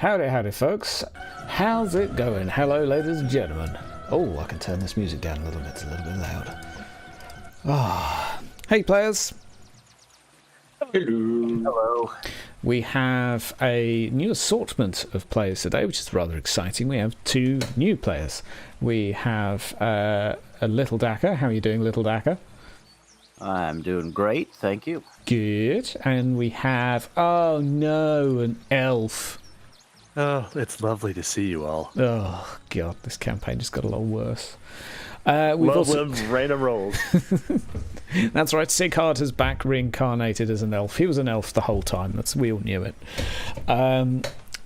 Howdy, howdy, folks. How's it going? Hello, ladies and gentlemen. Oh, I can turn this music down a little bit. It's a little bit loud. Hey, players. Hello. Hello. We have a new assortment of players today, which is rather exciting. We have two new players. We have a Little Dacker. How are you doing, Little Dacker? I'm doing great, thank you. Good. And we have, oh no, an elf. Oh, it's lovely to see you all. Oh, God, this campaign just got a lot worse. Random rolls. That's right, Sighard has back reincarnated as an elf. He was an elf the whole time. We all knew it.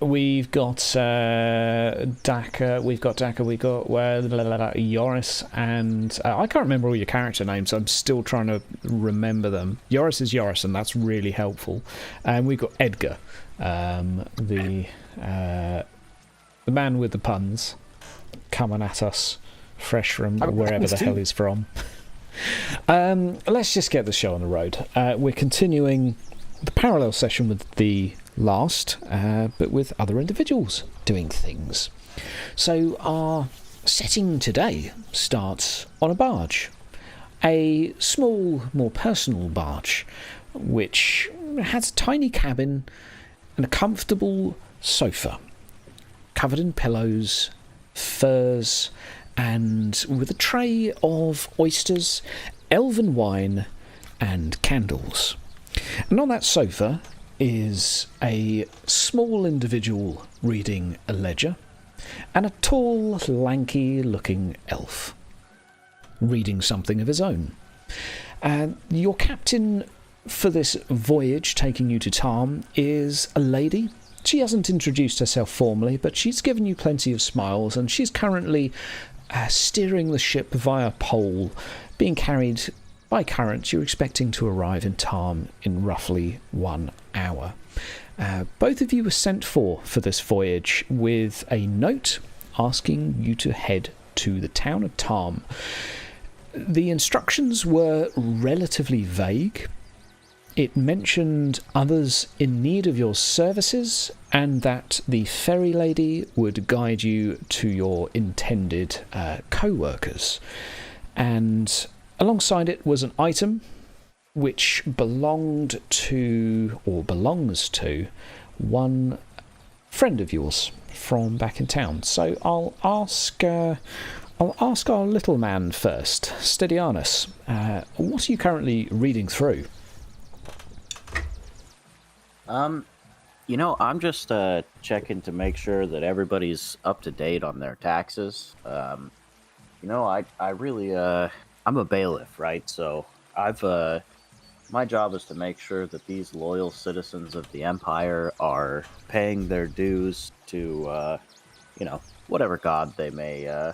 We've got Dacker, we've got Yoris, and I can't remember all your character names. I'm still trying to remember them. Yoris is Yoris, and that's really helpful. And we've got Edgar, the man with the puns, coming at us fresh from wherever the hell he's from. Let's just get the show on the road. We're continuing the parallel session with the last, but with other individuals doing things. So our setting today starts on a barge, a small, more personal barge, which has a tiny cabin and a comfortable sofa, covered in pillows, furs, and with a tray of oysters, elven wine, and candles. And on that sofa is a small individual reading a ledger, and a tall, lanky-looking elf reading something of his own. Your captain for this voyage taking you to Tahme is a lady. She hasn't introduced herself formally, but she's given you plenty of smiles, and she's currently steering the ship via pole, being carried by current. You're expecting to arrive in Tahme in roughly 1 hour. Both of you were sent for this voyage with a note asking you to head to the town of Tahme. The instructions were relatively vague. It mentioned others in need of your services, and that the ferry lady would guide you to your intended co-workers. And alongside it was an item which belonged to, or belongs to, one friend of yours from back in town. So I'll ask our little man first, Stedianus. What are you currently reading through? I'm just checking to make sure that everybody's up to date on their taxes. I really, I'm a bailiff, right? So my job is to make sure that these loyal citizens of the Empire are paying their dues to, whatever god they may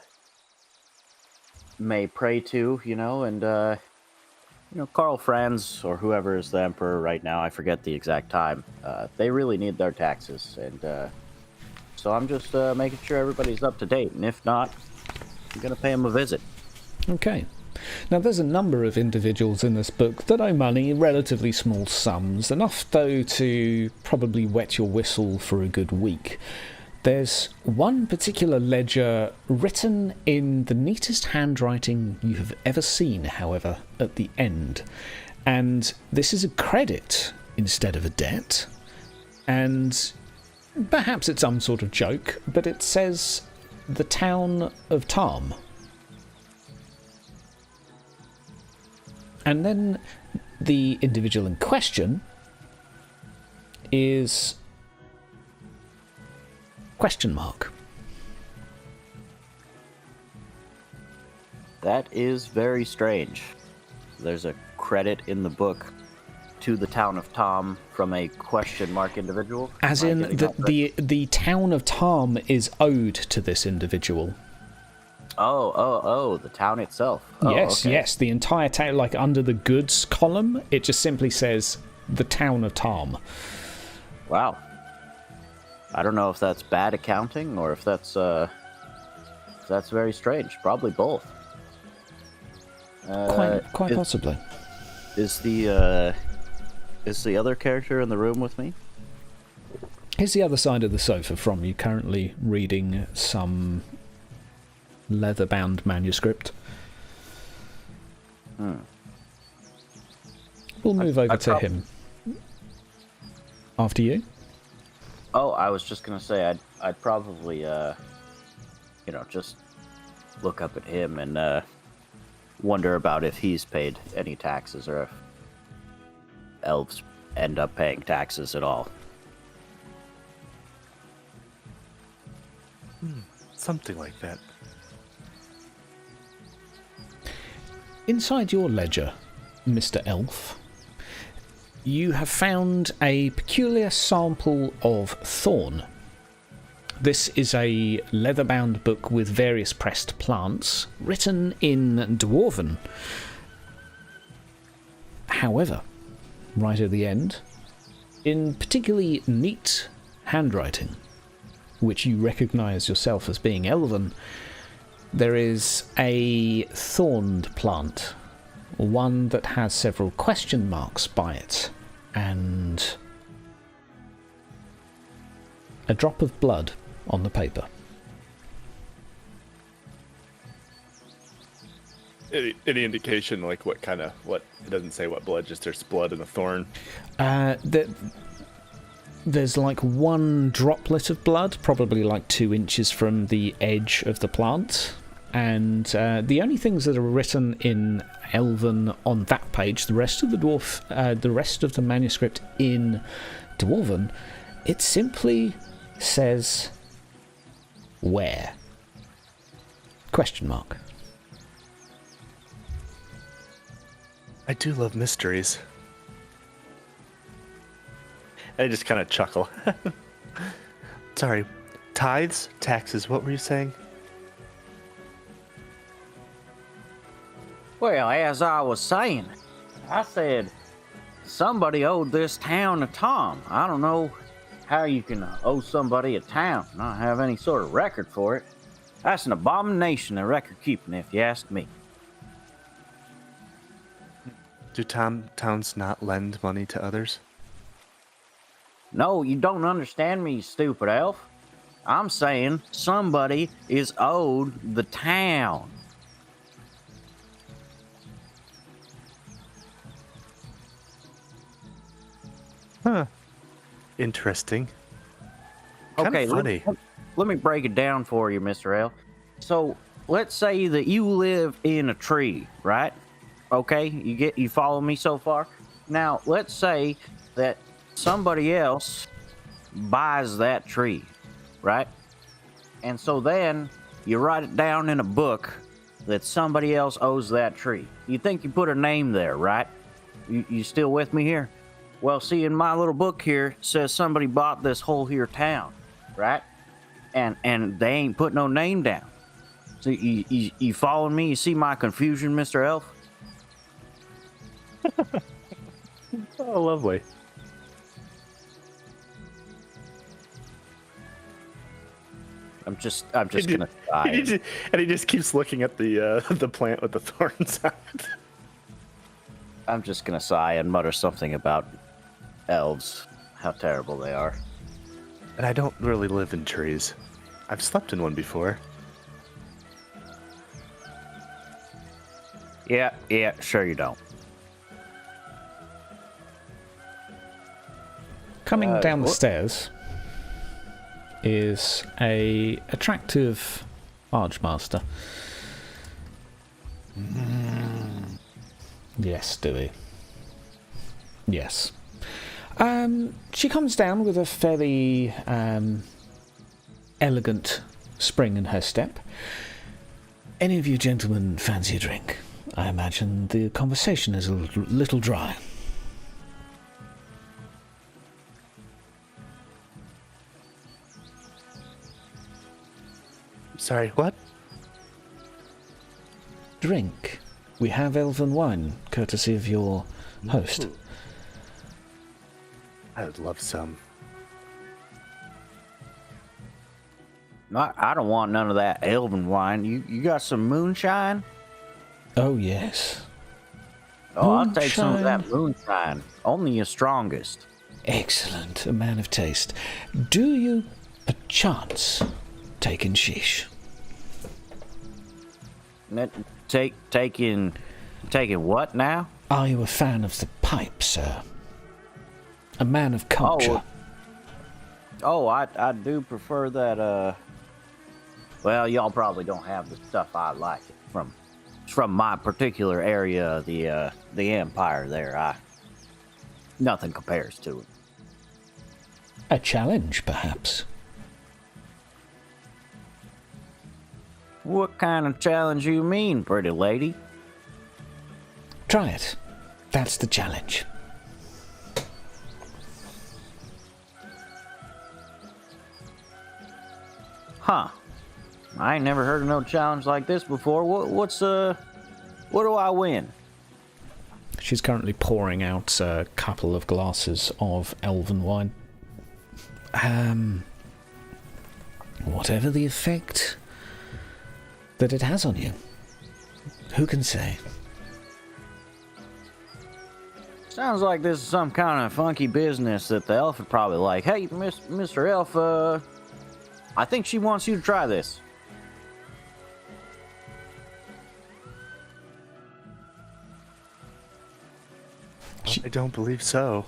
pray to, and, Karl Franz, or whoever is the emperor right now, I forget the exact time, they really need their taxes, and so I'm just making sure everybody's up to date, and if not, I'm going to pay them a visit. Okay. Now, there's a number of individuals in this book that owe money, relatively small sums, enough, though, to probably wet your whistle for a good week. There's one particular ledger written in the neatest handwriting you have ever seen, however, at the end. And this is a credit instead of a debt. And perhaps it's some sort of joke, but it says the town of Tahme. And then the individual in question is question mark. That is very strange. There's a credit in the book to the town of Tahme from a question mark individual. As in the town of Tahme is owed to this individual. Oh, the town itself. Oh, yes, okay. yes, the entire town, like under the goods column, it just simply says the town of Tahme. Wow. I don't know if that's bad accounting or if that's very strange. Probably both. Quite possibly. Is the other character in the room with me? Here's the other side of the sofa from you, currently reading some leather-bound manuscript. We'll move over to him. After you. Oh, I was just gonna say I'd probably just look up at him and wonder about if he's paid any taxes or if elves end up paying taxes at all. Something like that. Inside your ledger, Mr. Elf, you have found a peculiar sample of thorn. This is a leather-bound book with various pressed plants, written in Dwarven. However, right at the end, in particularly neat handwriting, which you recognise yourself as being Elven, there is a thorned plant, one that has several question marks by it, and a drop of blood on the paper. Any indication, like what kind of, what, it doesn't say what blood, just there's blood in the thorn? There's like one droplet of blood, probably like 2 inches from the edge of the plant. And the only things that are written in Elven on that page, the rest of the manuscript in Dwarven, it simply says where? Question mark. I do love mysteries. I just kind of chuckle. Sorry, tithes, taxes, what were you saying? Well, as I was saying, I said somebody owed this town a tom. I don't know how you can owe somebody a town and not have any sort of record for it. That's an abomination of record keeping, if you ask me. Do towns not lend money to others? No, you don't understand me, you stupid elf. I'm saying somebody is owed the town. Huh. Interesting. Kinda funny. Let me break it down for you, Mr. L. So, let's say that you live in a tree, right? Okay, you follow me so far? Now, let's say that somebody else buys that tree, right? And so then you write it down in a book that somebody else owes that tree. You think you put a name there, right? You still with me here? Well, see, in my little book here, it says somebody bought this whole here town, right? And they ain't put no name down. So you following me? You see my confusion, Mr. Elf? Oh, lovely. I'm just gonna sigh. And he just keeps looking at the plant with the thorns on it. I'm just gonna sigh and mutter something about elves, how terrible they are. And I don't really live in trees. I've slept in one before. Yeah, sure you don't. Coming down the stairs is a attractive Archmaster. Yes, Dewey. Yes. She comes down with a fairly elegant spring in her step. Any of you gentlemen fancy a drink? I imagine the conversation is a little dry. Sorry, what? Drink. We have elven wine, courtesy of your host. I would love some. I don't want none of that elven wine. You got some moonshine? Oh, yes. Oh, I'll take some of that moonshine. Only your strongest. Excellent, a man of taste. Do you, perchance, take in sheesh? Taking what now? Are you a fan of the pipe, sir? A man of culture? I do prefer that, well, y'all probably don't have the stuff I like from my particular area, the Empire there. Nothing compares to it. A challenge, perhaps? What kind of challenge you mean, pretty lady? Try it. That's the challenge. Huh. I ain't never heard of no challenge like this before. What do I win? She's currently pouring out a couple of glasses of elven wine. Whatever the effect that it has on you, who can say? Sounds like this is some kind of funky business that the elf would probably like. Hey, Mr. Elf, I think she wants you to try this. I don't believe so.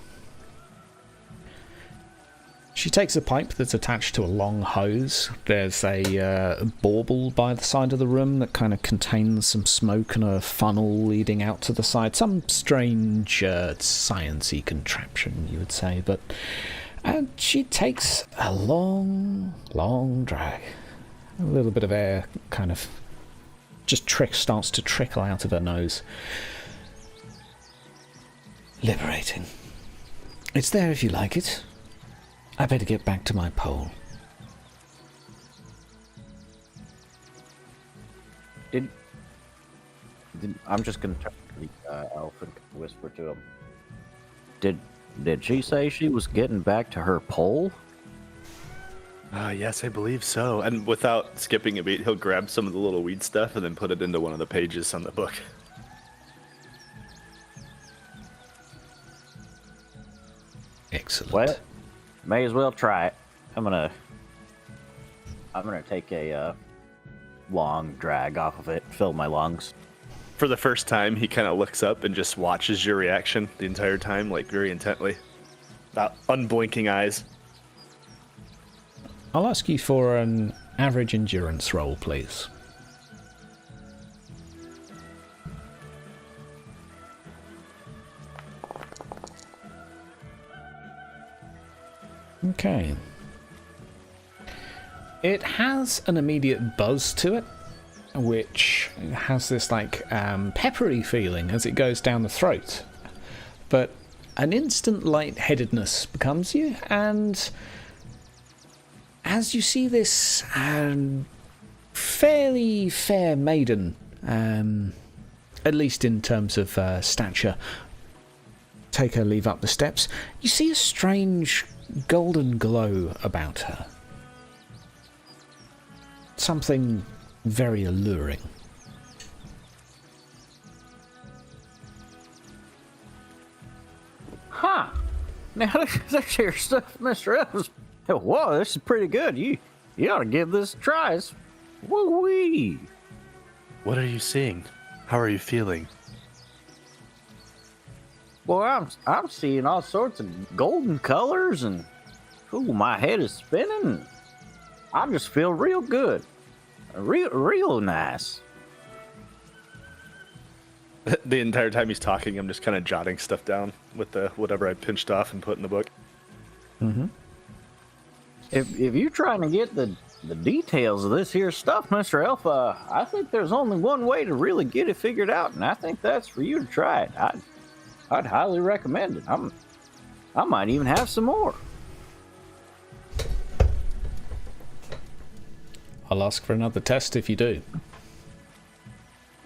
She takes a pipe that's attached to a long hose. There's a bauble by the side of the room that kind of contains some smoke and a funnel leading out to the side. Some strange science-y contraption, you would say. But she takes a long, long drag. A little bit of air kind of just starts to trickle out of her nose. Liberating. It's there if you like it. I better get back to my pole. I'm just gonna turn to the elf and whisper to him. Did she say she was getting back to her pole? Yes, I believe so. And without skipping a beat, he'll grab some of the little weed stuff and then put it into one of the pages on the book. Excellent. Well, may as well try it. I'm gonna take a long drag off of it, fill my lungs. For the first time, he kind of looks up and just watches your reaction the entire time, like very intently. Unblinking eyes. I'll ask you for an average endurance roll, please. Okay. It has an immediate buzz to it, which has this like peppery feeling as it goes down the throat. But an instant lightheadedness becomes you, and as you see this fairly fair maiden, at least in terms of stature, take her leave up the steps, you see a strange golden glow about her. Something very alluring. Huh. Now, this here stuff, Mr. Evans. Whoa, this is pretty good. You ought to give this a try. Woo-wee. What are you seeing? How are you feeling? Well, I'm seeing all sorts of golden colors, and my head is spinning. I just feel real good, real nice. The entire time he's talking, I'm just kind of jotting stuff down with the whatever I pinched off and put in the book. Mm-hmm. If you're trying to get the details of this here stuff, Mr. Elf, I think there's only one way to really get it figured out, and I think that's for you to try it. I'd highly recommend it. I might even have some more. I'll ask for another test if you do.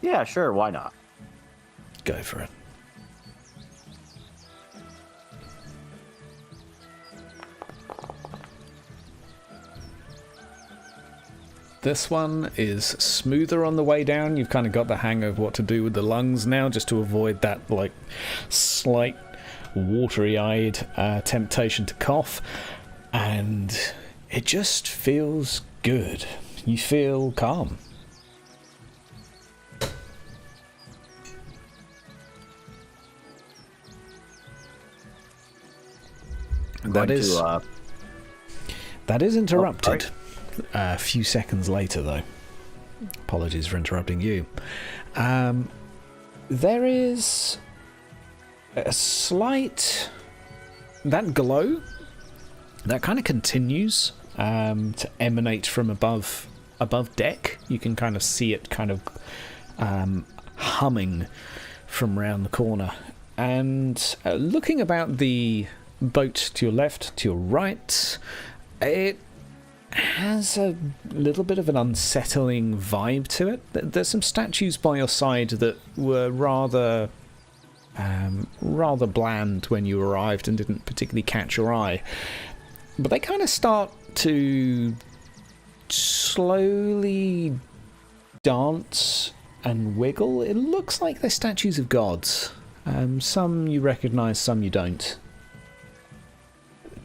Yeah, sure, why not? Go for it. This one is smoother on the way down. You've kind of got the hang of what to do with the lungs now, just to avoid that like slight watery-eyed temptation to cough, and it just feels good. You feel calm. That is interrupted a few seconds later, though. Apologies for interrupting you. There is a slight... That glow, that kind of continues to emanate from above deck. You can kind of see it kind of humming from round the corner. And looking about the boat to your left, to your right, it has a little bit of an unsettling vibe to it. There's some statues by your side that were rather bland when you arrived and didn't particularly catch your eye. But they kind of start to slowly dance and wiggle. It looks like they're statues of gods. Some you recognise, some you don't.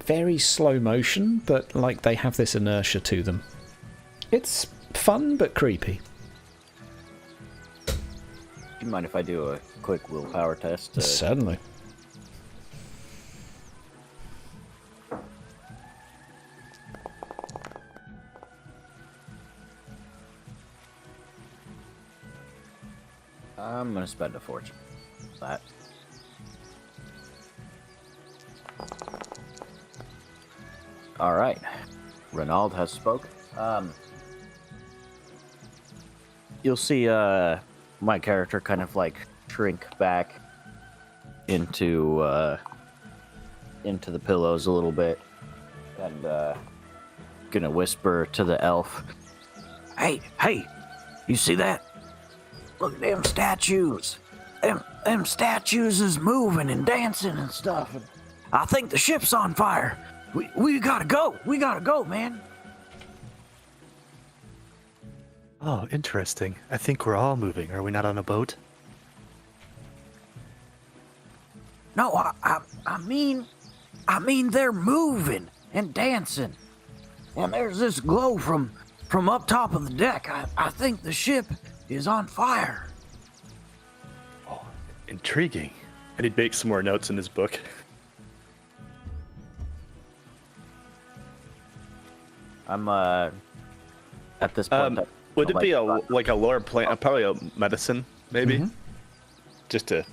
Very slow motion, but like they have this inertia to them. It's fun but creepy. Do you mind if I do a quick willpower test? Certainly. I'm going to spend a fortune for that. All right. Renaud has spoken. You'll see my character kind of like shrink back into the pillows a little bit, and gonna whisper to the elf, Hey, you see that? Look at them statues. Them statues is moving and dancing and stuff. And I think the ship's on fire. We gotta go. We gotta go, man. Oh, interesting. I think we're all moving. Are we not on a boat? No, I mean they're moving and dancing. And there's this glow from up top of the deck. I think the ship is on fire. Oh, intriguing. And he'd make some more notes in his book. I'm at this point. Would it be a lower plant? Probably a medicine, maybe. Mm-hmm. Just to.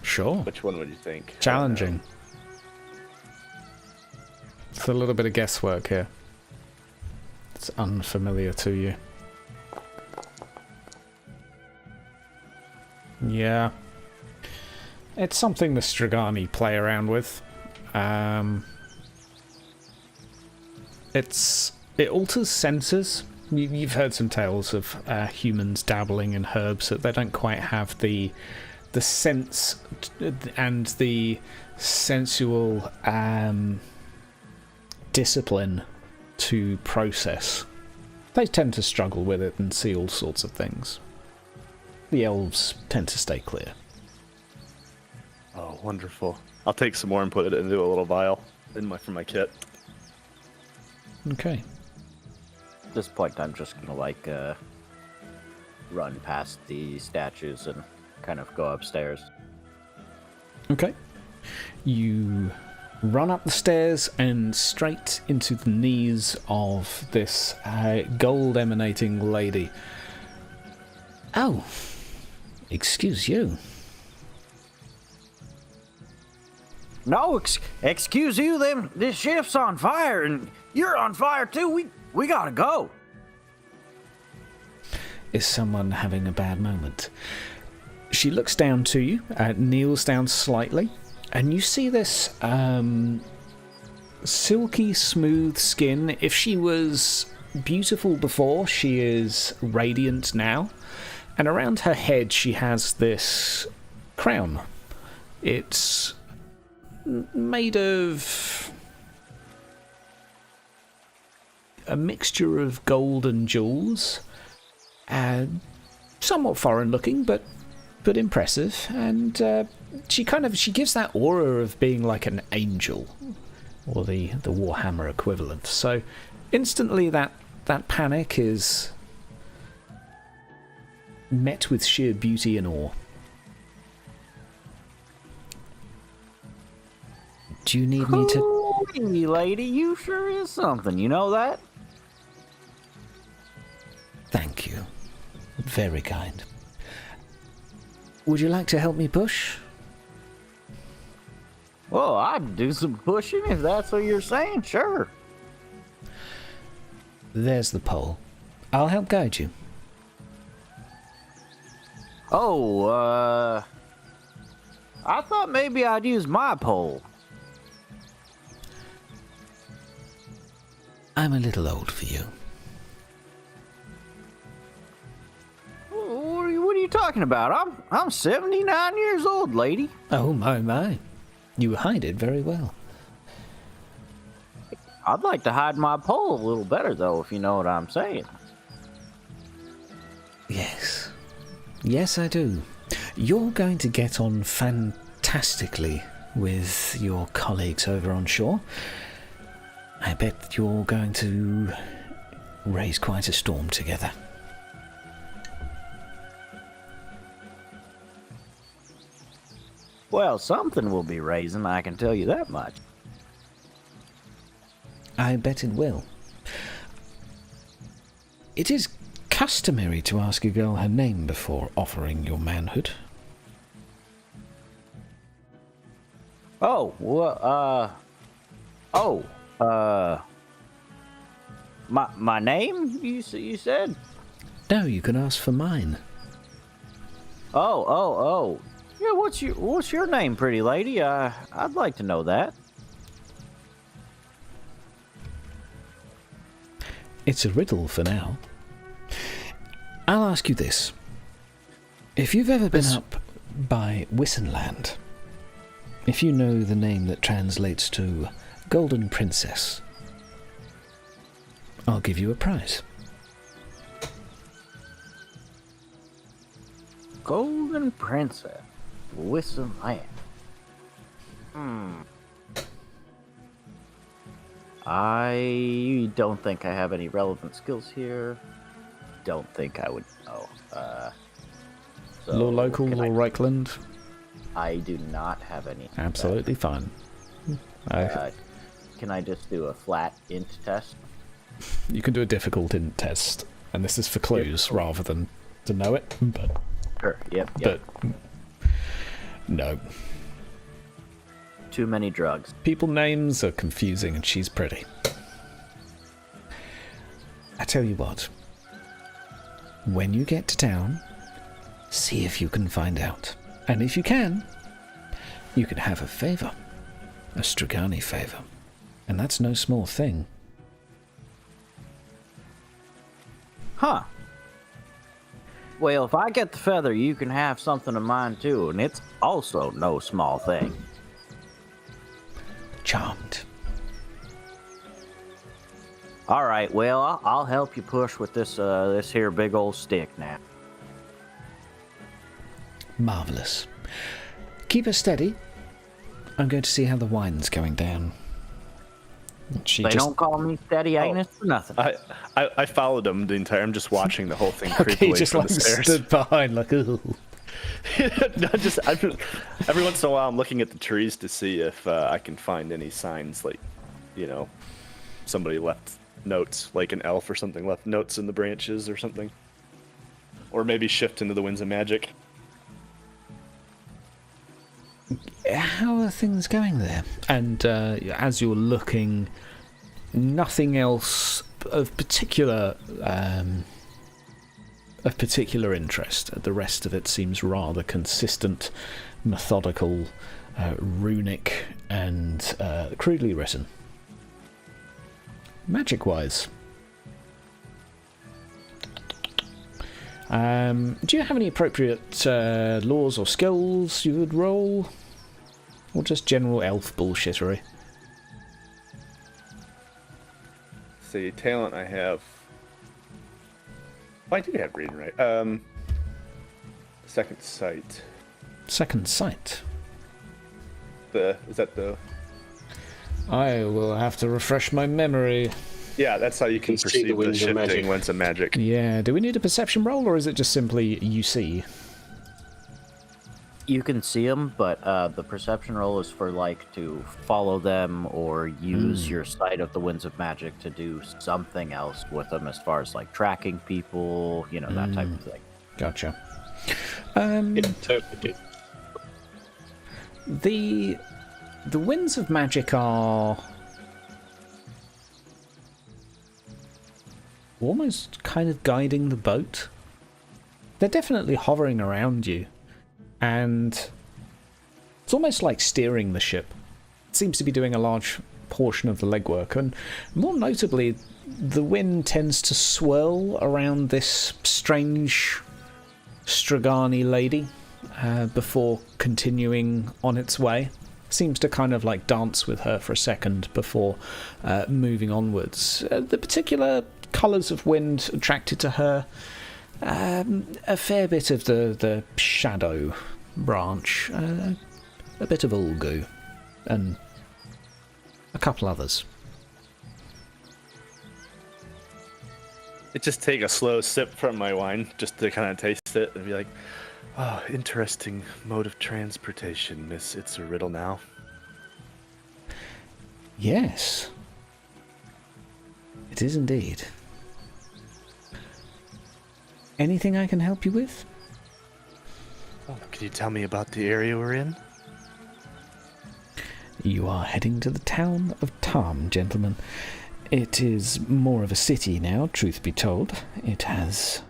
Sure. Which one would you think? Challenging. It's a little bit of guesswork here. It's unfamiliar to you. Yeah. It's something the Strigani play around with. It alters senses. You've heard some tales of humans dabbling in herbs that they don't quite have the sense and the sensual discipline to process. They tend to struggle with it and see all sorts of things. The elves tend to stay clear. Oh, wonderful. I'll take some more and put it into a little vial for my kit. Okay. At this point, I'm just gonna run past the statues and kind of go upstairs. Okay. You run up the stairs and straight into the knees of this gold emanating lady. Oh, excuse you. No, excuse you. This ship's on fire, and you're on fire too. We gotta go. Is someone having a bad moment? She looks down to you, kneels down slightly, and you see this silky smooth skin. If she was beautiful before, she is radiant now. And around her head she has this crown. It's made of a mixture of gold and jewels. Somewhat foreign looking, but but impressive, and she gives that aura of being like an angel, or the Warhammer equivalent. So instantly that panic is met with sheer beauty and awe. Do you need me to... Hey, lady, you sure is something, you know that? Thank you. Very kind. Would you like to help me push? Well, I'd do some pushing if that's what you're saying, sure. There's the pole. I'll help guide you. Oh, I thought maybe I'd use my pole. I'm a little old for you. What are you talking about? I'm 79 years old, lady. Oh, my. You hide it very well. I'd like to hide my pole a little better, though, if you know what I'm saying. Yes. Yes, I do. You're going to get on fantastically with your colleagues over on shore. I bet you're going to raise quite a storm together. Well, something will be raising, I can tell you that much. I bet it will. It is customary to ask a girl her name before offering your manhood. Oh, well, my name, you said? No, you can ask for mine. Oh. Yeah, what's your name, pretty lady? I'd like to know that. It's a riddle for now. I'll ask you this. If you've ever been up by Wissenland, if you know the name that translates to Golden Princess, I'll give you a prize. Golden Princess, Wissenland. I don't think I have any relevant skills here. Don't think I would know. So Law local, law Reichland. I do not have any. Absolutely fine. Can I just do a flat int test? You can do a difficult int test, and this is for clues rather than to know it. But Sure. Yep. but no. Too many drugs. People names are confusing, and she's pretty. I tell you what. When you get to town, see if you can find out. And if you can have a favour. A Strigani favour. And that's no small thing. Huh. Well, if I get the feather, you can have something of mine too, and it's also no small thing. Charmed. All right, well, I'll help you push with this here big old stick now. Marvellous. Keep her steady. I'm going to see how the wine's going down. Don't call me steady anus for nothing. I followed him the entire. I'm just watching the whole thing Okay, creepily just from like the stairs. stood behind, like, ooh. No, every once in a while, I'm looking at the trees to see if I can find any signs, like, somebody left notes, like an elf or something left notes in the branches or something, or maybe shift into the winds of magic. How are things going there? And as you're looking, nothing else of particular interest. The rest of it seems rather consistent, methodical, runic, and crudely written. Magic-wise, do you have any appropriate laws or skills you would roll? Or just general elf bullshittery? See, talent I have. Oh, I do have reading right. Second sight. Second sight. Is that the? I will have to refresh my memory. Yeah, that's how you can see the perceive the winds of magic. shifting winds of magic. Yeah, do we need a perception roll, or is it just simply you see? You can see them, but the perception roll is for like to follow them or use your sight of the winds of magic to do something else with them, as far as like tracking people, you know, that type of thing. Gotcha. Interpreted. The winds of magic are almost kind of guiding the boat. They're definitely hovering around you, and it's almost like steering the ship. It seems to be doing a large portion of the legwork, and more notably, the wind tends to swirl around this strange Stragani lady before continuing on its way. Seems to kind of like dance with her for a second before moving onwards. The particular colours of wind attracted to her a fair bit of the shadow branch, a bit of ulgu, and a couple others. I just take a slow sip from my wine just to kind of taste it and be like, oh, interesting mode of transportation, miss. It's a riddle now. Yes, it is indeed. Anything I can help you with? Oh, can you tell me about the area we're in? You are heading to the town of Tahme, gentlemen. It is more of a city now, truth be told. It has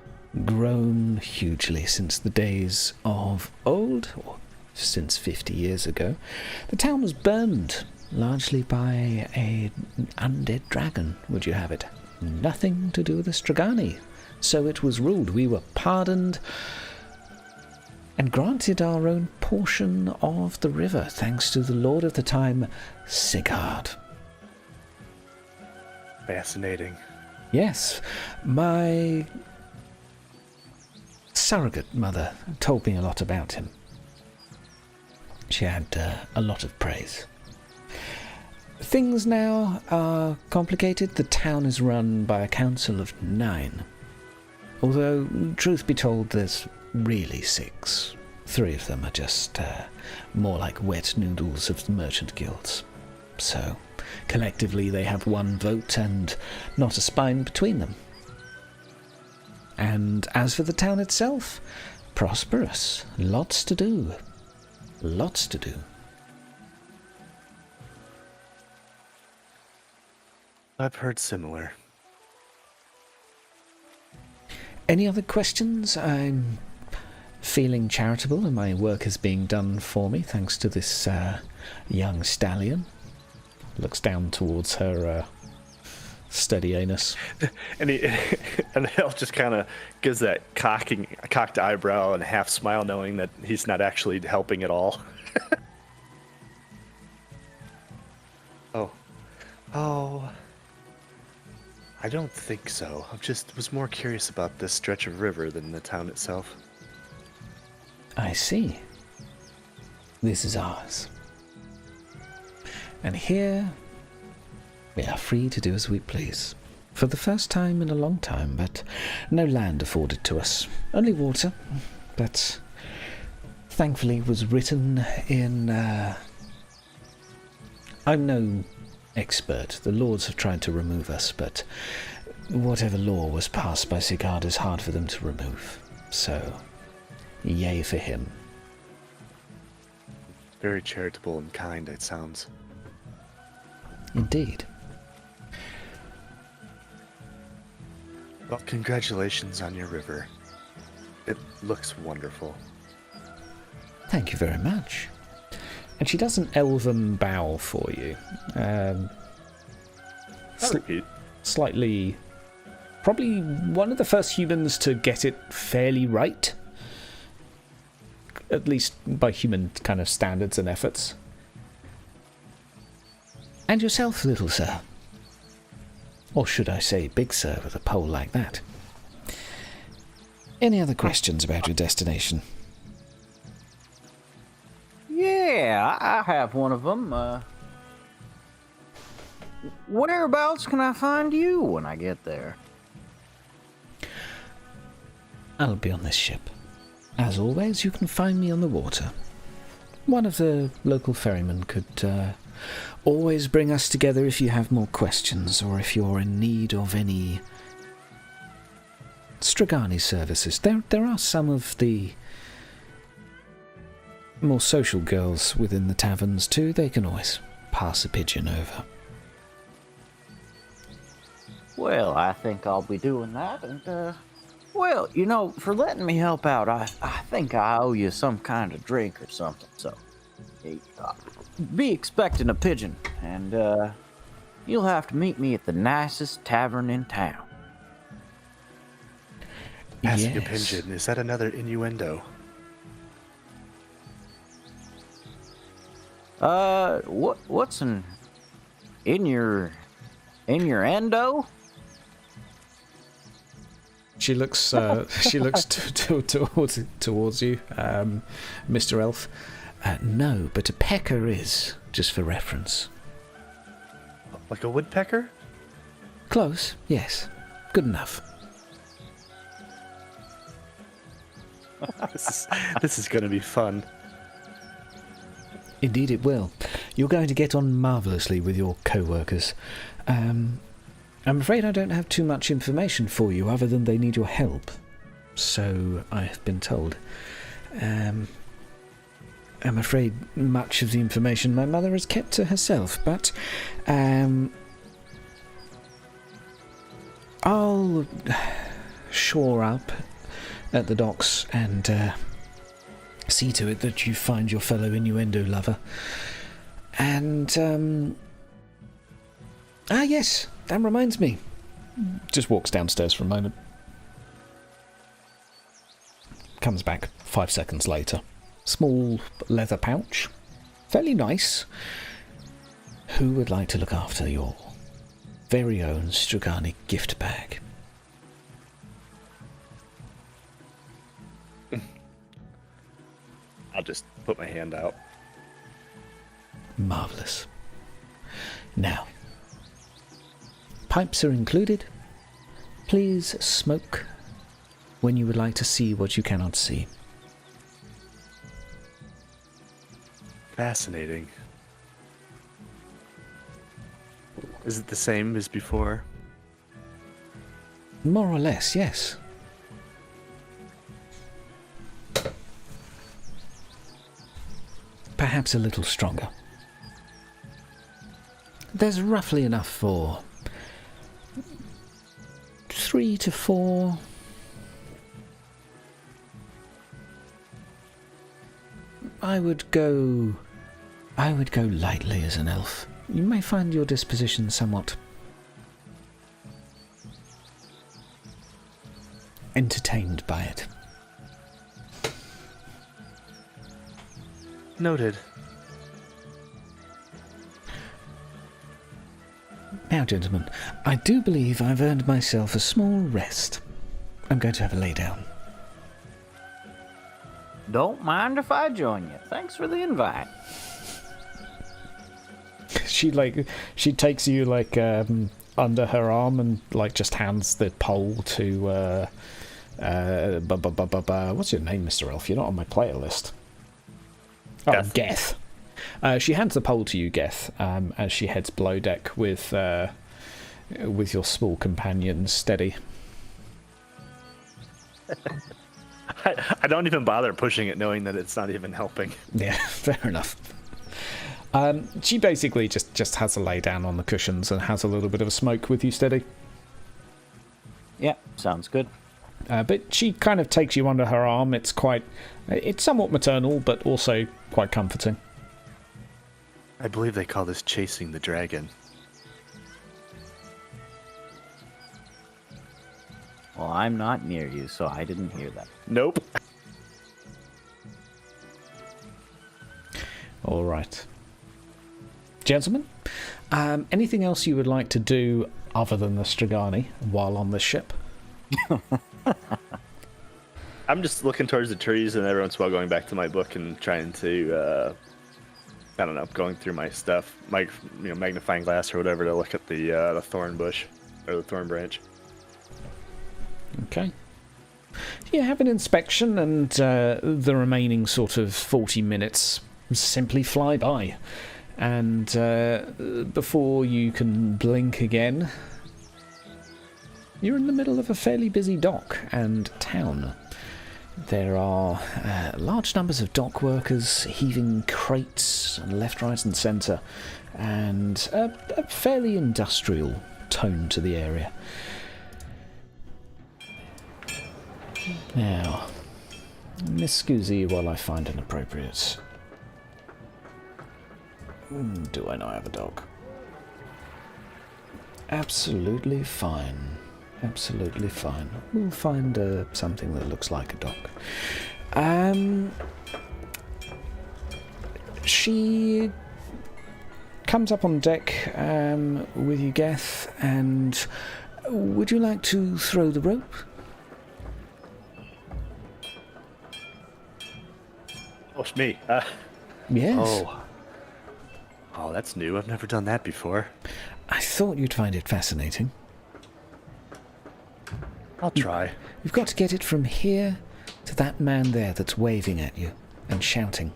grown hugely since the days of old, or since 50 years ago. The town was burned largely by an undead dragon, would you have it. Nothing to do with the Stragani. So it was ruled. We were pardoned and granted our own portion of the river, thanks to the lord of the time, Sigurd. Fascinating. Yes, my surrogate mother told me a lot about him. She had a lot of praise. Things now are complicated. The town is run by a council of 9. Although, truth be told, there's really 6. 3 of them are just more like wet noodles of the merchant guilds. So, collectively they have 1 vote and not a spine between them. And as for the town itself, prosperous. Lots to do. Lots to do. I've heard similar. Any other questions? I'm feeling charitable and my work is being done for me thanks to this young stallion. Looks down towards her steady anus. And he'll just kind of gives that cocked eyebrow and half smile, knowing that he's not actually helping at all. Oh, I don't think so. I was more curious about this stretch of river than the town itself. I see. This is ours. And here we are free to do as we please. For the first time in a long time, but no land afforded to us. Only water, but thankfully was written in... I'm no expert. The lords have tried to remove us, but whatever law was passed by Sigurd is hard for them to remove. So, yay for him. Very charitable and kind, it sounds. Indeed. Well, congratulations on your river. It looks wonderful. Thank you very much. And she does an elven bow for you. Slightly... Probably one of the first humans to get it fairly right. At least by human kind of standards and efforts. And yourself, little sir. Or should I say big sir with a pole like that. Any other questions about your destination? Yeah, I have one of them. Whereabouts can I find you when I get there? I'll be on this ship. As always, you can find me on the water. One of the local ferrymen could always bring us together if you have more questions, or if you're in need of any Stragani services. There are some of the more social girls within the taverns too. They can always pass a pigeon over. Well, I think I'll be doing that, and, well, you know, for letting me help out, I think I owe you some kind of drink or something, so be expecting a pigeon, and, you'll have to meet me at the nicest tavern in town. Passing a pigeon, is that another innuendo? What's in your endo? She looks towards you, Mr. Elf. No, but a pecker is, just for reference. Like a woodpecker? Close, yes. Good enough. This is going to be fun. Indeed it will. You're going to get on marvellously with your co-workers. I'm afraid I don't have too much information for you other than they need your help. So I have been told. I'm afraid much of the information my mother has kept to herself, but I'll shore up at the docks and see to it that you find your fellow innuendo lover. And, yes, that reminds me. Just walks downstairs for a moment. Comes back 5 seconds later. Small leather pouch. Fairly nice. Who would like to look after your very own Stragani gift bag? I'll just put my hand out. Marvellous. Now, pipes are included. Please smoke when you would like to see what you cannot see. Fascinating. Is it the same as before? More or less, yes. Perhaps a little stronger. There's roughly enough for 3 to 4. I would go lightly as an elf. You may find your disposition somewhat entertained by it. Noted. Now, gentlemen, I do believe I've earned myself a small rest. I'm going to have a lay down. Don't mind if I join you. Thanks for the invite. She takes you under her arm and just hands the pole to what's your name, Mr. Elf? You're not on my player list. Oh, Geth. She hands the pole to you, Geth, as she heads below deck with your small companions steady. I don't even bother pushing it, knowing that it's not even helping. Yeah, fair enough. She basically just has a lay down on the cushions and has a little bit of a smoke with you, steady. Yeah, sounds good. But she kind of takes you under her arm. It's somewhat maternal, but also quite comforting. I believe they call this chasing the dragon. Well, I'm not near you, so I didn't hear that. Nope. All right. Gentlemen, anything else you would like to do other than the Stragani while on this ship? I'm just looking towards the trees and every once in a while going back to my book and trying to I don't know, going through my stuff, my magnifying glass or whatever, to look at the thorn bush or the thorn branch. Okay. You have an inspection, and the remaining sort of 40 minutes simply fly by. And before you can blink again, you're in the middle of a fairly busy dock and town. There are large numbers of dock workers heaving crates left, right and centre, and a fairly industrial tone to the area. Now, Miss Scoozy, while I find an appropriate... Do I not have a dog? Absolutely fine. Absolutely fine. We'll find something that looks like a dog. She comes up on deck with you, Geth, and would you like to throw the rope? Oh, it's me. Yes. Oh, that's new. I've never done that before. I thought you'd find it fascinating. I'll try. You've got to get it from here to that man there that's waving at you and shouting.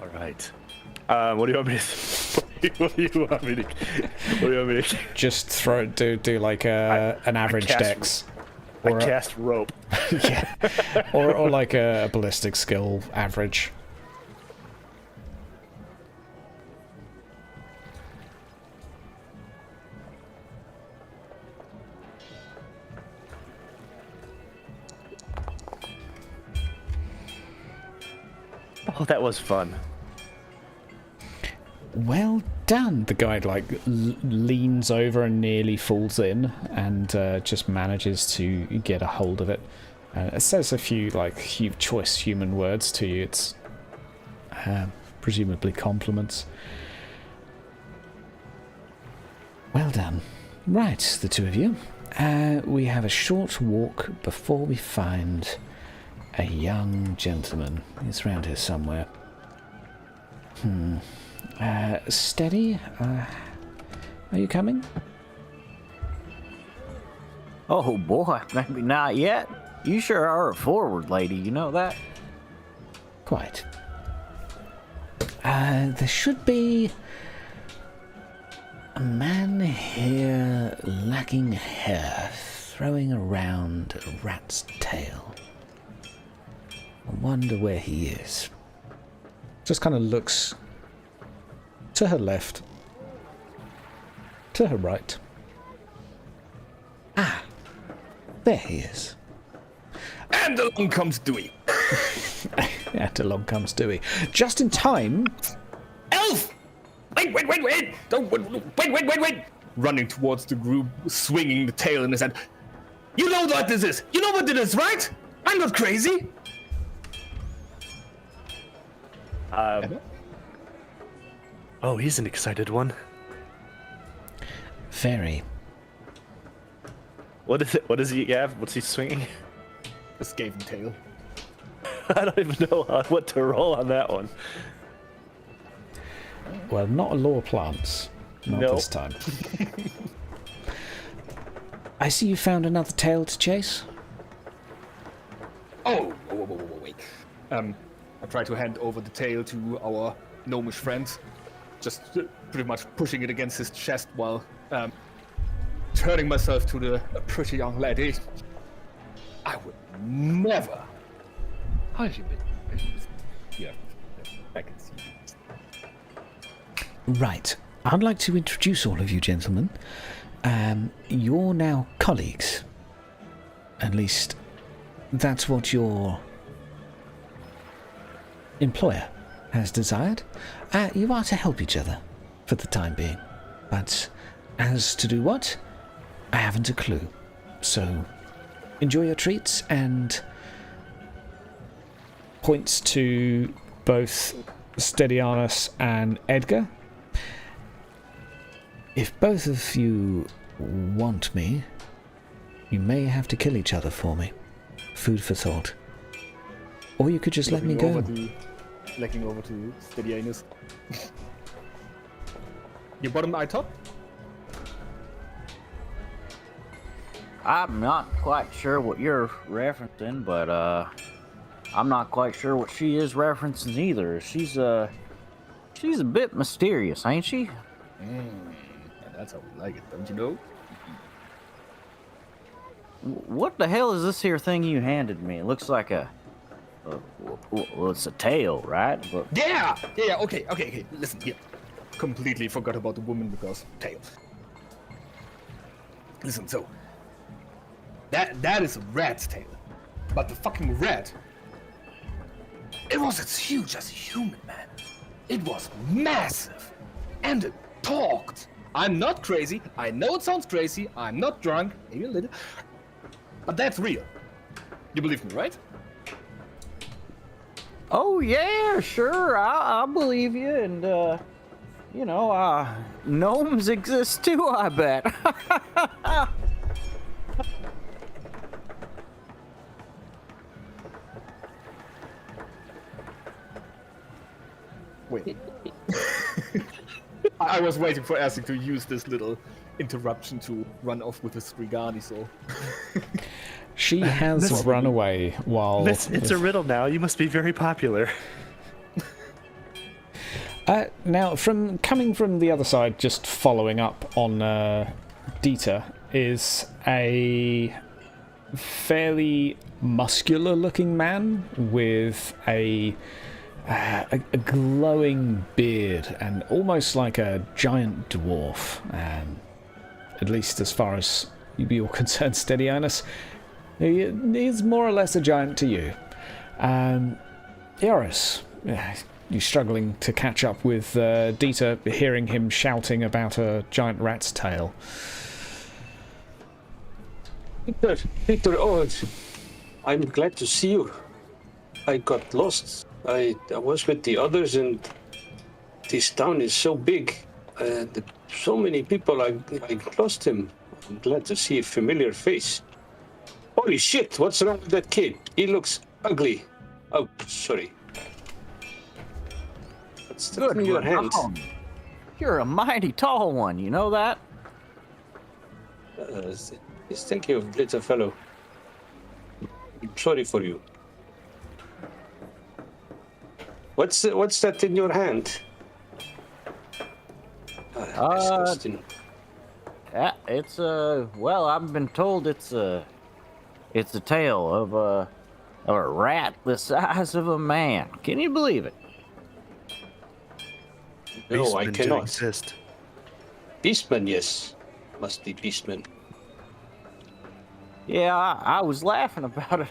All right. What do you want me to? What do you want me to? Just do like an average dex. I cast rope. Yeah. Or like a ballistic skill average. Oh, that was fun. Well done. The guy leans over and nearly falls in, and just manages to get a hold of it. It says a few choice human words to you. It's presumably compliments. Well done. Right, the two of you. We have a short walk before we find a young gentleman. He's around here somewhere. Steady? Are you coming? Oh boy, maybe not yet. You sure are a forward lady, you know that? Quite. There should be a man here lacking hair, throwing around a rat's tail. I wonder where he is. Just kind of looks to her left, to her right. Ah, there he is. And along comes Dewey. And along comes Dewey. Just in time. Elf! Wait! Don't, wait! Running towards the group, swinging the tail in his hand. You know what this is! You know what it is, right? I'm not crazy! Oh, he's an excited one. Very. What is it? What does he have? What's he swinging? The Skaven tail. I don't even know what to roll on that one. Well, not a law plants. Not No. this time. I see you found another tail to chase. Oh, wait. I try to hand over the tail to our gnomish friend, just pretty much pushing it against his chest while turning myself to the pretty young lady. I would never. How have you been? Yeah, I can see. Right. I'd like to introduce all of you gentlemen. You're now colleagues. At least, that's what your employer has desired. You are to help each other for the time being. But as to do what, I haven't a clue. So, enjoy your treats, and points to both Stedianus and Edgar. If both of you want me, you may have to kill each other for me. Food for thought. Or you could just let me go. looking over to Steadianus. Your bottom eye top? I'm not quite sure what you're referencing, but I'm not quite sure what she is referencing either. She's a bit mysterious, ain't she? That's how we like it, don't you know? What the hell is this here thing you handed me? It looks like well, it's a tail, right? But Yeah, okay. Listen here. Completely forgot about the woman because tail. Listen, so that is a rat's tail, but the fucking rat, it was as huge as a human, man. It was massive, and it talked. I'm not crazy. I know it sounds crazy. I'm not drunk, maybe a little, but that's real. You believe me, right? oh yeah, sure, I believe you, and gnomes exist too, I bet. Wait. I was waiting for Asik to use this little interruption to run off with his Strigani, so. She has run away while... It's a riddle now. You must be very popular. Now, coming from the other side, just following up on Dieter, is a fairly muscular-looking man with a glowing beard and almost like a giant dwarf, at least as far as you're concerned, Steadianus. He is more or less a giant to you. Eris, you're struggling to catch up with Dieter, hearing him shouting about a giant rat's tail. Peter, I'm glad to see you. I got lost. I was with the others, and this town is so big. So many people, I lost him. I'm glad to see a familiar face. Holy shit, what's wrong with that kid? He looks ugly. Oh, sorry. What's that in your hand? You're a mighty tall one, you know that? Thank you, little fellow. I'm sorry for you. What's that in your hand? Disgusting. Yeah, it's well, I've been told it's a tale of a rat the size of a man. Can you believe it? No, I Beastmen do cannot. exist. Beastman, yes. Must be Beastman. Yeah, I was laughing about it.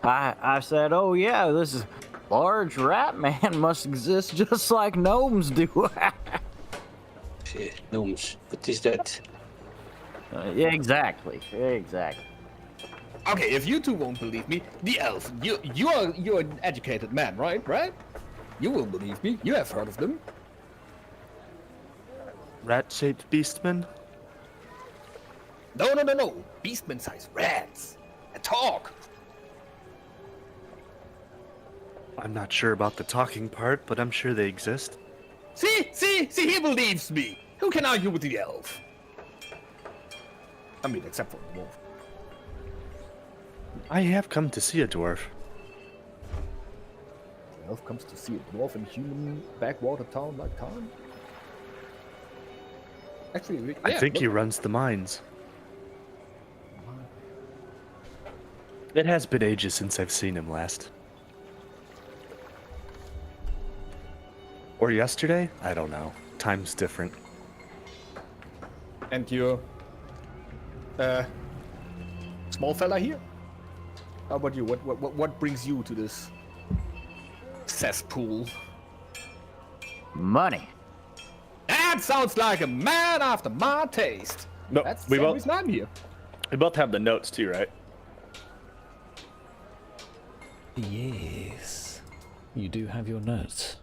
I said, oh yeah, this large rat man must exist just like gnomes do. Gnomes. What is that? Yeah, exactly. Okay, if you two won't believe me, the elf, you're an educated man, right? Right? You will believe me. You have heard of them. Rat-shaped beastmen? No. Beastman-sized rats. A talk. I'm not sure about the talking part, but I'm sure they exist. See, he believes me. Who can argue with the elf? I mean, except for the wolf. I have come to see a dwarf. The elf comes to see a dwarf in human backwater town like town. Actually, I think he runs the mines. It has been ages since I've seen him last. Or yesterday? I don't know. Time's different. And your small fella here? How about you? What brings you to this cesspool? Money. That sounds like a man after my taste. No, That's the we same both reason I'm here. we both have the notes too, right? Yes. You do have your notes.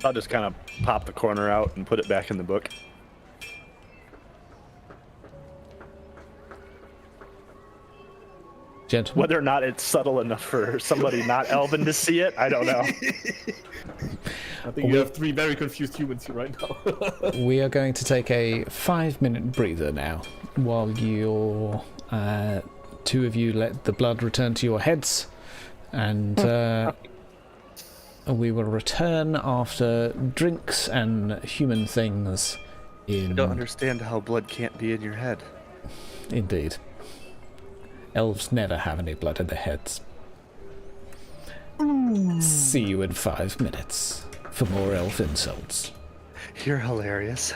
I'll just kind of pop the corner out and put it back in the book. gentlemen. Whether or not it's subtle enough for somebody not elven to see it, I don't know. I think you have 3 very confused humans here right now. We are going to take a 5-minute breather now, while your 2 of you let the blood return to your heads, and we will return after drinks and human things. I don't understand how blood can't be in your head. Indeed. Elves never have any blood in their heads. See you in 5 minutes for more elf insults. You're hilarious.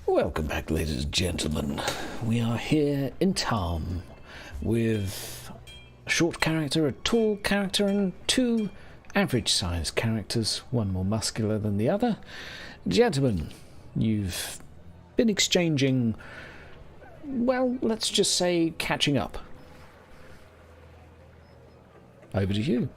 Welcome back, ladies and gentlemen. We are here in Tahme with a short character, a tall character, and two average-sized characters, one more muscular than the other. Gentlemen, you've been exchanging, well, let's just say catching up. Over to you.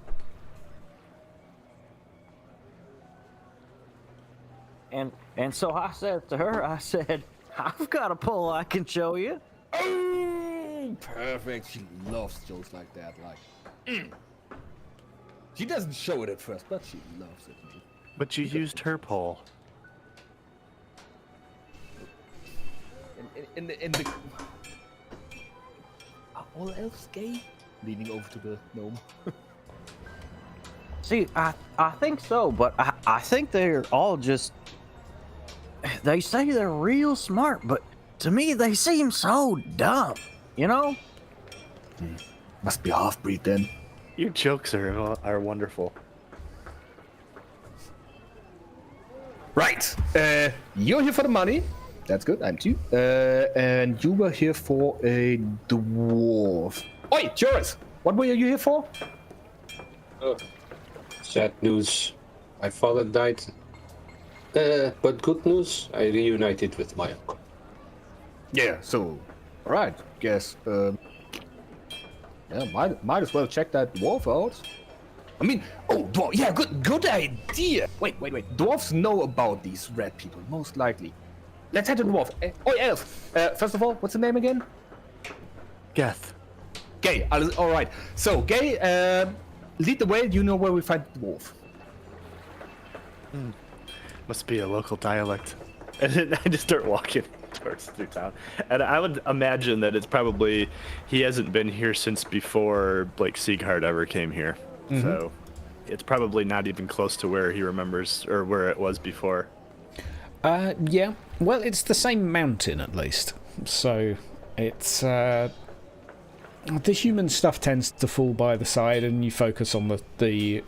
And so I said to her, I said, I've got a pole I can show you. Oh, perfect. She loves jokes like that. She doesn't show it at first, but she loves it. But you used her pole. In the are all elves gay? Leaning over to the gnome. See, I think so, but I think they're all just... They say they're real smart, but to me they seem so dumb, you know? Must be a half-breed then. Your jokes are wonderful. Right. You're here for the money. That's good. I'm too. And you were here for a dwarf. Oi, Joris! What were you here for? Oh, sad news. My father died. But good news, I reunited with my uncle. Yeah, so... Alright, guess, yeah, might as well check that dwarf out. I mean, oh, dwarf, yeah, good idea! Wait. Dwarves know about these red people, most likely. Let's head to dwarf. Oi, elf! First of all, what's the name again? Geth. Gay, alright. So, Gay, lead the way, you know where we find the dwarf. Must be a local dialect. And then I just start walking through town. And I would imagine that it's probably, he hasn't been here since before, like, Sieghard ever came here. Mm-hmm. So it's probably not even close to where he remembers, or where it was before. Yeah. Well, it's the same mountain, at least. So it's... the human stuff tends to fall by the side, and you focus on the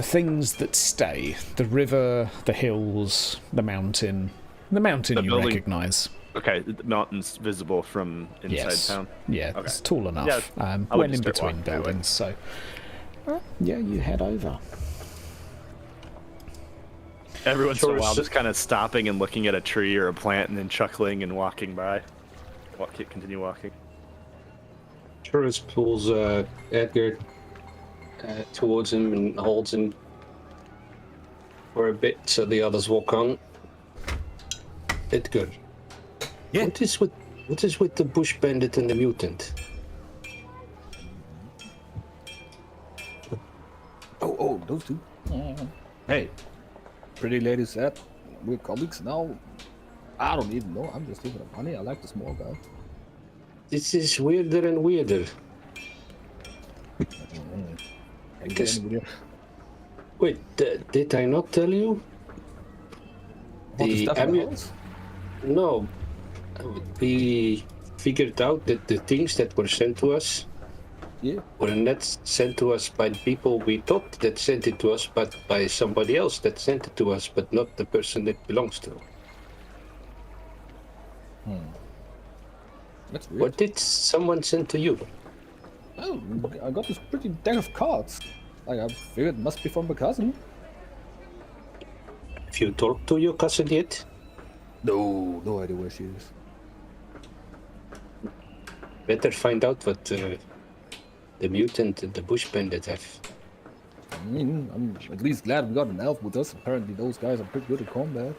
things that stay. The river, the hills, the mountain. The mountain you building. Recognise. Okay, the mountain's visible from inside town? Yeah, okay. It's tall enough. Yeah, when in between buildings, so... yeah, you head over. Every once in a while, just kind of stopping and looking at a tree or a plant and then chuckling and walking by. Continue walking. Tourist pulls Edgar towards him and holds him for a bit so the others walk on. Edgar, yeah. What is with the bush bandit and the mutant? Oh, those two. Hey, pretty lady said we're colleagues now. I don't even know. I'm just thinking of money. I like the small guy. This is weirder and weirder. Wait, did I not tell you? The stuff in the house? No, we figured out that the things that were sent to us were not sent to us by the people we thought that sent it to us, but by somebody else that sent it to us, but not the person it belongs to. That's weird. What did someone send to you? Oh, I got this pretty deck of cards. I figured it must be from my cousin. Have you talked to your cousin yet? No idea where she is. Better find out what the mutant and the bush bandit have. I mean, I'm at least glad we got an elf with us. Apparently those guys are pretty good at combat.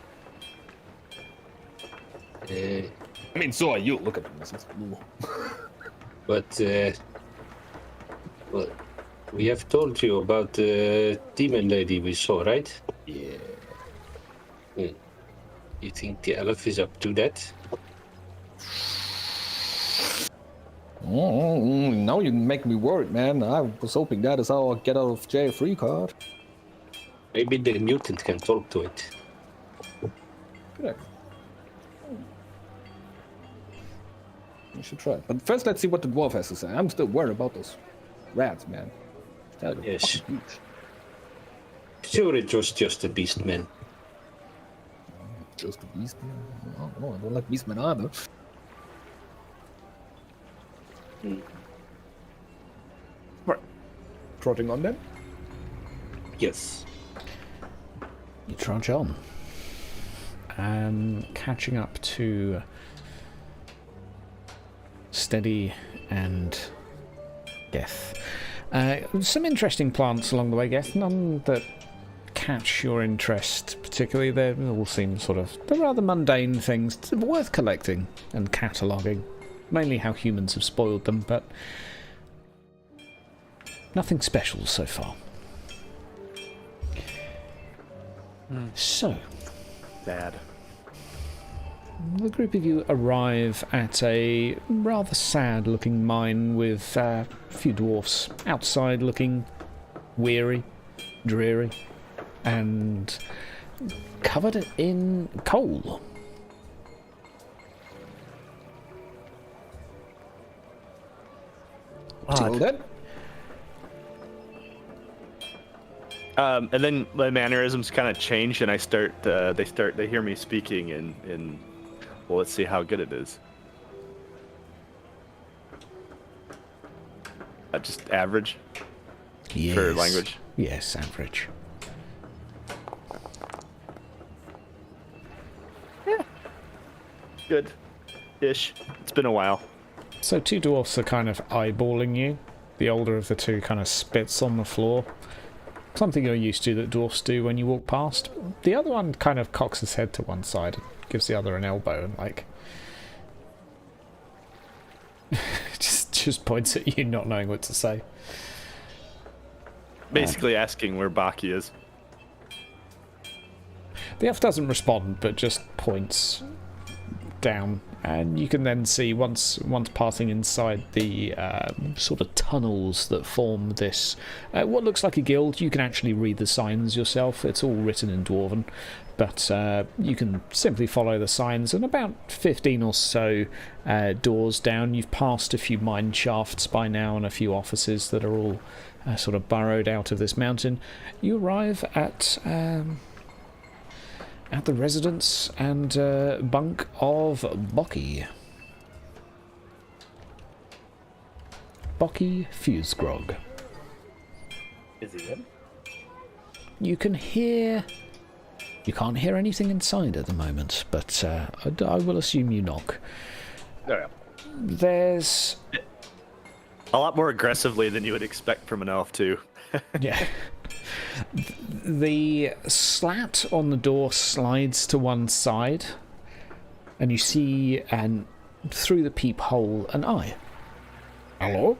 I mean, so are you. Look at them. This is blue. But, well, we have told you about the demon lady we saw, right? Yeah. You think the elf is up to that? Now you make me worried, man. I was hoping that is our get out of jail free card. Maybe the mutant can talk to it. Good. We should try. But first, let's see what the dwarf has to say. I'm still worried about those rats, man. Yes. Sure, it was just a beast, man. Just a beastman? I don't know. I don't like beastmen either. Right. Trotting on then. Yes. You trudge on. Catching up to Steady and Geth. Some interesting plants along the way, Geth. None that catch your interest particularly. They all seem sort of they're rather mundane things worth collecting and cataloguing. Mainly how humans have spoiled them, but nothing special so far. So, Bad. the group of you arrive at a rather sad-looking mine with a few dwarfs outside looking weary, dreary, and covered in coal. Till then. And then my mannerisms kind of change, and they hear me speaking in well, let's see how good it is. Just average Yes. for language. Yes, average. Good-ish. It's been a while. So two dwarfs are kind of eyeballing you. The older of the two kind of spits on the floor. Something you're used to that dwarfs do when you walk past. The other one kind of cocks his head to one side, gives the other an elbow, and like just points at you, not knowing what to say. Basically asking where Baki is. The elf doesn't respond, but just points down, and you can then see once passing inside the sort of tunnels that form this what looks like a guild. You can actually read the signs yourself. It's all written in Dwarven, but you can simply follow the signs, and about 15 or so doors down you've passed a few mine shafts by now and a few offices that are all sort of burrowed out of this mountain. You arrive at the residence and bunk of Bocky. Bocky Fusgrog. Is he in? You can't hear anything inside at the moment, but I will assume you knock. Oh, yeah. There's A lot more aggressively than you would expect from an elf, too. yeah. The slat on the door slides to one side, and you see, through the peephole, an eye. Hello?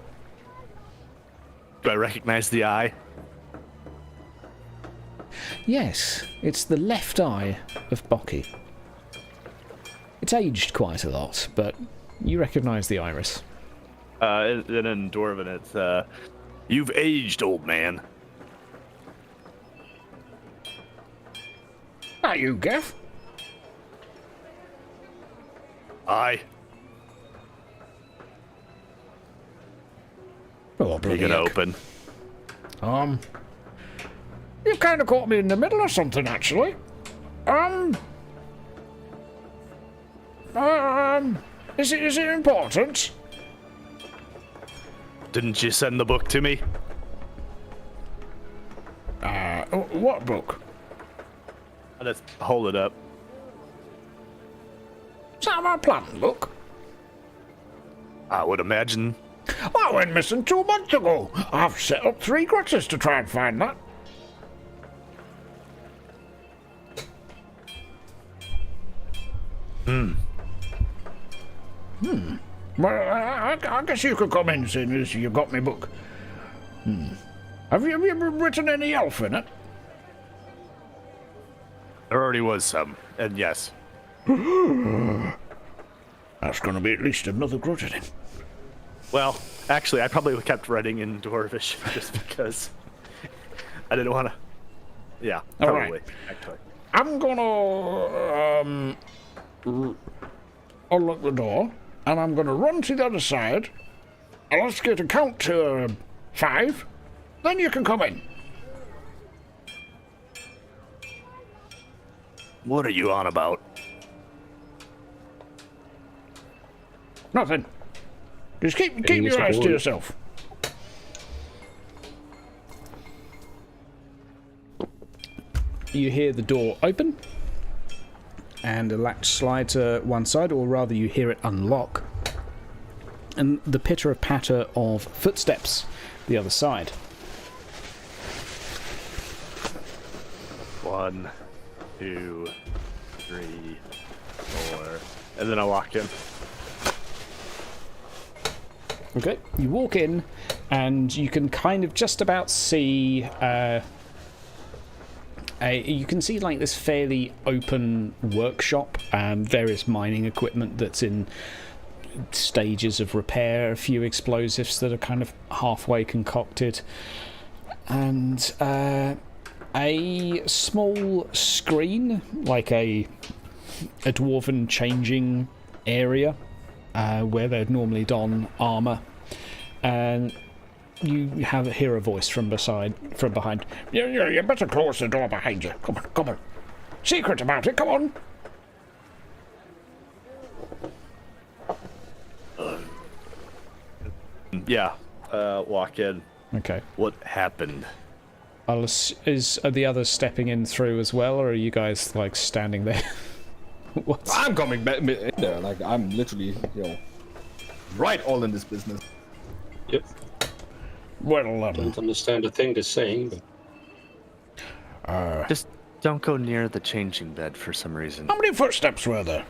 Do I recognize the eye? Yes, it's the left eye of Bocky. It's aged quite a lot, but you recognise the iris. And in Dwarven, it's, you've aged, old man. Are you, Gaff? Aye. Oh, You bloody gonna heck. open? You've kind of caught me in the middle of something, actually. Is it important? Didn't you send the book to me? What book? Let's hold it up. Is that my plan, look? I would imagine. I went missing 2 months ago. I've set up 3 grudges to try and find that. Well, I guess you could come in, seeing as you've got my book. Have you written any elf in it? There already was some, and yes. That's going to be at least another grudge in it. Well, actually, I probably kept writing in Dwarvish just because I didn't want to. Yeah, All probably. right. Actually. I'm going to unlock the door, and I'm going to run to the other side. I'll ask you to count to 5, then you can come in. What are you on about? Nothing. Just keep Getting your eyes to bored. yourself. You hear the door open, and a latch slide to one side, or rather you hear it unlock, and the pitter-patter of footsteps the other side. 1, 2, 3, 4, and then I walk in. Okay, you walk in, and you can kind of just about see. You can see like this fairly open workshop, various mining equipment that's in stages of repair, a few explosives that are kind of halfway concocted, and a small screen, like a dwarven changing area where they'd normally don armour, and you hear a voice from behind. You better close the door behind you. Come on. Secret about it, come on. Yeah, walk in. Okay. What happened? Are the others stepping in through as well, or are you guys like standing there? What? I'm coming back in there. Like, I'm literally, right all in this business. Yep. Well, Don't understand a thing they're saying. But Just don't go near the changing bed for some reason. how many footsteps were there?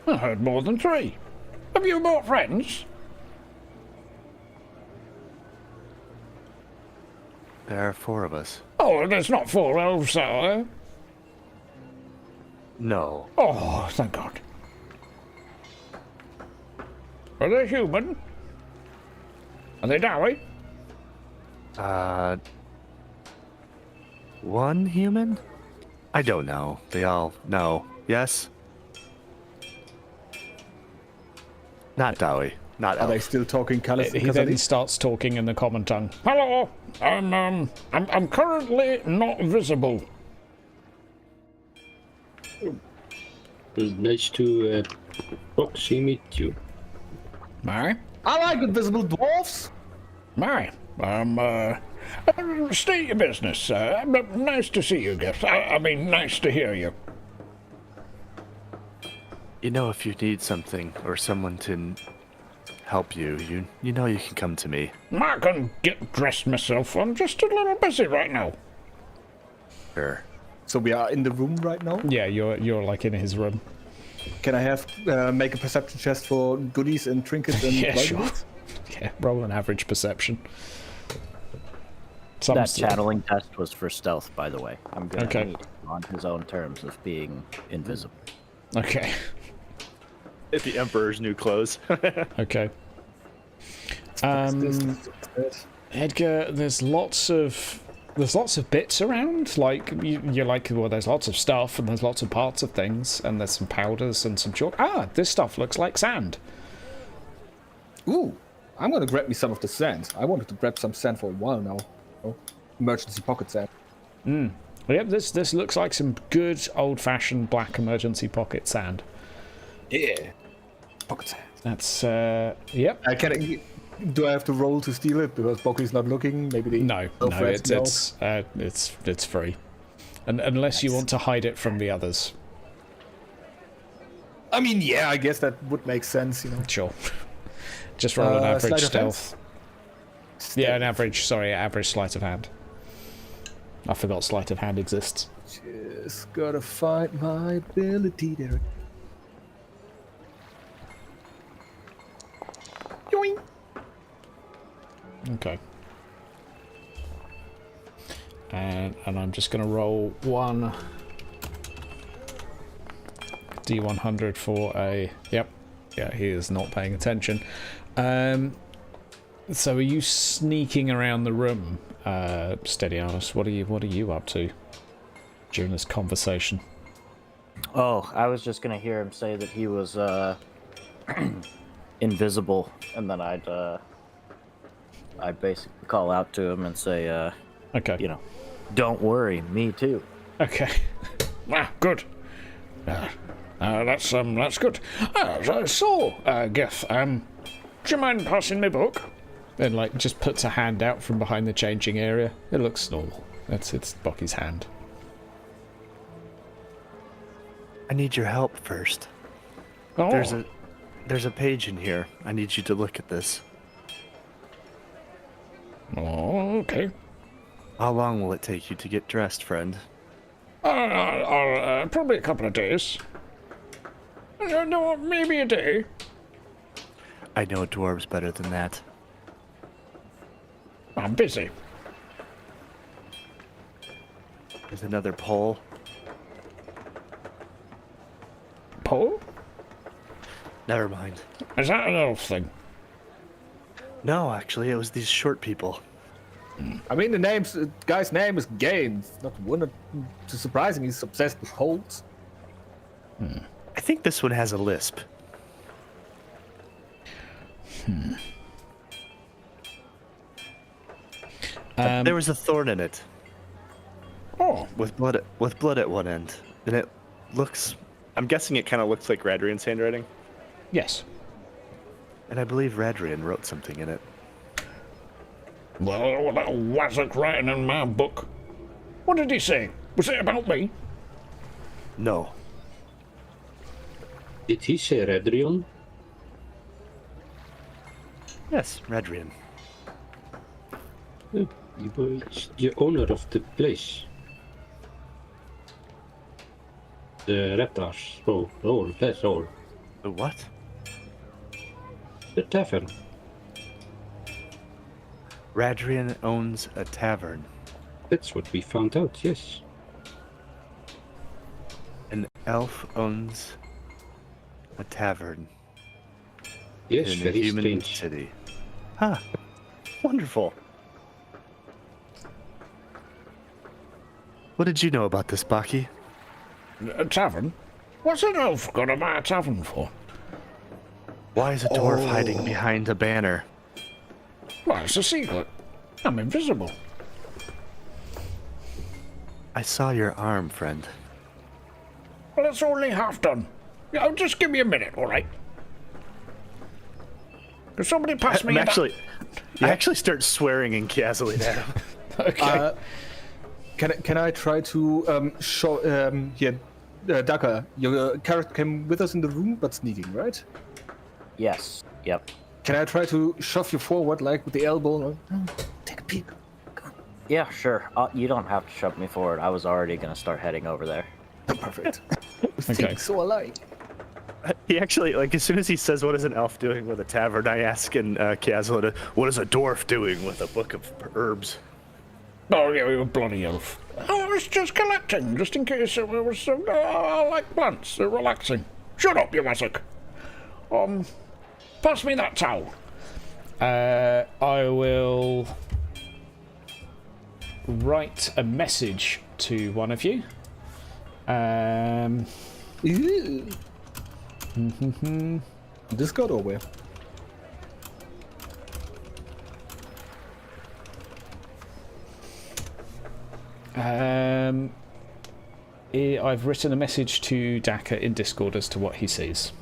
I heard more than 3. Have you more friends? There are 4 of us. Oh, there's not 4 elves, are there? No. Oh, thank God. Are they human? Are they dowy? 1 human? I don't know. They all know. Yes? Not Dowie. Not Are they elf. still talking Kalis? He then starts talking in the common tongue. Hello, I'm currently not visible. nice to proximate you. My, I like invisible dwarfs. state your business. Nice to see you, Gift. I mean, nice to hear you. You know, if you need something or someone to help you, you know you can come to me. I can get dressed myself. I'm just a little busy right now. Sure. So we are in the room right now. Yeah, you're like in his room. Can I have make a perception test for goodies and trinkets and Yeah, sure. valuables? Yeah, roll an average perception. That channeling test was for stealth, by the way. I'm gonna Okay. need him on his own terms of being invisible. Okay. It's the Emperor's new clothes. Okay. Edgar, there's lots of bits around. Like you're like, well, there's lots of stuff and there's lots of parts of things and there's some powders and some chalk. Ah, this stuff looks like sand. Ooh, I'm gonna grab me some of the sand. I wanted to grab some sand for a while now. Oh, emergency pocket sand. Yep, this looks like some good old-fashioned black emergency pocket sand. Yeah, pocket sand. That's yep. Do I have to roll to steal it because Boki's not looking? Maybe they No, it's free, and unless you want to hide it from the others. I mean, yeah, I guess that would make sense, Sure. Just roll an average sleight of hand? stealth. Yeah, an average sleight of hand. I forgot sleight of hand exists. Just gotta find my ability there. Yoink. Okay. And I'm just going to roll one D100 for a... Yep. Yeah, he is not paying attention. So are you sneaking around the room, Steady Artist? What are you up to during this conversation? Oh, I was just gonna hear him say that he was invisible, and then I'd basically call out to him and say, Okay. Don't worry, me too. Okay. Good. That's good. Gith, do you mind passing me book? And like just puts a hand out from behind the changing area. It looks normal. It's Bocky's hand. I need your help first. Oh. There's a page in here. I need you to look at this. Oh, okay. How long will it take you to get dressed, friend? Probably a couple of days. No, maybe a day. I know dwarves better than that. I'm busy. There's another pole. Paul? Never mind. Is that an elf thing? No, actually, it was these short people. I mean, the guy's name is Gain. It's not too surprising. He's obsessed with holes. I think this one has a lisp. There was a thorn in it. Oh. With blood at one end. And it looks... I'm guessing it kind of looks like Radrian's handwriting. Yes. And I believe Radrian wrote something in it. Well, that wasn't writing in my book. What did he say? Was it about me? No. Did he say Redrion? Yes, Radrian. He was the owner of the place. The Reptars. That's all. The what? The tavern. Radrian owns a tavern. That's what we found out, yes. An elf owns a tavern Yes, in a very human strange. city. Huh. Wonderful. What did you know about this, Baki? A tavern? What's an elf gonna buy a tavern for? Why is a dwarf hiding behind a banner? Well, it's a secret. I'm invisible. I saw your arm, friend. Well, it's only half done. Just give me a minute, all right? Could somebody pass me I actually start swearing and cazzling at him. Okay. Can I try to show Daka, your character came with us in the room, but sneaking, right? Yes. Yep. Can I try to shove you forward, like with the elbow? Take a peek. Yeah, sure. You don't have to shove me forward. I was already gonna start heading over there. Perfect. Okay. Think so alike. He actually, like, as soon as he says, what is an elf doing with a tavern, I ask in Kazzle, what is a dwarf doing with a book of herbs? Oh, yeah, you're a bloody elf. I was just collecting, just in case it was, I like plants, they're relaxing. Shut up, you mattock. Pass me that towel. I will write a message to one of you. Discord or where? I've written a message to Daka in Discord as to what he sees.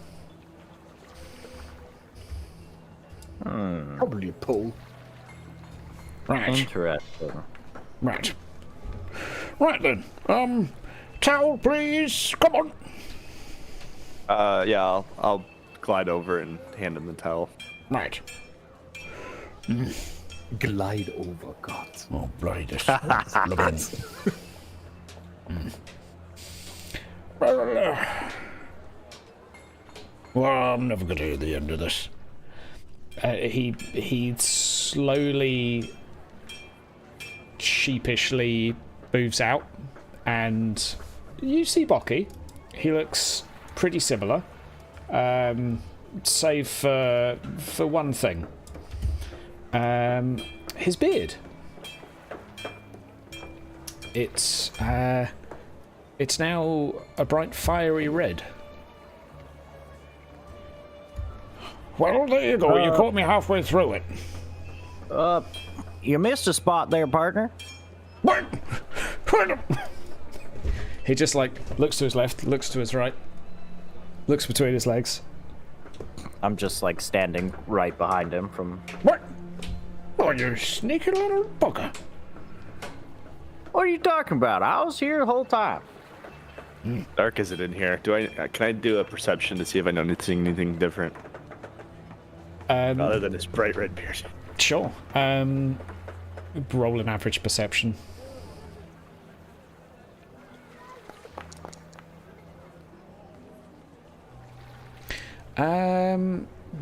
Probably a pole. Right. Interesting. Right. Right then. Towel, please. Come on. Yeah, I'll glide over and hand him the towel. Right. Glide over, God. Oh, bloody this. Well, I'm never going to hear the end of this. He slowly, sheepishly moves out, and you see Bocky. He looks pretty similar, save for one thing. His beard. It's now a bright fiery red. Well, there you go. You caught me halfway through it. You missed a spot there, partner. What? He just like looks to his left, looks to his right. Looks between his legs. I'm just like standing right behind him from. What? Oh, you sneaky little bugger. What are you talking about? I was here the whole time. Dark is it in here? Can I do a perception to see if I know anything different other than his bright red beard? Sure. Roll an average perception.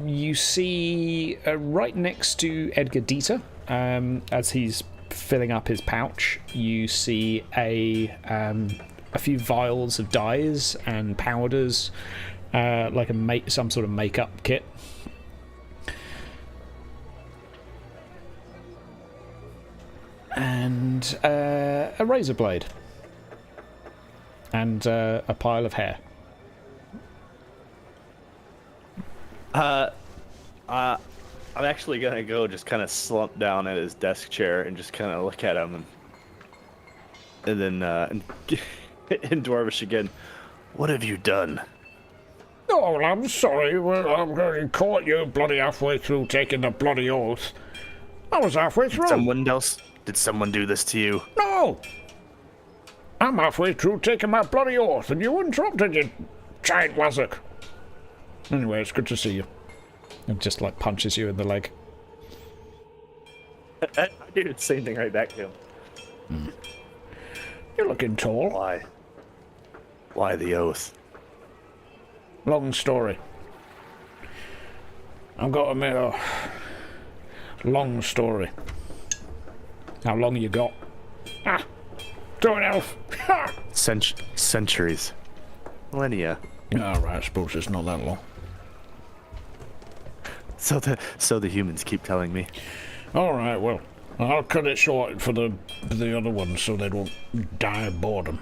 You see right next to Edgar Dieter, as he's filling up his pouch, you see a few vials of dyes and powders, like some sort of makeup kit. And a razor blade. And a pile of hair. I'm actually gonna go just kind of slump down at his desk chair and just kind of look at him, and then in Dwarvish again. What have you done? Oh, well, I'm sorry. Well, I caught you bloody halfway through taking the bloody oath. I was halfway through. Did someone do this to you? No! I'm halfway through taking my bloody oath, and you interrupted, you giant wazzock. Anyway, it's good to see you. And just like punches you in the leg. I do the same thing right back to him. You're looking tall. Why? Why the oath? Long story. I've got a mere long story. How long you got? Ah, to an elf. Ha! Centuries. Millennia. All right, I suppose it's not that long. So the humans keep telling me. All right, well, I'll cut it short for the other ones so they don't die of boredom.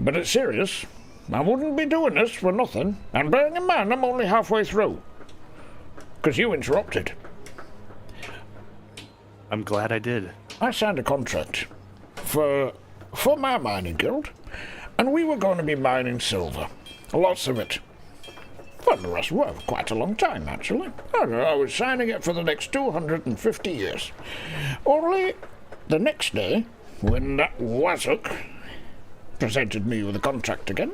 But it's serious. I wouldn't be doing this for nothing. And bearing in mind, I'm only halfway through. Because you interrupted. I'm glad I did. I signed a contract for my mining guild, and we were going to be mining silver. Lots of it. For the rest, well, quite a long time, actually. I was signing it for the next 250 years. Only the next day, when that wazzock presented me with a contract again,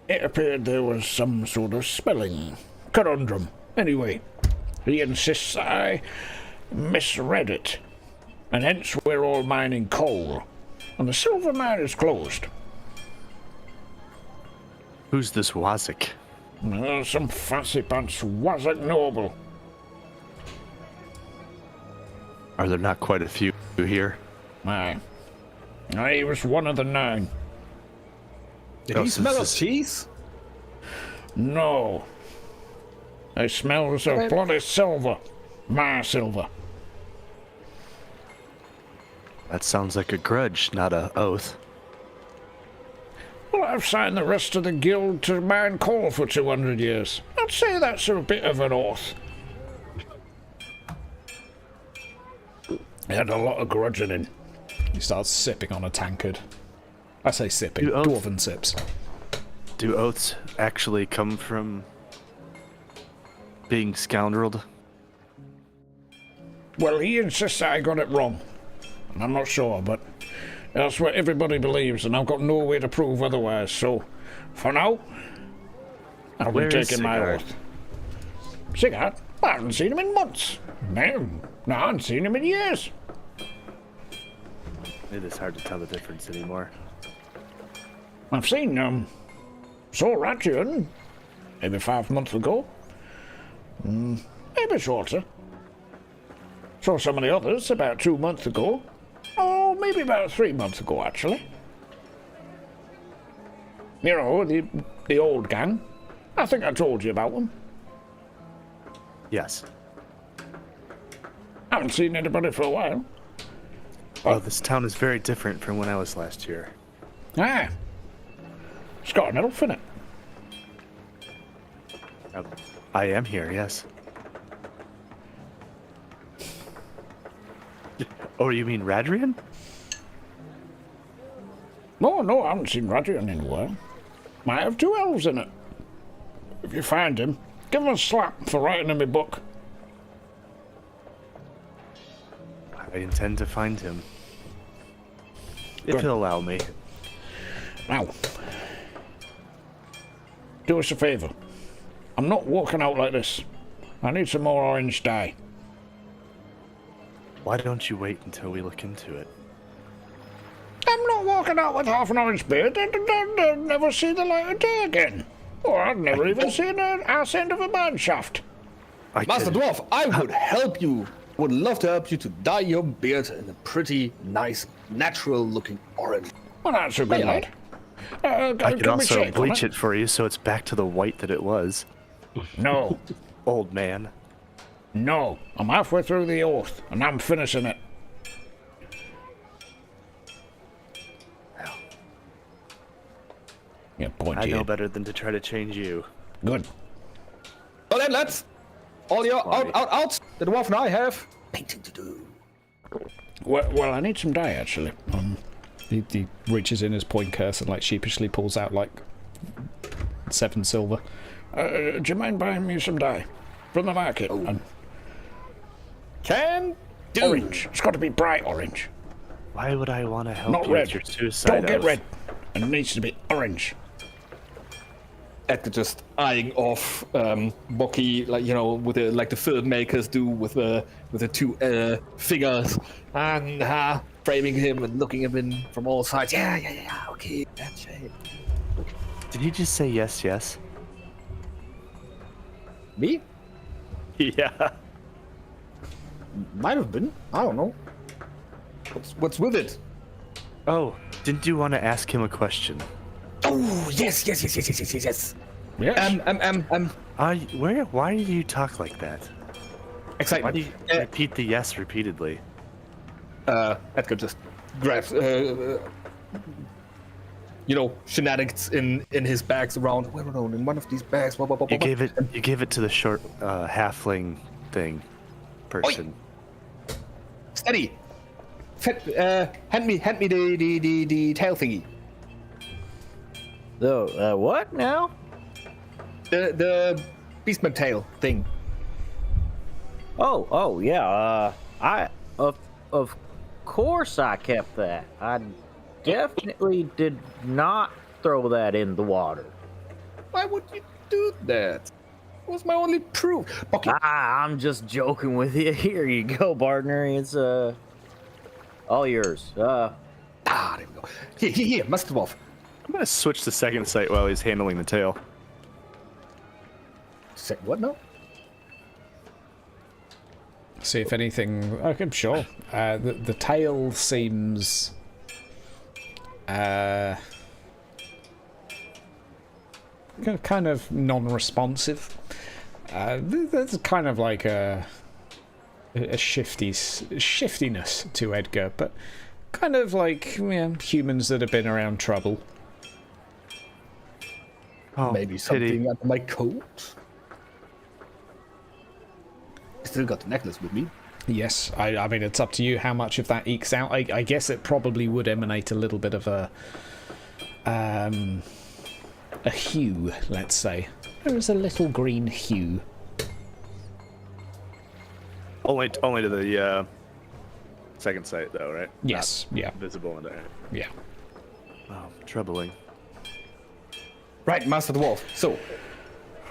it appeared there was some sort of spelling conundrum. Anyway, he insists I misread it, and hence we're all mining coal, and the silver mine is closed. Who's this Wazik? Some fancy pants wazzock noble. Are there not quite a few here? Aye. He was one of the 9. Did he smell of cheese? No. It smells of bloody silver. My silver. That sounds like a grudge, not a oath. Well, I've signed the rest of the guild to mine coal for 200 years. I'd say that's a bit of an oath. He had a lot of grudging in. He starts sipping on a tankard. I say sipping. Do oath- Dwarven sips. Do oaths actually come from being scoundreled? Well, he insists I got it wrong. And I'm not sure, but that's what everybody believes, and I've got no way to prove otherwise. So, for now, I'll be Where is taking my Cigar? oath. Cigar? I haven't seen him in months. Man, no, I haven't seen him in years. It is hard to tell the difference anymore. I've seen Soratian maybe 5 months ago. Maybe shorter. Saw some of the others about 2 months ago. Oh, maybe about 3 months ago, actually. You know, the old gang. I think I told you about them. Yes. Haven't seen anybody for a while. Well, this town is very different from when I was last year. Ah. It's got an elf in it. I am here, yes. Oh, you mean Radrian? No, I haven't seen Rudyard anywhere. Might have 2 elves in it. If you find him, give him a slap for writing in my book. I intend to find him. If Good. he'll allow me. Now, do us a favour. I'm not walking out like this. I need some more orange dye. Why don't you wait until we look into it? I'm not walking out with half an orange beard and never see the light of day again. Or I'd never even seen an ass end of a mine shaft. Master Dwarf, I would help you. Would love to help you to dye your beard in a pretty nice, natural-looking orange. Well, that's a good Hey, lad. I Can could we also shake on bleach it for you so it's back to the white that it was. No, Old man. no. I'm halfway through the oath, and I'm finishing it. Yeah, point I to know you. better than to try to change you. Good. Well then, lads, all your Sorry. out. The dwarf and I have painting to do. Well, I need some dye, actually. He reaches in his point curse and like sheepishly pulls out like 7 silver. Do you mind buying me some dye? From the market. And Can do. orange. It's got to be bright orange. Why would I want to help Not you red. with your suicide Don't get oath? red. And it needs to be orange. Edgar just eyeing off Boki, like with the the filmmakers do with the 2 figures, and framing him and looking at him from all sides. Yeah, okay, that's it. Did he just say yes, yes? Me? Yeah. Might have been. I don't know. What's with it? Oh, didn't you want to ask him a question? Oh, yes. Yes. Why do you talk like that? Why Excitement. do you repeat the yes repeatedly? Edgar just grabs, shenanigans in his bags around. Where in one of these bags. You gave it to the short halfling thing person. Steady. Hand me the tail thingy. The what now? The beastman tail thing. Oh yeah. Of course I kept that. I definitely did not throw that in the water. Why would you do that? It was my only proof. Okay. I'm just joking with you. Here you go, partner. It's all yours. There we go. Here, Master Dwarf. I'm gonna switch to second sight while he's handling the tail. Say what now? See if anything. Okay, sure. The tail seems. Kind of non-responsive. There's kind of like a shiftiness to Edgar, but kind of like humans that have been around trouble. Oh, Maybe something under my coat. I still got the necklace with me. Yes, I mean it's up to you how much of that ekes out. I guess it probably would emanate a little bit of a hue, let's say. There is a little green hue. Only to the second sight, though, right? Yes, yeah, Not visible in there. yeah. Oh, troubling. Right, Master Dwarf. So,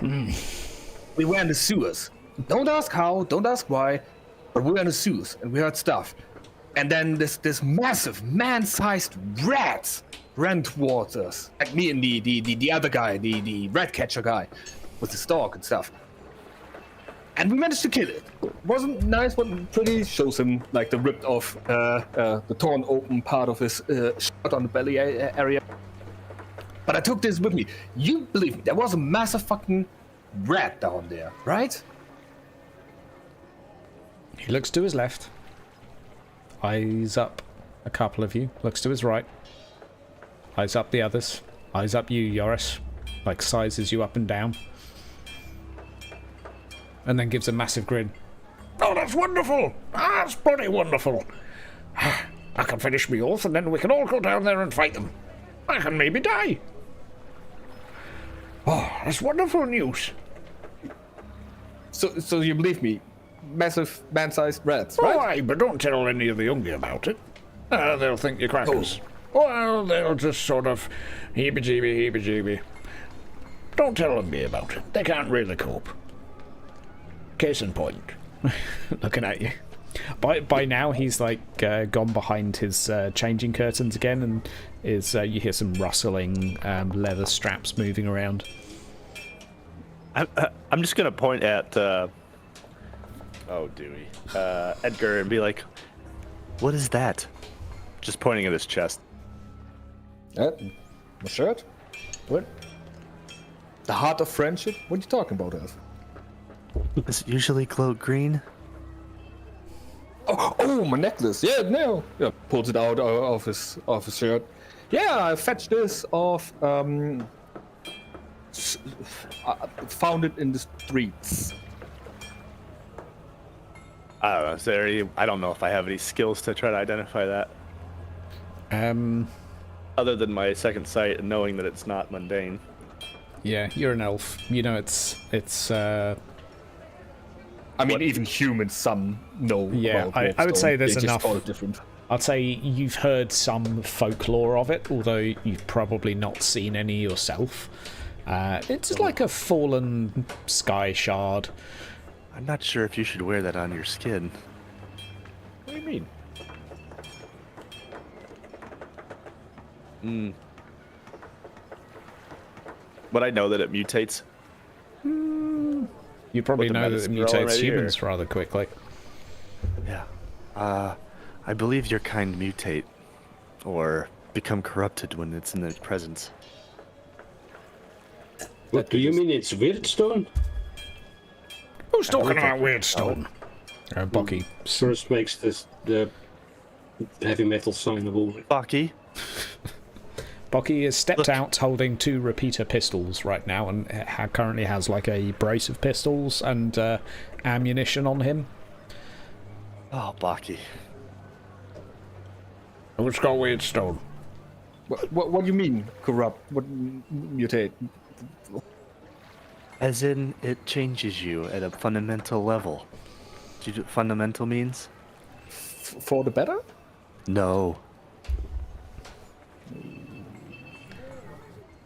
we were in the sewers. Don't ask how, don't ask why, but we were in the sewers and we heard stuff. And then this massive man-sized rat ran towards us. Like me and the other guy, the rat catcher guy, with the stalk and stuff. And we managed to kill it. Wasn't nice, but pretty. Shows him like the ripped off, the torn open part of his shirt on the belly area. But I took this with me. You believe me, there was a massive fucking rat down there, right? He looks to his left. Eyes up a couple of you. Looks to his right. Eyes up the others. Eyes up you, Yoris. Like sizes you up and down. And then gives a massive grin. Oh, that's wonderful. That's bloody wonderful. I can finish me oath and then we can all go down there and fight them. I can maybe die. Oh, that's wonderful news. So you believe me? Massive man-sized rats, Oh, right? aye, but don't tell any of the youngie about it. They'll think you're crackers. Well, they'll just sort of heebie-jeebie. Don't tell them me about it. They can't really cope. Case in point. Looking at you. By now, he's like gone behind his changing curtains again, and you hear some rustling leather straps moving around. I'm just gonna point at Dewey, Edgar, and be like, "What is that?" Just pointing at his chest. My shirt? What? The heart of friendship? What are you talking about, Elf? Does it usually glow green? Oh, my necklace. Yeah, no. Yeah, pulls it out of his shirt. Yeah, I fetched this off. I found it in the streets. I don't know. Is there any, I don't know if I have any skills to try to identify that, other than my second sight and knowing that it's not mundane. Yeah, you're an elf. You know it's. I mean, even humans, some know. Yeah, about I would say Wolfstone. there's They just enough. call it different. I'd say you've heard some folklore of it, although you've probably not seen any yourself. It's like a fallen sky shard. I'm not sure if you should wear that on your skin. What do you mean? But I know that it mutates. You probably With the know that it medicine rolling mutates right here. humans rather quickly. Yeah. I believe your kind mutate, or become corrupted when it's in their presence. What do you mean it's Weirdstone? Who's talking about Weirdstone? Bucky. First makes the heavy metal sign of all. Bucky, Bucky is stepped out holding 2 repeater pistols right now, and currently has like a brace of pistols and ammunition on him. oh Bucky, Who's got Weirdstone? What do you mean, corrupt? What mutate? as in it changes you at a fundamental level. Do you know what fundamental means? For the better? No.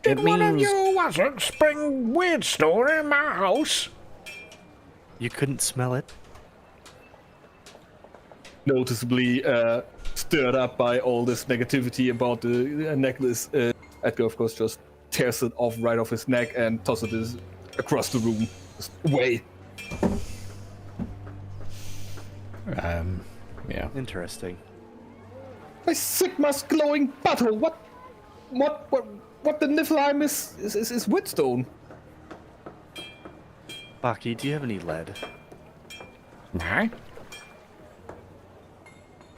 Did one of you wasn't bring Weirdstone in my house? You couldn't smell it? Noticeably stirred up by all this negativity about the necklace, Edgar, of course, just tears it off right off his neck and tosses it across the room. Just away. Yeah. Interesting. My Sigma's glowing butthole. What the Niflheim is Whitstone? Bucky, do you have any lead? Aye.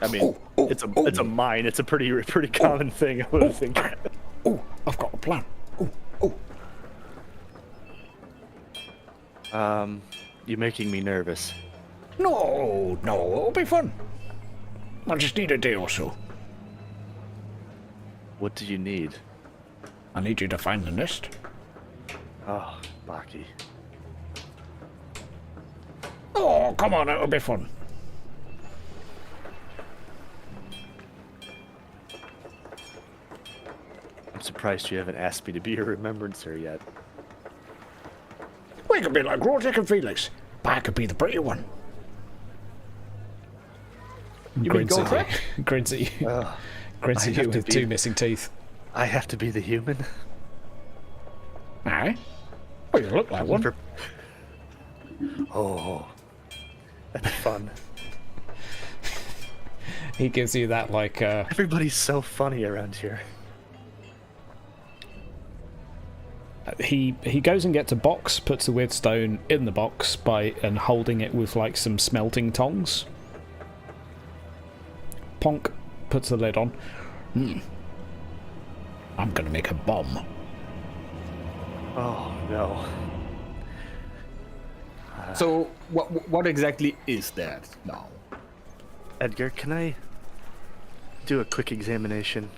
I mean, it's a mine. It's a pretty common thing, I would think. Oh, I've got a plan. You're making me nervous. No, it'll be fun. I just need a day or so. What do you need? I need you to find the nest. Oh, Bucky. Oh, come on, it'll be fun. I'm surprised you haven't asked me to be your remembrancer yet. We could be like Roderick and Felix, but I could be the pretty one. You mean Grins at Goldcrack? you. Grins at you. Grins I at have you to with be- 2 missing teeth. I have to be the human? Aye. Well, you look like one. Oh, that's fun. He gives you that like Everybody's so funny around here. he goes and gets a box, puts the weird stone in the box and holding it with like some smelting tongs. Ponk puts the lid on. I'm gonna make a bomb. Oh, no. So what exactly is that now? Edgar, can I do a quick examination?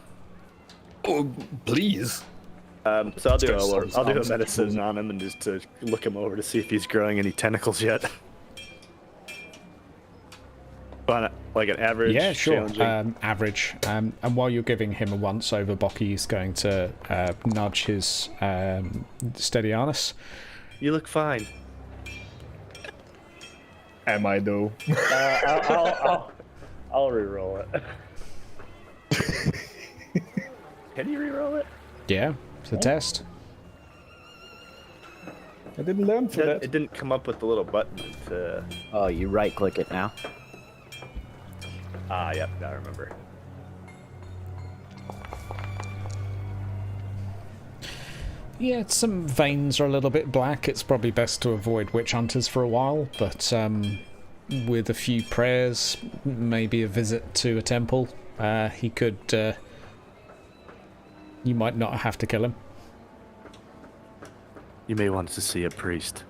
Oh, please. So I'll do Just a sounds medicine cool. on him and just to look him over to see if he's growing any tentacles yet. But like an average. Yeah, sure. challenging? Average. And while you're giving him a once over, Bocky's going to nudge his Steadianus. You look fine. Am I though? I'll re-roll it. Can you re-roll it? Yeah, it's a test. I didn't learn for that. It didn't come up with the little button to... Oh, you right click it now. Yep, I remember. Yeah, some veins are a little bit black. It's probably best to avoid witch hunters for a while, but with a few prayers, maybe a visit to a temple, he could... you might not have to kill him. You may want to see a priest.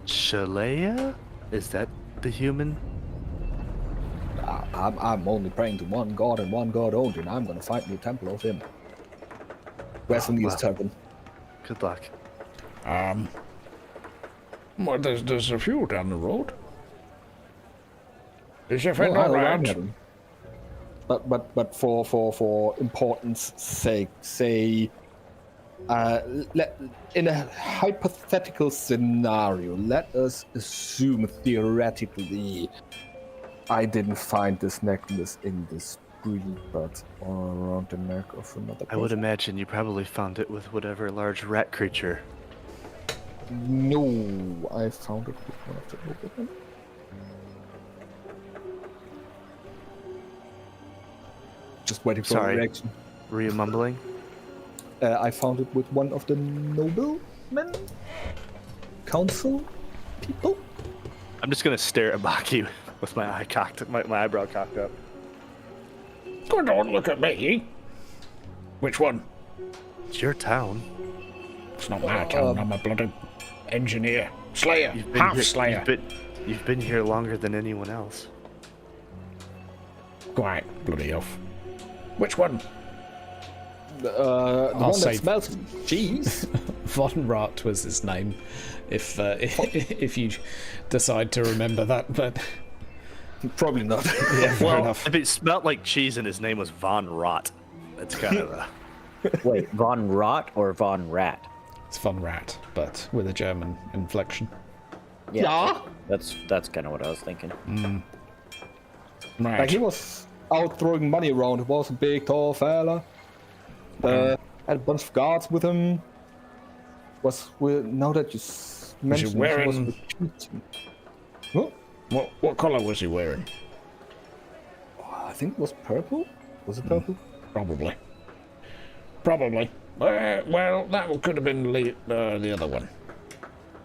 Shalea? Is that the human? I'm only praying to one god and one god only, and I'm gonna find me a temple of him. Where's the nearest temple? Good luck. Well, there's a few down the road. Is your friend Well, all I'll right? run him. But for importance sake, say, in a hypothetical scenario, let us assume theoretically I didn't find this necklace in the street, but around the neck of another person. I would imagine you probably found it with whatever large rat creature. No, I found it with one of the noblemen. Just waiting for a Sorry. reaction. Were you mumbling? I found it with one of the noblemen? Council people? I'm just gonna stare at Baki with my eyebrow cocked up. Oh, don't look at me. Which one? It's your town. It's not my town. I'm a bloody engineer. Slayer. You've been Half here, slayer. You've been here longer than anyone else. Quiet, bloody elf. Which one? The one say- that smells cheese. Von Rot was his name, if you decide to remember that, but Probably not. yeah, fair enough. If it smelled like cheese and his name was Von Rot, that's kind of a... Wait, Von Rot or Von Rat? It's Von Rat, but with a German inflection. Yeah. That's kind of what I was thinking. Right. Like he was out throwing money around. He was a big, tall fella. Had a bunch of guards with him. Now that you mentioned it, wearing- he was recruiting. Huh? What colour was he wearing? I think it was purple. Was it purple? Probably. Well, that could have been the other one.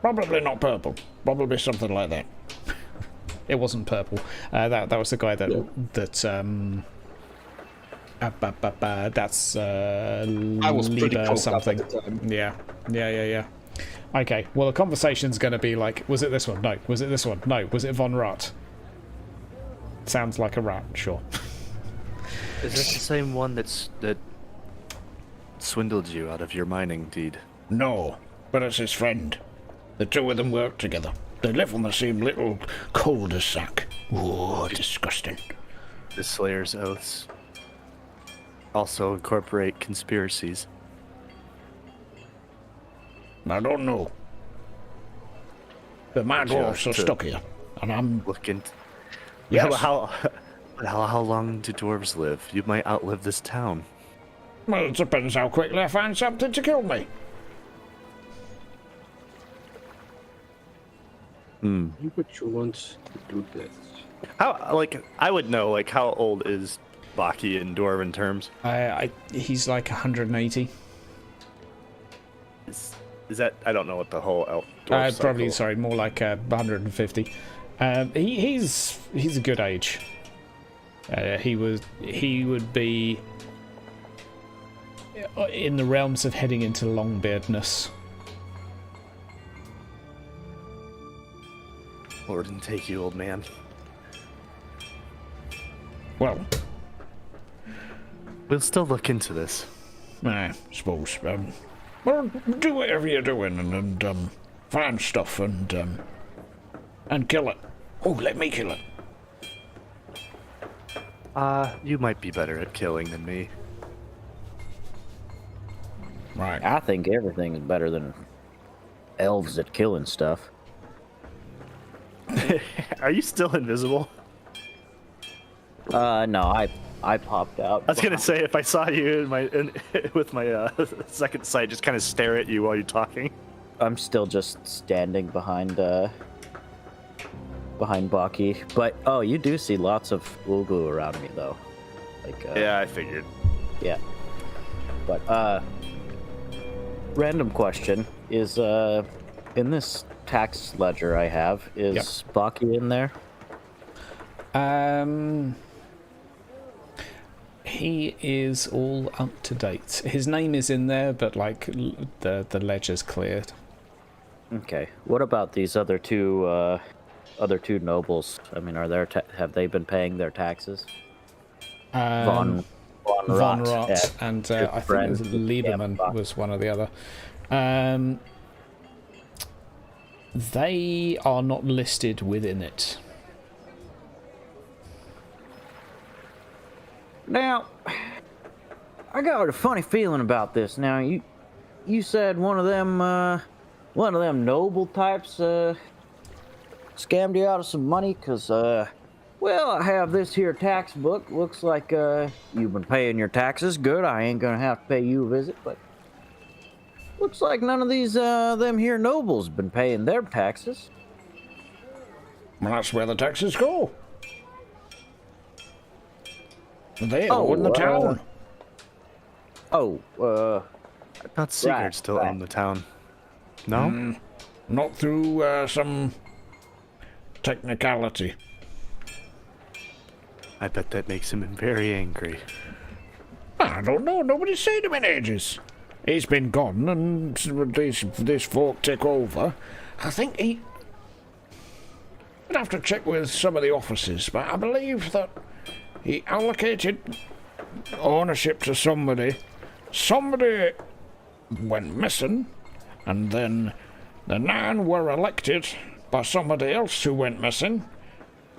Probably not purple. Probably something like that. It wasn't purple. That was the guy that's I was pretty Lieber coked up something. at the time. Yeah. Okay, well the conversation's going to be like, was it this one? No. Was it this one? No. Was it Von Rot? Sounds like a rat, sure. Is this the same one that swindled you out of your mining deed? No, but it's his friend. The two of them work together. They live on the same little cul-de-sac. Oh, disgusting. The Slayer's oaths also incorporate conspiracies. I don't know. But my dwarves are Just, stuck here, and I'm... Look into... Yes. Yeah, how long do dwarves live? You might outlive this town. Well, it depends how quickly I find something to kill me. But you want to do that. I would know, how old is Baki in dwarven terms? He's like 180. Is that... I don't know what the whole elf dwarf Probably, cycle- sorry, more like 150. He's a good age. He would be in the realms of heading into longbeardness. Lord and take you, old man. Well, We'll still look into this. I suppose. Well, do whatever you're doing and find stuff and kill it. Oh, let me kill it. You might be better at killing than me. Right. I think everything is better than elves at killing stuff. Are you still invisible? No, I popped out. I was gonna say, if I saw you with my second sight, just kind of stare at you while you're talking. I'm still just standing behind Baki. But oh, you do see lots of Ulgu around me though. Like Yeah, I figured. yeah. But random question is in this tax ledger I have, is Baki in there? He is all up to date. His name is in there, but like the ledger's cleared. Okay. What about these other two nobles? I mean, have they been paying their taxes? Von Rott and I think it was Lieberman Baki. was one or the other. They are not listed within it. Now, I got a funny feeling about this. Now, you said one of them noble types scammed you out of some money, cause well, I have this here tax book. Looks like you've been paying your taxes. Good. I ain't gonna have to pay you a visit, but looks like none of these them here nobles been paying their taxes. Well, that's where the taxes go. They own the town. Oh, I thought Sigurd Right, still right. owned the town. No? Not through some technicality. I bet that makes him very angry. I don't know. Nobody's seen him in ages. He's been gone, and these folk take over. I think I'd have to check with some of the offices, but I believe that he allocated ownership to somebody. Somebody went missing, and then the 9 were elected by somebody else who went missing,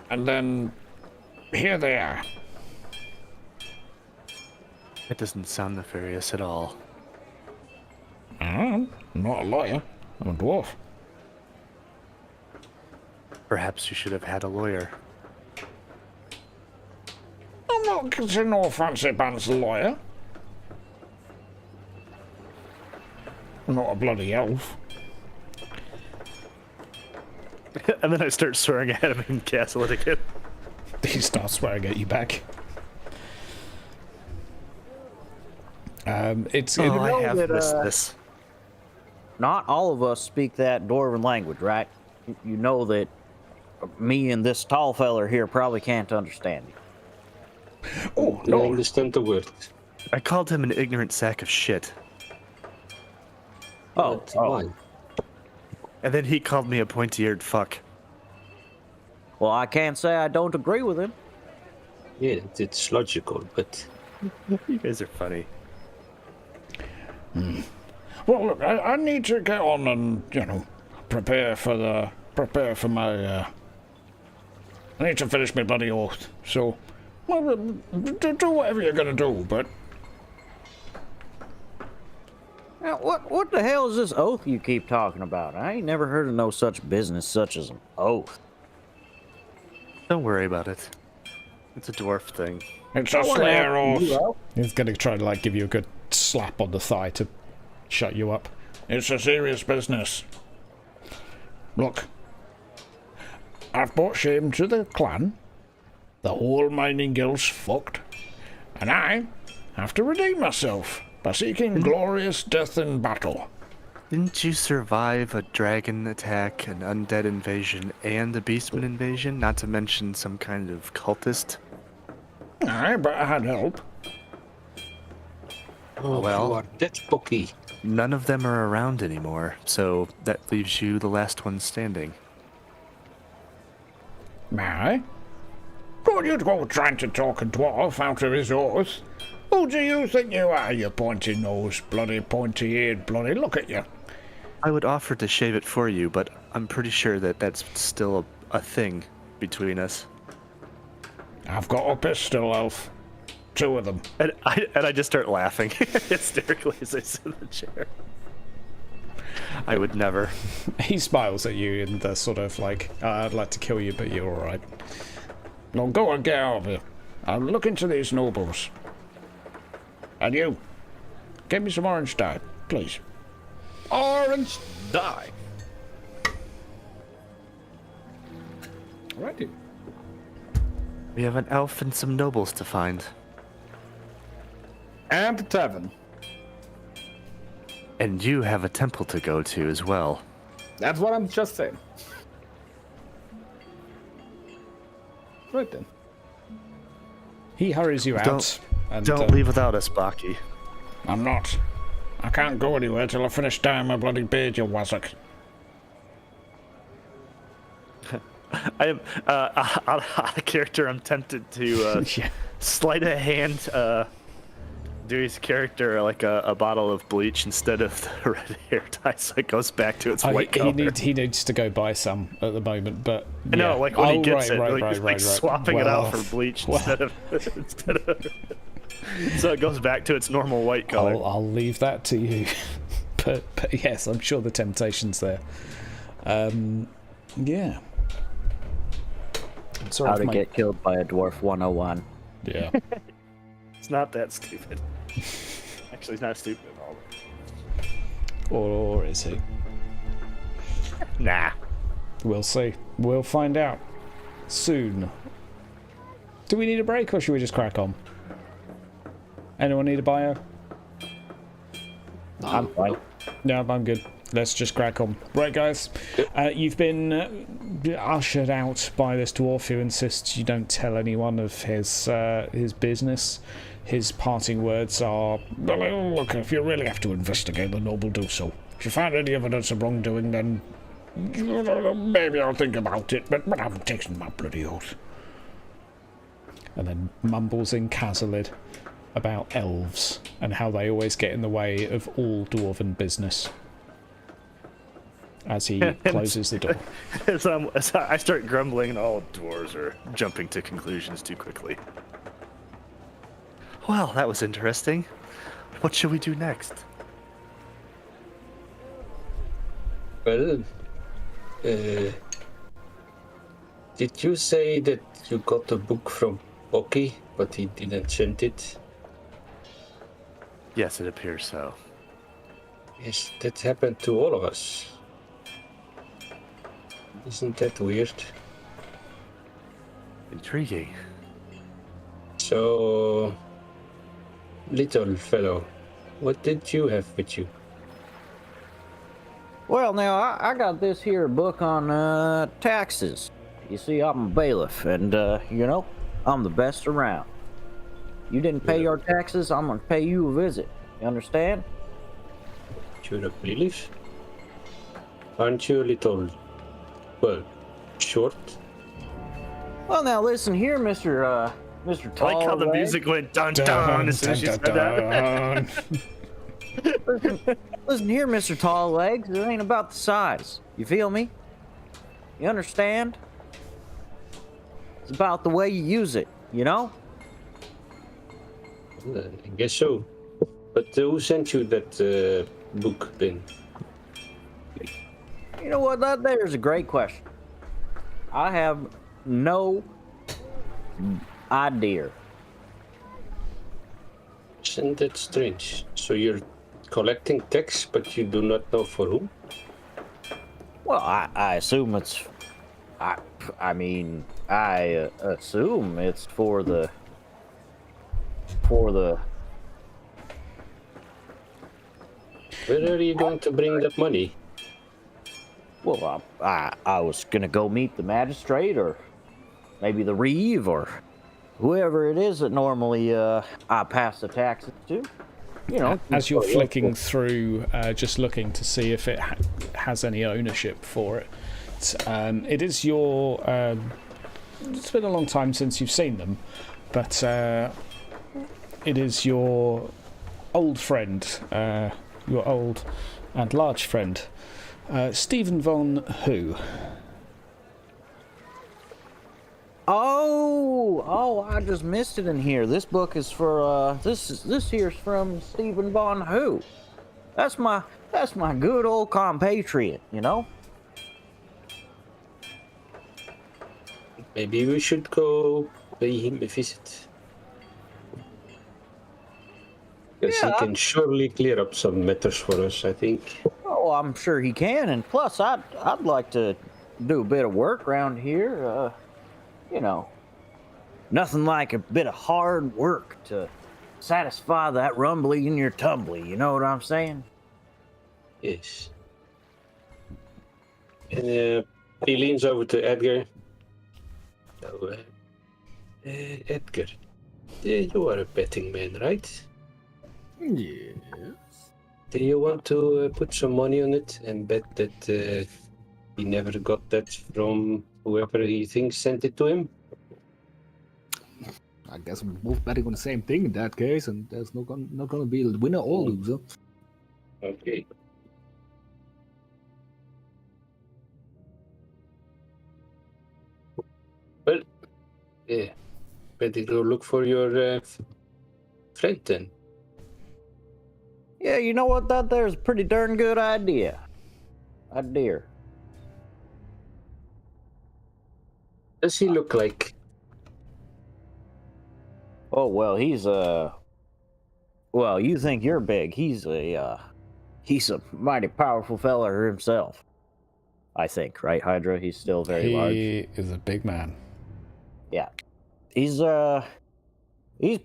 and then here they are. It doesn't sound nefarious at all. I'm not a lawyer. I'm a dwarf. Perhaps you should have had a lawyer. I'm not considered no fancy pants lawyer. I'm not a bloody elf. And then I start swearing at him in castle etiquette. He starts swearing at you back. It's Oh, I know have that, missed this. not all of us speak that Dwarven language, right? You know that me and this tall feller here probably can't understand you. Oh, I no. understand the word. I called him an ignorant sack of shit. But why? And then he called me a pointy-eared fuck. Well, I can't say I don't agree with him. Yeah, it's logical, but You guys are funny. Well, look, I need to get on and, prepare for my, I need to finish my bloody oath. So, well, do whatever you're gonna do, but Now, what the hell is this oath you keep talking about? I ain't never heard of no such business such as an oath. Don't worry about it. It's a dwarf thing. it's a slayer oath. He's going to try to give you a good slap on the thigh to shut you up. It's a serious business. Look, I've brought shame to the clan. The whole mining guild's fucked. And I have to redeem myself by seeking glorious death in battle. Didn't you survive a dragon attack, an undead invasion, and a beastman invasion? Not to mention some kind of cultist? Aye, but I had help. oh, Well. you are that bookie. None of them are around anymore, so that leaves you the last one standing. May I? Don't you go trying to talk a dwarf out of his oath. Who do you think you are, you pointy nose, bloody pointy eared, bloody look at you. I would offer to shave it for you, but I'm pretty sure that that's still a thing between us. I've got a pistol, elf. 2 of them. And I just start laughing hysterically as I sit in the chair. I would never. He smiles at you in the sort of like, I'd like to kill you, but you're alright. Now go and get out of here. I'll look into these nobles. And you, get me some orange dye, please. Orange dye. Alrighty. We have an elf and some nobles to find. And the tavern. And you have a temple to go to as well. That's what I'm just saying. Right then. He hurries you out. Don't leave without us, Baki. I'm not. I can't go anywhere till I finish dyeing my bloody beard, you wazzock. I am out of character. I'm tempted to sleight of hand Dewey's character like a bottle of bleach instead of the red hair dye, so it goes back to its white color. He needs to go buy some at the moment, but I know, like when he gets right, swapping it out for bleach instead of so it goes back to its normal white color. I'll leave that to you. but yes, I'm sure the temptation's there. Yeah. Sorry, How to get killed by a dwarf 101. Yeah. It's not that stupid. Actually, it's not stupid at all. Or is he? Nah. We'll see. We'll find out soon. Do we need a break or should we just crack on? Anyone need a bio? I'm fine. No, I'm good. Let's just crack on. Right, guys. You've been ushered out by this dwarf who insists you don't tell anyone of his business. His parting words are, "Well, look, if you really have to investigate, the noble do so. If you find any evidence of wrongdoing, then maybe I'll think about it, but I'm taking my bloody oath." and then mumbles in Casalid about elves and how they always get in the way of all dwarven business as he closes the door. As I start grumbling, all dwarves are jumping to conclusions too quickly. Well, that was interesting. What should we do next? Well, did you say that you got a book from Oki, but he didn't send it? Yes, it appears so. Yes, that happened to all of us. Isn't that weird? Intriguing. So, little fellow, what did you have with you? Well, now, I got this here book on taxes. You see, I'm a bailiff, and, I'm the best around. You didn't pay your taxes, I'm gonna pay you a visit. You understand? You're a bailiff? Aren't you a little, short? Well, now, listen here, Mr. I Tall. like how the music went dun dun as soon as you said that. Listen here, Mr. Tall Legs. It ain't about the size. You feel me? You understand? It's about the way you use it, you know? I guess so. But who sent you that book, then? You know what? There's a great question. I have no idea. Isn't that strange? So you're collecting tax, but you do not know for whom? Well, I assume it's... I assume it's for the... Where are you going to bring that money? Well, I was gonna go meet the magistrate, or maybe the reeve, or whoever it is that normally I pass the taxes to. You know, as you're flicking through, just looking to see if it has any ownership for it. It is your. It's been a long time since you've seen them, but it is your old friend, your old and large friend, Stephen Von Who. Oh, I just missed it in here. This book is for this here's from Stephen Von Who. That's my good old compatriot, you know? Maybe we should go pay him a visit. Because he can surely clear up some matters for us, I think. Oh, I'm sure he can, and plus I'd like to do a bit of work around here. You know, nothing like a bit of hard work to satisfy that rumbly in your tumbly, you know what I'm saying? Yes. And he leans over to Edgar. So, Edgar, you are a betting man, right? Yes. Do you want to put some money on it and bet that he never got that from whoever he thinks sent it to him? I guess we're both betting on the same thing in that case, and there's not gonna be a winner or loser. Okay. Well, yeah. Better go look for your friend then. Yeah, you know what? That there's a pretty darn good idea. Does he look like? Oh, well, he's well, you think you're big. He's a mighty powerful fella himself. I think, right, Hydra? He's still very large. He is a big man. Yeah. He's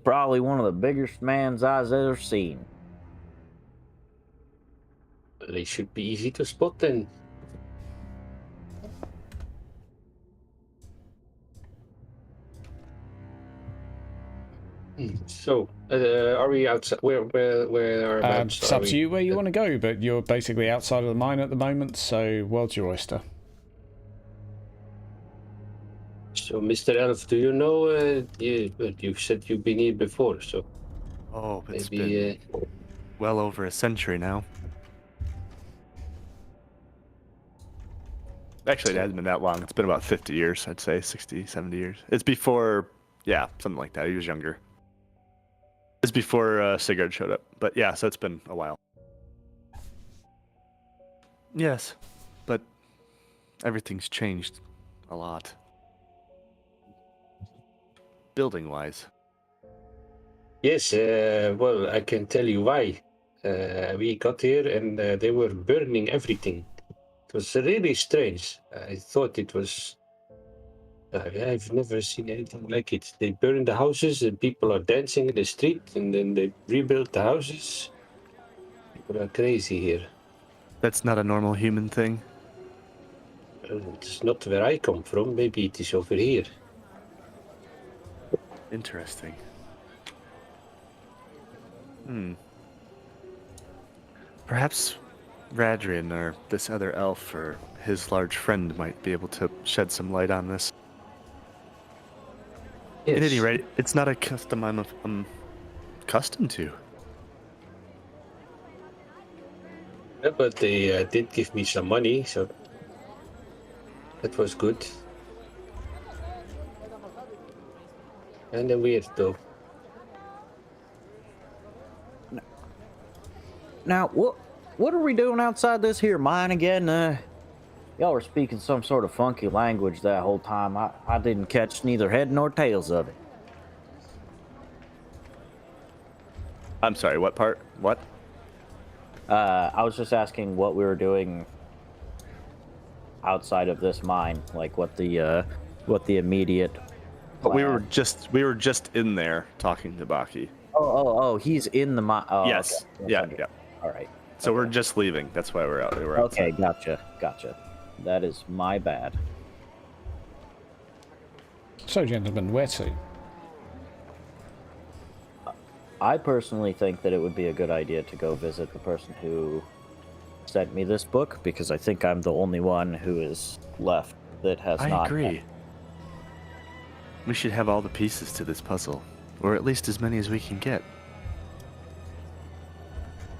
probably one of the biggest mans I've ever seen. They should be easy to spot then. So, are we outside? Where are we? It's up to you where you want to go, but you're basically outside of the mine at the moment, so world's your oyster. So, Mr. Elf, do you know? You said you've been here before, so Oh, it's maybe. been well over a century now. Actually, it hasn't been that long. It's been about 50 years, I'd say, 60, 70 years. It's before, yeah, something like that. He was younger. It's before Sigurd showed up. But yeah, so it's been a while. Yes, but everything's changed a lot. Building-wise. Yes. Well, I can tell you why. We got here and they were burning everything. It was really strange. I thought it was. I've never seen anything like it. They burn the houses and people are dancing in the street, and then they rebuild the houses. People are crazy here. That's not a normal human thing. It's not where I come from. Maybe it is over here. Interesting. Perhaps Radrian or this other elf or his large friend might be able to shed some light on this. Yes. At any rate, it's not a custom I'm accustomed to. Yeah, but they did give me some money, so that was good. And then weird though. Now, what are we doing outside this here mine again? Y'all were speaking some sort of funky language that whole time. I didn't catch neither head nor tails of it. I'm sorry, what part? What? I was just asking what we were doing outside of this mine, like what the immediate. But we were just in there talking to Baki. Oh, he's in the mine. Oh, Yes. okay. Yeah. All right. So we're just leaving. That's why we're out. We're Okay, outside. gotcha. That is my bad. So, gentlemen, where to? I personally think that it would be a good idea to go visit the person who sent me this book, because I think I'm the only one who is left that has not. I agree. We should have all the pieces to this puzzle. Or at least as many as we can get.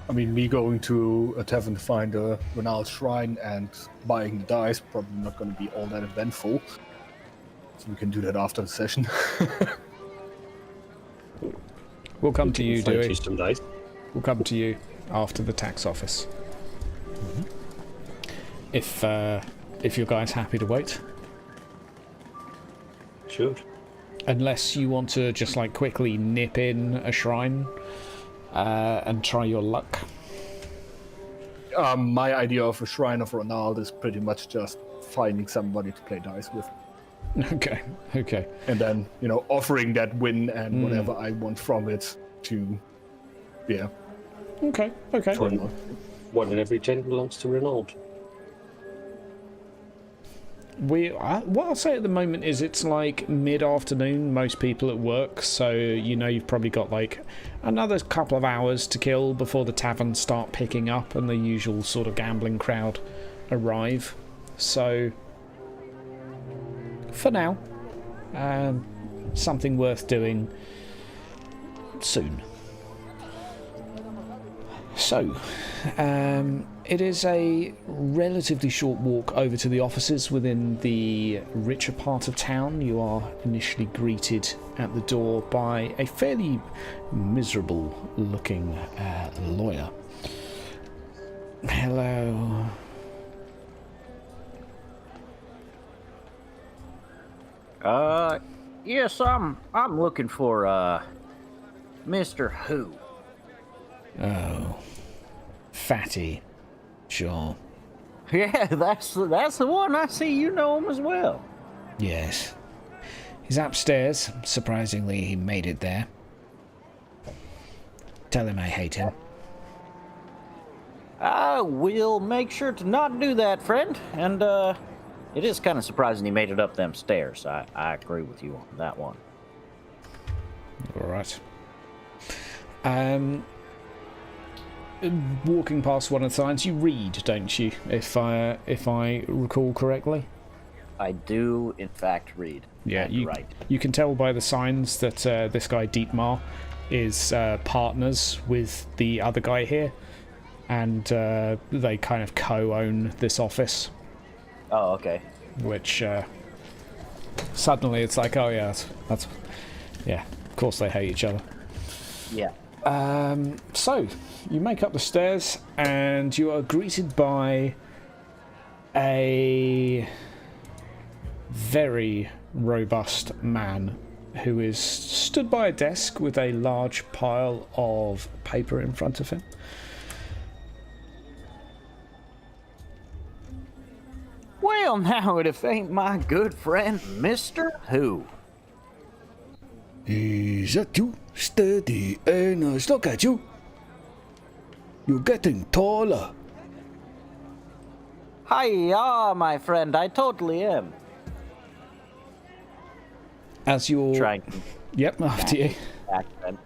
I mean, me going to a tavern to find a renowned shrine and buying the dice probably not going to be all that eventful. So we can do that after the session. We'll come to you, Find Dewey. you some dice. We'll come to you after the tax office. If your guy's happy to wait. Sure. Unless you want to just like quickly nip in a shrine and try your luck. My idea of a shrine of Ronald is pretty much just finding somebody to play dice with. Okay, okay. And then, offering that win and whatever I want from it to, Okay, okay. One in every 10 belongs to Renault. What I'll say at the moment is it's like mid-afternoon, most people at work, so you've probably got like another couple of hours to kill before the taverns start picking up and the usual sort of gambling crowd arrive. So, for now, something worth doing soon. So, it is a relatively short walk over to the offices within the richer part of town. You are initially greeted at the door by a fairly miserable-looking lawyer. Hello. Yes, I'm looking for Mr. Who. Oh, Fatty. Sure. Yeah, that's the one. I see you know him as well. Yes. He's upstairs. Surprisingly, he made it there. Tell him I hate him. I will make sure to not do that, friend. And it is kind of surprising he made it up them stairs. I agree with you on that one. All right. Walking past one of the signs, you read, don't you? If I recall correctly. I do, in fact, read. Yeah, and you write. you can tell by the signs that this guy Dietmar is partners with the other guy here, and they kind of co-own this office. Oh, okay. Which suddenly it's like, oh yeah, that's yeah. Of course they hate each other. Yeah. So, you make up the stairs and you are greeted by a very robust man who is stood by a desk with a large pile of paper in front of him. Well, now if ain't my good friend, Mr. Who. Is that you? Steady, and look at you. You're getting taller. Hiya, my friend, I totally am. As you're... Trying Yep, after you. accent.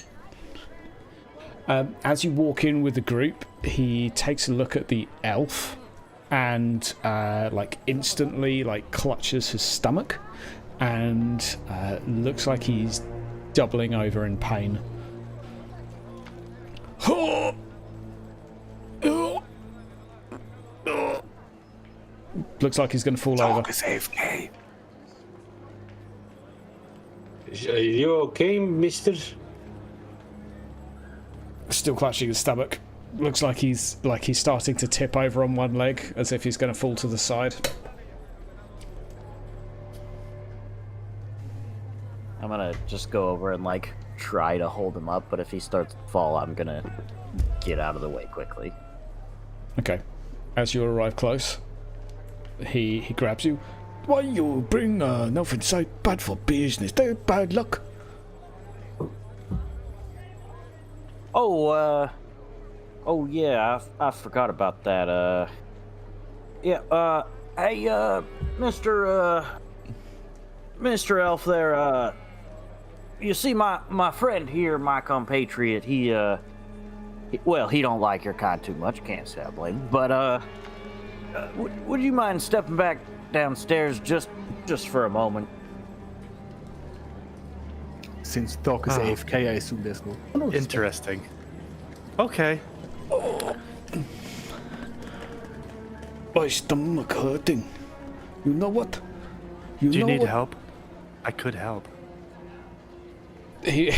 As you walk in with the group, he takes a look at the elf and like instantly like clutches his stomach and looks like he's doubling over in pain. Looks like he's going to fall over. AFK. Are you okay, mister? Still clutching his stomach. Looks like he's starting to tip over on one leg as if he's going to fall to the side. I'm gonna just go over and like try to hold him up, but if he starts to fall, I'm gonna get out of the way quickly. Okay. As you arrive close, he grabs you. Why you bring nothing so bad for business? They're bad luck. Oh yeah, I forgot about that. Yeah, hey, Mr. Elf there, you see my friend here, my compatriot, he don't like your kind too much, can't say I blame him, but, would you mind stepping back downstairs just for a moment? since Doc is AFK, I assume there's no. Interesting. Okay. My stomach hurting. You know what? Do you need help? I could help. He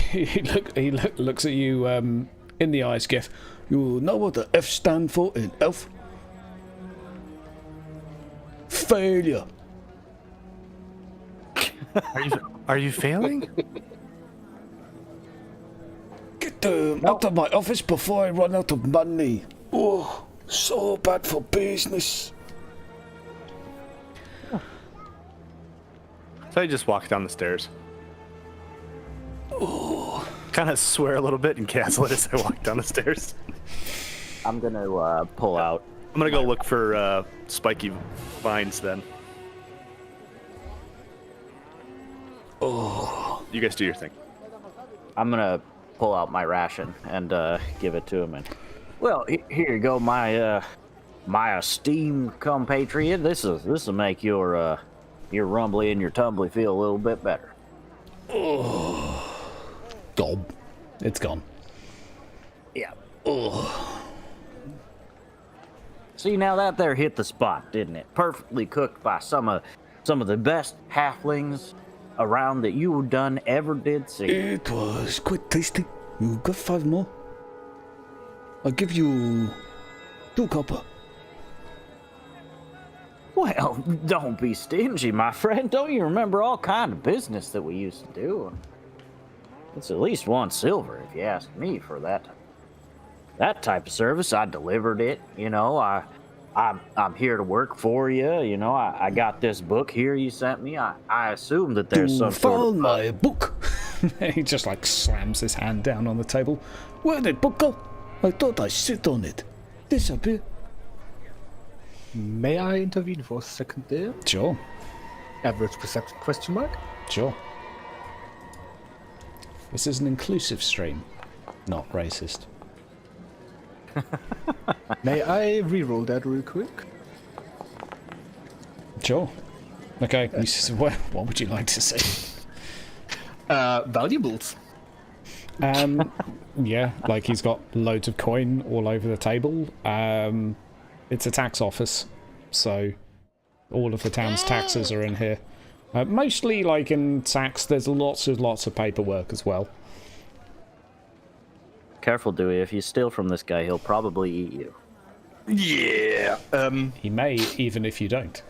looks at you in the eyes, Gif. You know what the F stand for in elf? Failure. Are you failing? Get out of my office before I run out of money. Oh, so bad for business. So I just walk down the stairs. Oh. Kind of swear a little bit and cancel it as I walk down the stairs. I'm gonna pull out. I'm gonna go look for spiky vines then. Oh. You guys do your thing. I'm gonna pull out my ration and give it to him. And well, here you go, my esteemed compatriot. This'll make your rumbly and your tumbly feel a little bit better. Oh. Gob. It's gone. Yeah. Oh. See, now that there hit the spot, didn't it? Perfectly cooked by some of the best halflings around that you done ever did see. It was quite tasty. You got 5 more. I'll give you 2 copper. Well, don't be stingy, my friend. Don't you remember all kind of business that we used to do? It's at least 1 silver, if you ask me, for that type of service. I delivered it. You know, I'm here to work for you. You know, I got this book here you sent me. I assume that there's some sort of my book. He just like slams his hand down on the table. Where did book go? I thought I sit on it. Disappear. May I intervene for a second there? Sure. Average perception question mark? Sure. This is an inclusive stream, not racist. May I re-roll that real quick? Sure. Okay. What would you like to say? Valuables. Yeah, like he's got loads of coin all over the table. It's a tax office, so all of the town's taxes are in here. Mostly, like in tax, there's lots of paperwork as well. Careful, Dewey. If you steal from this guy, he'll probably eat you. Yeah. He may, even if you don't.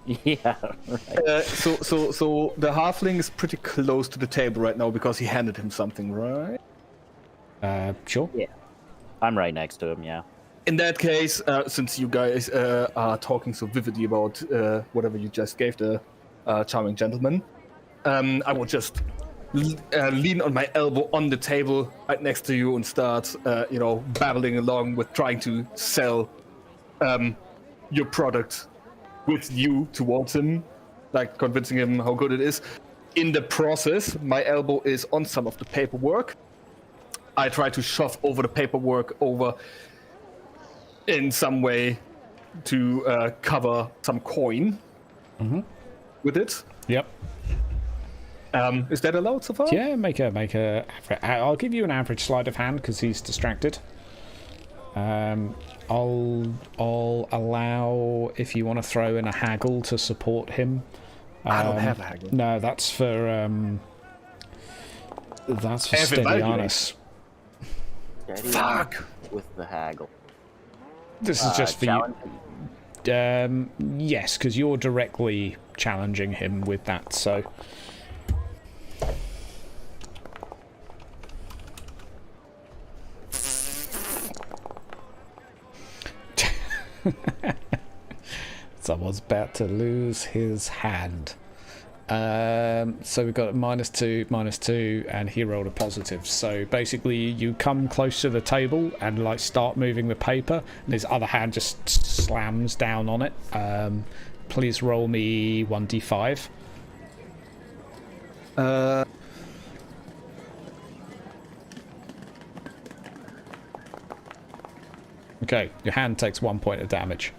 Yeah. Right. So the halfling is pretty close to the table right now because he handed him something, right? Sure. Yeah. I'm right next to him. Yeah. In that case, since you guys are talking so vividly about whatever you just gave the charming gentleman, I will just lean on my elbow on the table right next to you and start, babbling along with trying to sell your product with you towards him, like convincing him how good it is. In the process, my elbow is on some of the paperwork. I try to shove over the paperwork over in some way to cover some coin with it. Yep. Is that allowed so far? Yeah, make a. I'll give you an average sleight of hand because he's distracted. I'll allow if you want to throw in a haggle to support him. I don't have a haggle. No, that's for steady honest. Fuck. With the haggle. This is just for you. Yes, because you're directly challenging him with that, so. Someone's about to lose his hand. So we've got a -2, and he rolled a positive. So basically you come close to the table and like start moving the paper and his other hand just slams down on it. Please roll me 1d5. Okay, your hand takes 1 point of damage.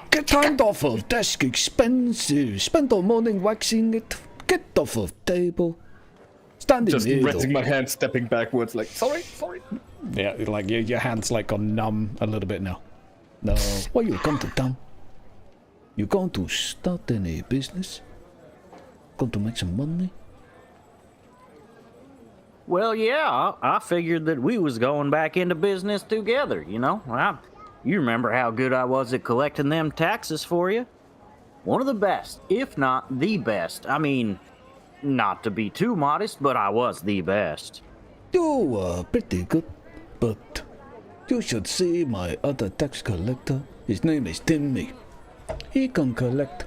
Get hand off of desk, expensive. Spend all morning waxing it. Get off of table. Stand in Just middle. raising my hand, stepping backwards, like, sorry. Yeah, like your hands like gone numb a little bit now. No. Why you come to town? You going to start any business? Going to make some money? Well, yeah, I figured that we was going back into business together, you know? You remember how good I was at collecting them taxes for you? One of the best, if not the best. I mean, not to be too modest, but I was the best. You are pretty good, but you should see my other tax collector. His name is Tahme. He can collect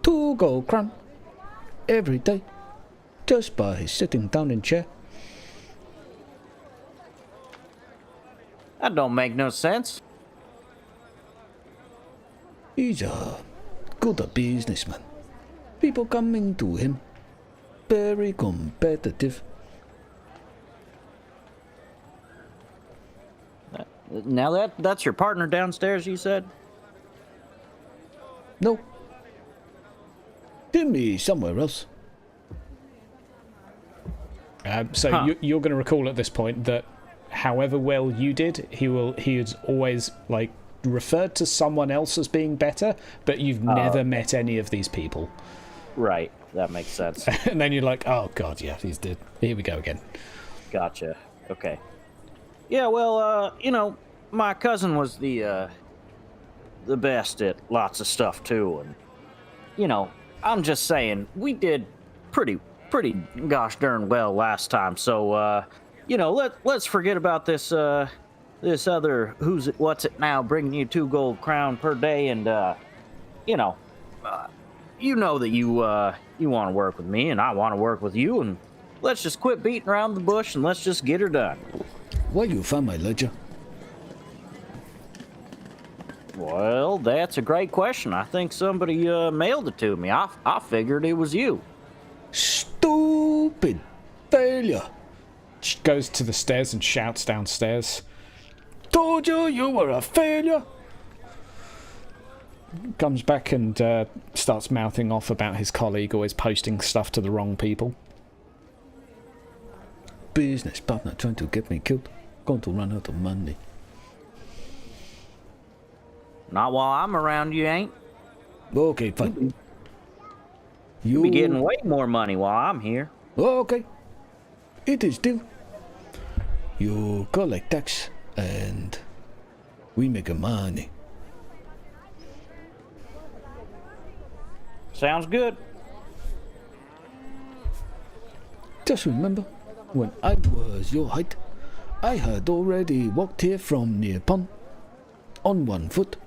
2 gold crown every day just by his sitting down in chair. That don't make no sense. He's a good businessman. People coming to him. Very competitive. Now that's your partner downstairs, you said? No. Tahme somewhere else. You're going to recall at this point that however well you did, he is always like referred to someone else as being better, but you've never met any of these people. Right, that makes sense. And then you're like, oh god, yeah, he's dead. Here we go again. Gotcha. Okay. Yeah, well, you know, my cousin was the best at lots of stuff too, and you know, I'm just saying we did pretty gosh darn well last time. So, you know, let's forget about this this other what's it now bringing you 2 gold crown per day, and you know that you want to work with me, and I want to work with you, and let's just quit beating around the bush and let's just get her done. Where you find my ledger? Well, that's a great question. I think somebody mailed it to me. I figured it was you. Stupid failure. She goes to the stairs and shouts downstairs. Told you were a failure. Comes back and starts mouthing off about his colleague always posting stuff to the wrong people. Business partner trying to get me killed. Going to run out of money. Not while I'm around, you ain't. Okay, fine. You'll be getting way more money while I'm here. Okay. It is due. You collect tax and we make a money. Sounds good. Just remember, when I was your height, I had already walked here from near pond on 1 foot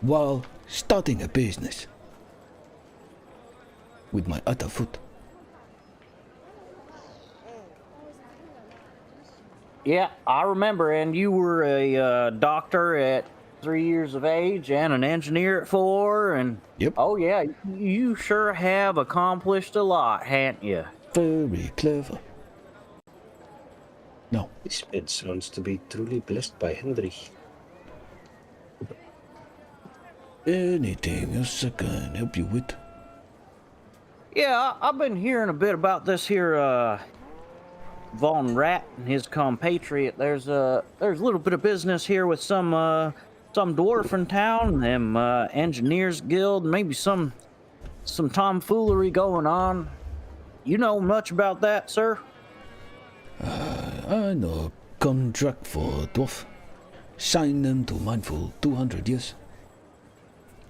while starting a business with my other foot. Yeah, I remember, and you were a doctor at 3 years of age and an engineer at 4, and... Yep. Oh, yeah, you sure have accomplished a lot, haven't you? Very clever. No. This man sounds to be truly blessed by Henry. Anything else I can help you with? Yeah, I've been hearing a bit about this here, Von Rat and his compatriot. There's a little bit of business here with some dwarf in town, them engineers guild, maybe some tomfoolery going on. You know much about that, sir? I know a contract for dwarf. Sign them to mindful 200 years.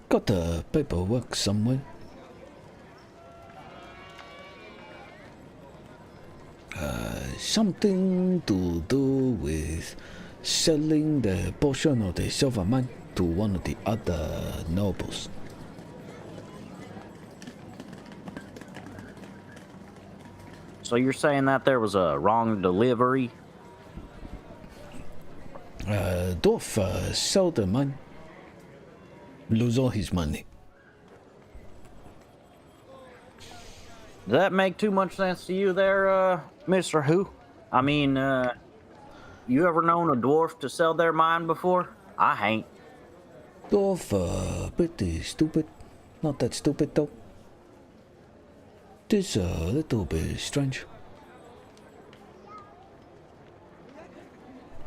Got the paperwork somewhere. Something to do with selling the portion of the silver mine to one of the other nobles. So you're saying that there was a wrong delivery? Dwarf sold the mine. Lose all his money. Does that make too much sense to you there, Mr. Who? I mean, you ever known a dwarf to sell their mine before? I ain't. Dwarf pretty stupid. Not that stupid though. This a little bit strange.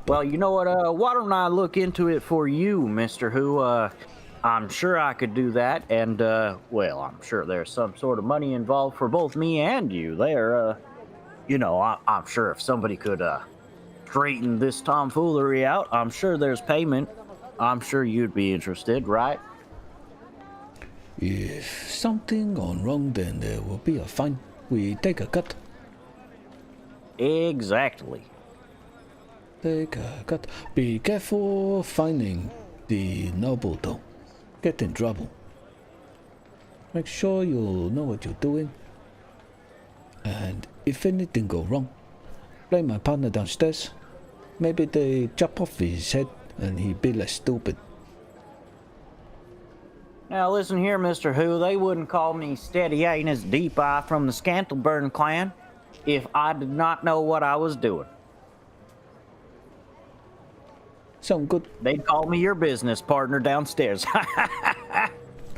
Well, you know what? Why don't I look into it for you, Mister Who? I'm sure I could do that, and well, I'm sure there's some sort of money involved for both me and you. There, you know, I'm sure if somebody could straighten this tomfoolery out, I'm sure there's payment. I'm sure you'd be interested, right? If something gone wrong, then there will be a fine. We take a cut. Exactly. Take a cut. Be careful finding the noble, though. Get in trouble. Make sure you know what you're doing. And if anything go wrong, blame my partner downstairs. Maybe they chop off his head and he be less stupid. Now listen here, Mister Who. They wouldn't call me Steady Anus Deep Eye from the Scantleburn clan if I did not know what I was doing. Sound good? They'd call me your business partner downstairs.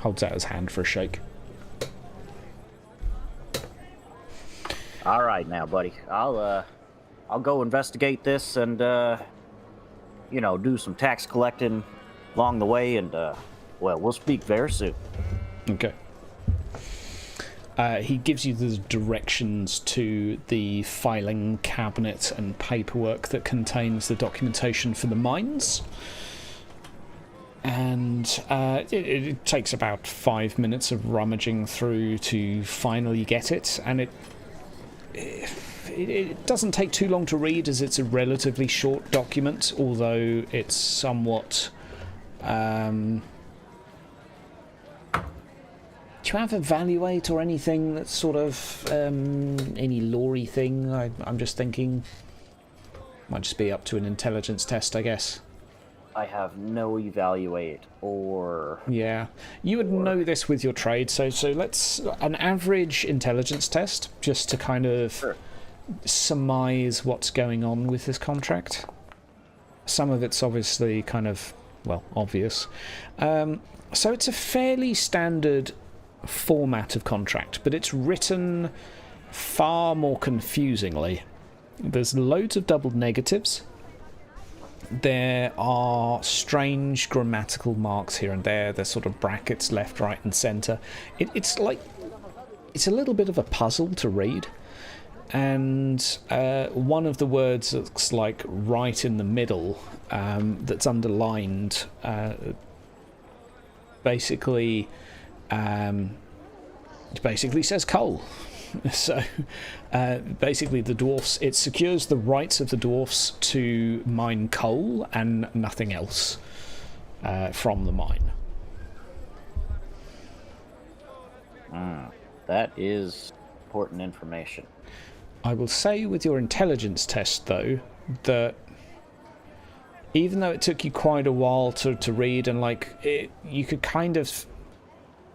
Holds out his hand for a shake. All right, now, buddy. I'll go investigate this and you know, do some tax collecting along the way, and well, we'll speak very soon. Okay. He gives you the directions to the filing cabinet and paperwork that contains the documentation for the mines. And it takes about 5 minutes of rummaging through to finally get it. And it doesn't take too long to read, as it's a relatively short document, although it's somewhat... Do you have evaluate or anything that's sort of any lore-y thing? I'm just thinking might just be up to an intelligence test, I guess. I have no evaluate or... Yeah, you would know this with your trade, so let's an average intelligence test just to kind of surmise what's going on with this contract. Some of it's obviously kind of, well, obvious. So it's a fairly standard format of contract, but it's written far more confusingly. There's loads of double negatives. There are strange grammatical marks here and there. There's sort of brackets left, right, and centre. It's like... it's a little bit of a puzzle to read. And one of the words that's like right in the middle, that's underlined, basically says coal. So basically the dwarfs, it secures the rights of the dwarfs to mine coal and nothing else from the mine. That is important information. I will say with your intelligence test, though, that even though it took you quite a while to read, and like you could kind of...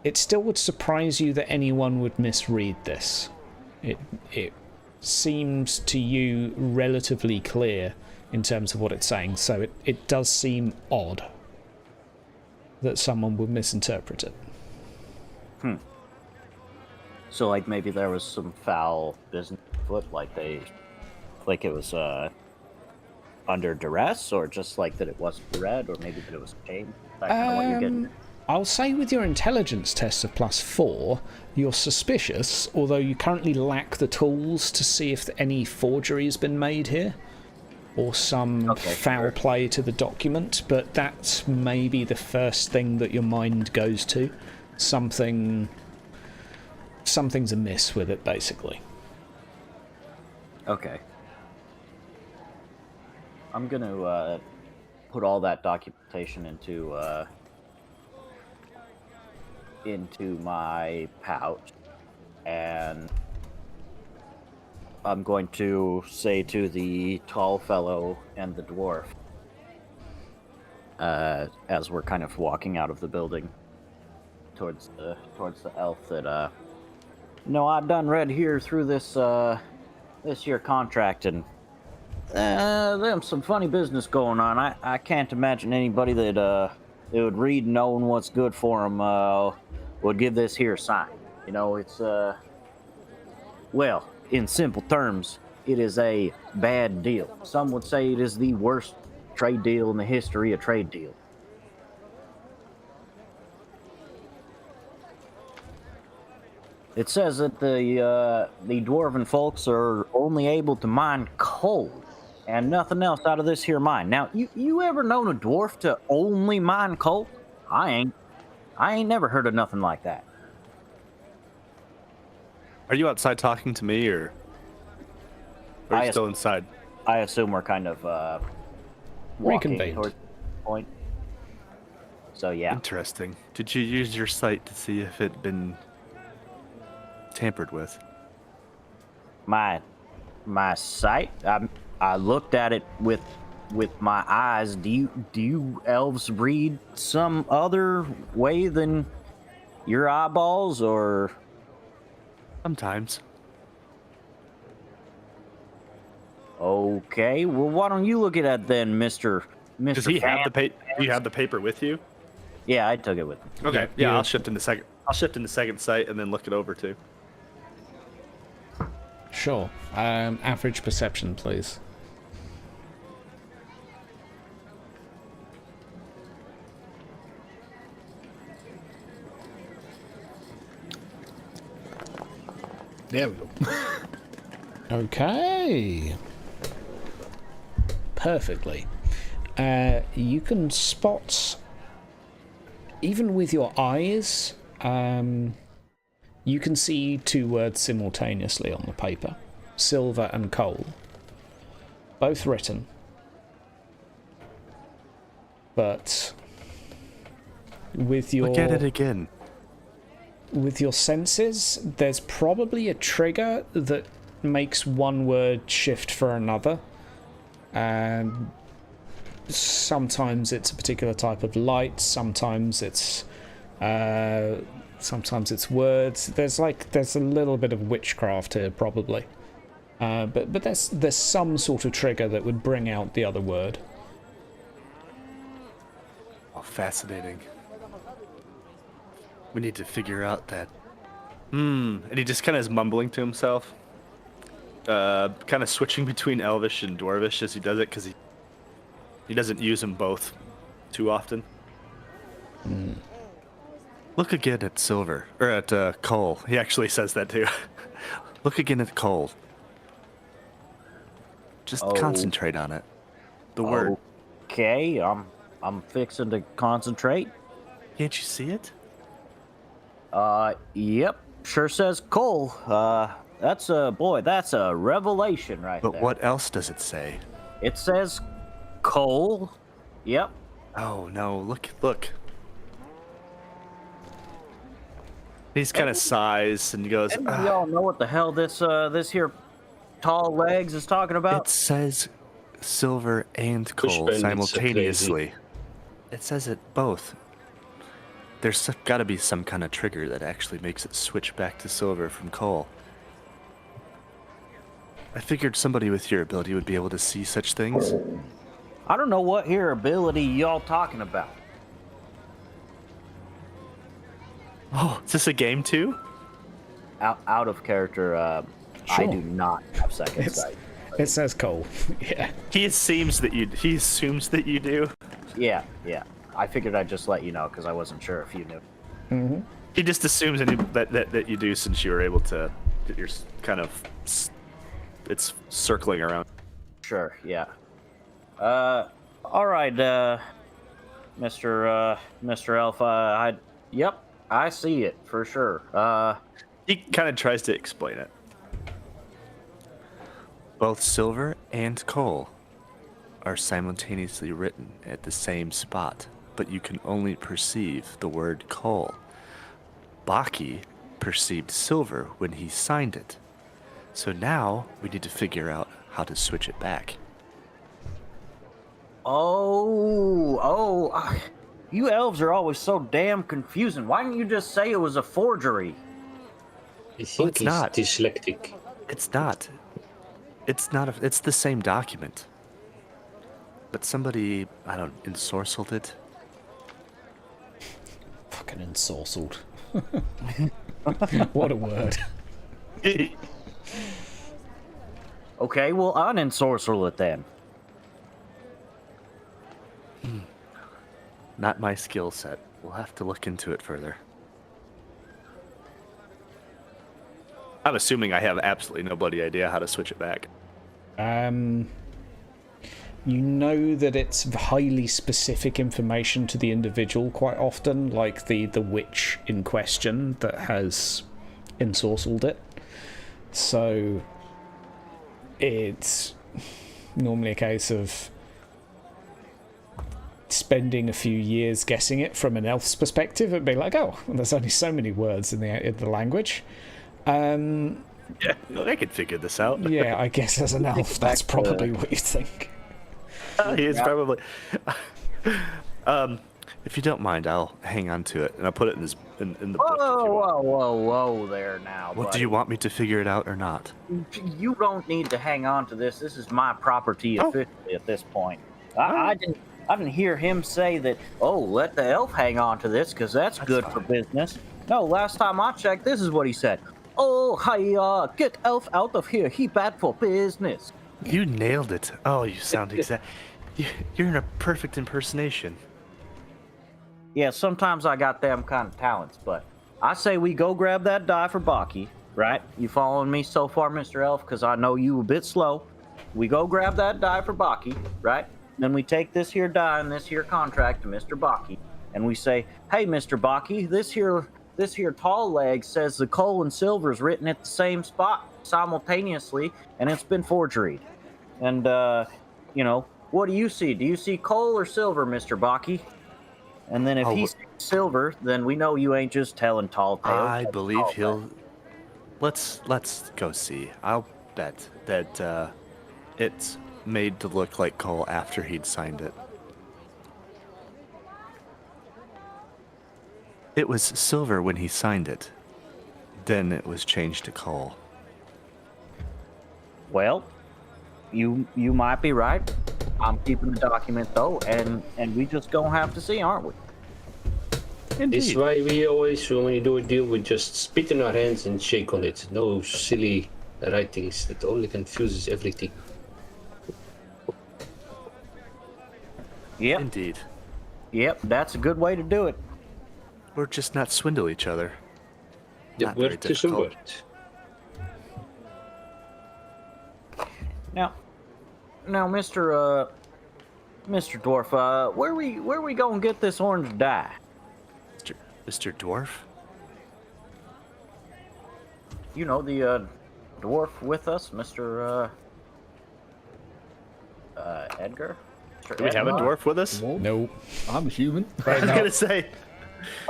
it still would surprise you that anyone would misread this. It seems to you relatively clear in terms of what it's saying, so it does seem odd that someone would misinterpret it. So, like, maybe there was some foul business afoot, like it was under duress, or just like that it wasn't read, or maybe that it was changed. That kind of what you're getting. I'll say with your intelligence test of +4, you're suspicious, although you currently lack the tools to see if any forgery has been made here, or some foul play to the document, but that's maybe the first thing that your mind goes to. Something's amiss with it, basically. Okay. I'm gonna put all that documentation into my pouch, and I'm going to say to the tall fellow and the dwarf, as we're kind of walking out of the building towards the elf, that no, I done read here through this here contract, and there's some funny business going on. I can't imagine anybody that would read knowing what's good for them would give this here sign. You know, it's Well, in simple terms, it is a bad deal. Some would say it is the worst trade deal in the history of trade deals. It says that the dwarven folks are only able to mine coal and nothing else out of this here mine. Now, you ever known a dwarf to only mine coal? I ain't never heard of nothing like that. Are you outside talking to me, or are you still inside? I assume we're kind of walking Reconvened. towards the point. So yeah. Interesting. Did you use your sight to see if it'd been tampered with? My sight. I looked at it with my eyes. Do you elves read some other way than your eyeballs, or? Sometimes. Okay. Well, why don't you look at that then, Mister? Does he have the paper? Do you have the paper with you? Yeah, I took it with me. Okay. Yeah, I'll shift into second. I'll shift into second sight and then look it over too. Sure. Average perception, please. There we go. Okay. Perfectly. You can spot, even with your eyes, you can see two words simultaneously on the paper. Silver and coal. Both written. But with your... Look at it again. With your senses, there's probably a trigger that makes one word shift for another. And sometimes it's a particular type of light, sometimes it's words. There's a little bit of witchcraft here, probably. But there's some sort of trigger that would bring out the other word. Oh, fascinating. We need to figure out that. And he just kind of is mumbling to himself. Kind of switching between Elvish and Dwarvish as he does it, because he doesn't use them both too often. Look again at silver, or at coal. He actually says that too. Look again at coal. Just concentrate on it. The word. Okay, I'm fixing to concentrate. Can't you see it? Yep, sure says coal. That's a revelation right there. But what else does it say? It says coal. Yep. Oh no! Look. He's kind of sighs and goes. Y'all know what the hell this here tall legs is talking about? It says silver and coal Pushbend, simultaneously. It says it both. There's got to be some kind of trigger that actually makes it switch back to silver from coal. I figured somebody with your ability would be able to see such things. I don't know what here ability y'all talking about. Oh, is this a game too? Out of character, I Sure. do not have second sight. It says coal. Yeah. He assumes that you do. Yeah. I figured I'd just let you know because I wasn't sure if you knew. He just assumes that you do, since you were able to. That you're kind of. It's circling around. Sure, yeah. All right, Mr. Alpha. Yep, I see it for sure. He kind of tries to explain it. Both silver and coal are simultaneously written at the same spot, but you can only perceive the word coal. Baki perceived silver when he signed it. So now we need to figure out how to switch it back. You elves are always so damn confusing. Why didn't you just say it was a forgery? I think it's he's not. dyslexic. It's not. It's the same document. But somebody, ensorcelled it. Fucking ensorcelled. What a word. Okay, well, unensorcel it then. Not my skill set. We'll have to look into it further. I'm assuming I have absolutely no bloody idea how to switch it back. You know that it's highly specific information to the individual quite often, like the witch in question that has ensorcelled it. So it's normally a case of spending a few years guessing it from an elf's perspective. It'd be like, oh, well, there's only so many words in the language. Yeah, I could figure this out. Yeah, I guess as an elf, that's probably what you think. He is probably. If you don't mind, I'll hang on to it and I'll put it in the book. If you want. Whoa there now. Well, buddy. do you want me to figure it out or not? You don't need to hang on to this. This is my property officially at this point. I didn't hear him say that. Oh, let the elf hang on to this because that's good for business. No, last time I checked, this is what he said. Oh, hi, get elf out of here. He bad for business. You nailed it. Oh, you sound exact. You're in a perfect impersonation. Yeah, sometimes I got them kind of talents, but I say we go grab that die for Baki, right? You following me so far, Mr. Elf? Because I know you a bit slow. We go grab that die for Baki, right? Then we take this here die and this here contract to Mr. Baki, and we say, hey, Mr. Baki, this here tall leg says the coal and silver is written at the same spot simultaneously, and it's been forgeried. And, what do you see? Do you see coal or silver, Mr. Baki? And then if he sees silver, then we know you ain't just telling tall tales. I believe he'll. Let's go see. I'll bet that it's made to look like coal after he'd signed it. It was silver when he signed it. Then it was changed to coal. Well, you might be right. I'm keeping the document though, and we just gonna have to see, aren't we? This is why we always, when we do a deal, we just spit in our hands and shake on it. No silly writings that only confuses everything. Yep. Indeed. Yep, that's a good way to do it. Or just not swindle each other. The Not very word is a difficult. word. Now, Mr. Dwarf, where we gonna get this orange dye? Mr. Dwarf? You know, the dwarf with us, Mr. Edgar? Mr. Do we have a Edgar? dwarf with us? No. I'm human. I was gonna say.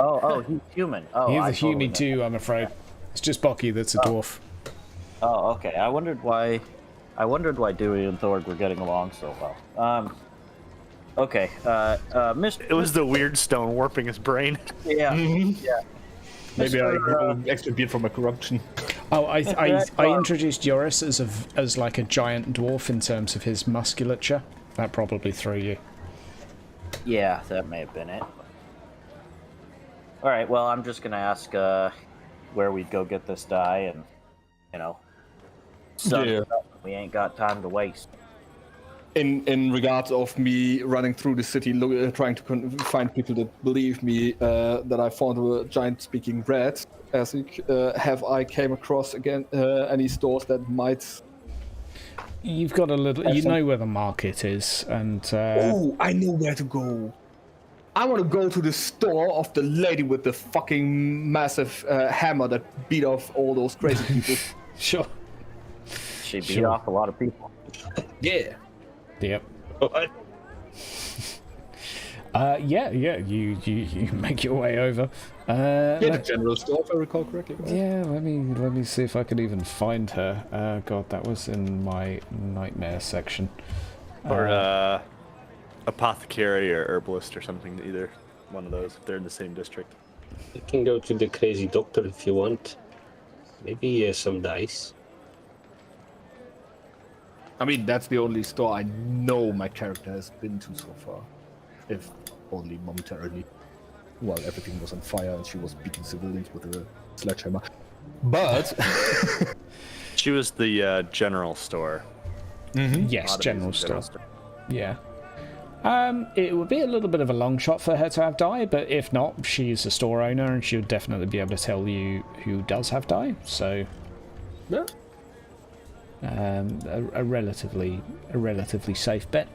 Oh, he's human. Oh, He's I a totally human missed too, I'm afraid. It's just Baki that's a dwarf. Oh, okay. I wondered why Dewey and Thorg were getting along so well. Okay. Mr. It was the weird stone warping his brain. Yeah. Yeah. Maybe I Mr., grow an extra beard from my corruption. Oh, I introduced Joris as like a giant dwarf in terms of his musculature. That probably threw you. Yeah, that may have been it. All right. Well, I'm just gonna ask where we'd go get this dye, and Yeah. we ain't got time to waste. In regards of me running through the city, trying to find people that believe me that I found a giant speaking rat, have I came across again any stores that might? You've got a little. You know where the market is, and Oh, I know where to go. I want to go to the store of the lady with the fucking massive hammer that beat off all those crazy people. sure. She beat off a lot of people. Yeah. Yep. What? Yeah. You make your way over. The general store, if I recall correctly. Right? Yeah, let me see if I can even find her. God, that was in my nightmare section. Or apothecary or herbalist or something, either one of those, if they're in the same district. You can go to the crazy doctor if you want. Maybe some dice. I mean, that's the only store I know my character has been to so far. If only momentarily. While everything was on fire and she was beating civilians with a sledgehammer. But... She was the general store. Yes, general store. Yeah. It would be a little bit of a long shot for her to have dye, but if not, she's a store owner and she would definitely be able to tell you who does have dye. So, Yeah. a relatively safe bet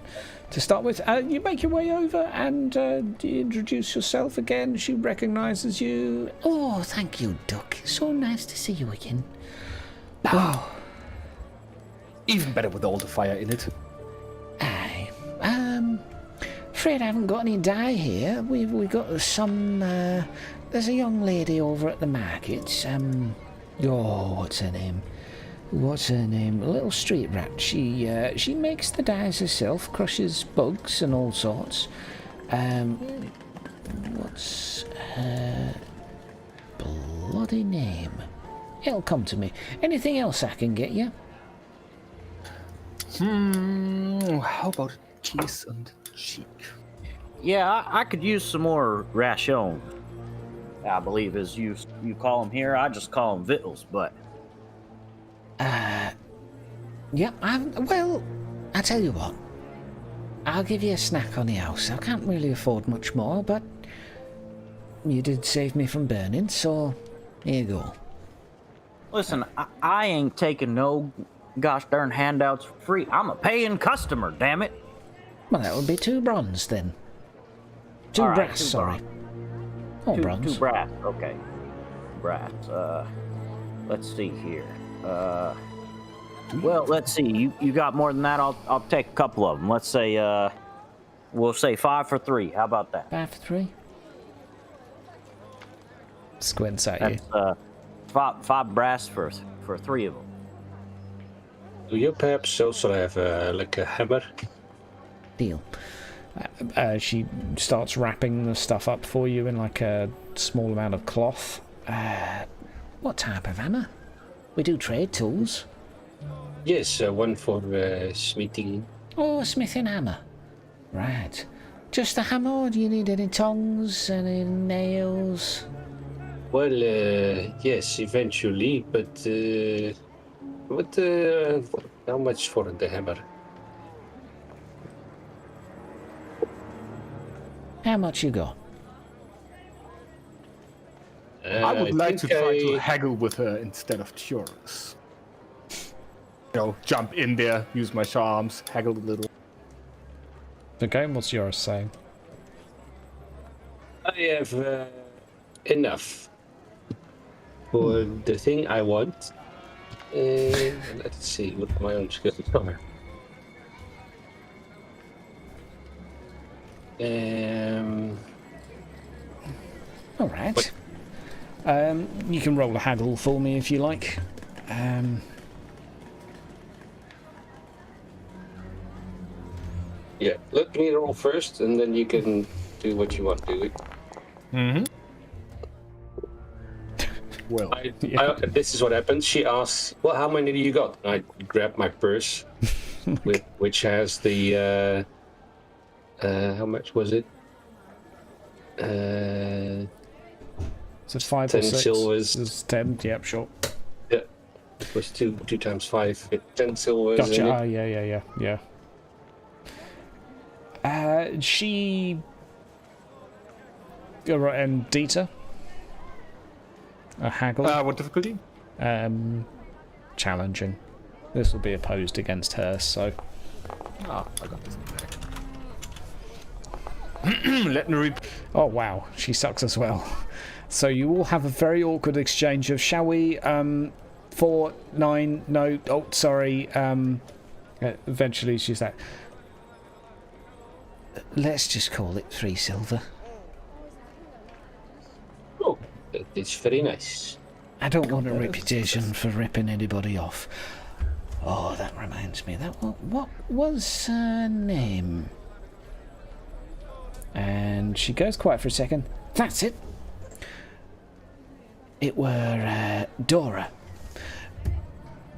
to start with. You make your way over and you introduce yourself again. She recognises you. Oh, thank you, Duck. So nice to see you again. Even better with all the fire in it. Aye. Afraid I haven't got any dye here. We got some. There's a young lady over at the market. What's her name? What's her name? A little street rat. She makes the dyes herself, crushes bugs and all sorts. What's her bloody name? It'll come to me. Anything else I can get you? How about cheese and cheek? Yeah, I could use some more ration. I believe as you call them here. I just call them victuals, but Yep. Well, I tell you what. I'll give you a snack on the house. I can't really afford much more, but you did save me from burning, so here you go. listen, I ain't taking no gosh darn handouts for free. I'm a paying customer, damn it. Well, that would be 2 bronze then. 2 All right, brass, 2 sorry. Oh, bronze. 2 brass, okay. Brass. Let's see here. Well, let's see. You got more than that? I'll take a couple of them. Let's say we'll say 5 for 3. How about that? 5 for 3. Squints at you. That's 5 brass for 3 of them. Do you perhaps also have like a hammer? Deal. She starts wrapping the stuff up for you in like a small amount of cloth. What type of hammer? We do trade tools. Yes, one for smithing. Oh, a smithing hammer. Right. Just a hammer, or do you need any tongs, any nails? Well, yes, eventually, but how much for the hammer? How much you got? I would like to think try to haggle with her instead of chores. You know, jump in there, use my charms, haggle a little. Okay, what's yours saying? I have enough for the thing I want. Let's see what my own skills are. All right. You can roll a haggle for me if you like. Yeah, let me roll first, and then you can do what you want to do. Well, This is what happens. She asks, "Well, how many do you got?" And I grab my purse, which has the how much was it? Is it 5 10 or 6? silvers. It's 10, yep, sure. Yeah, it was 2 times 5. 10 silvers. Gotcha. in it. Oh, yeah. She... And Dieter? A haggle? what difficulty? Challenging. This will be opposed against her, so... I got this in the bag. Let me read. Oh, wow. She sucks as well. So you all have a very awkward exchange of, shall we, 4, 9, no, oh, sorry, eventually she's like, Let's just call it 3 silver. Oh, that is very nice. I don't want a reputation for ripping anybody off. Oh, that reminds me. What was her name? and she goes quiet for a second. That's it. It were Dora.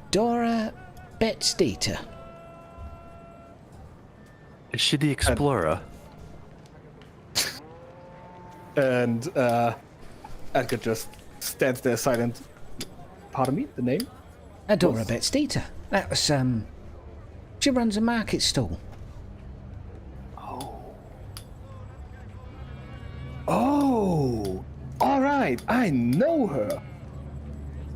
Dora Betsteter. Is she the explorer? And Edgar just stands there silent. Pardon me, the name? Dora Betsteter. That was She runs a market stall. Oh, all right. I know her.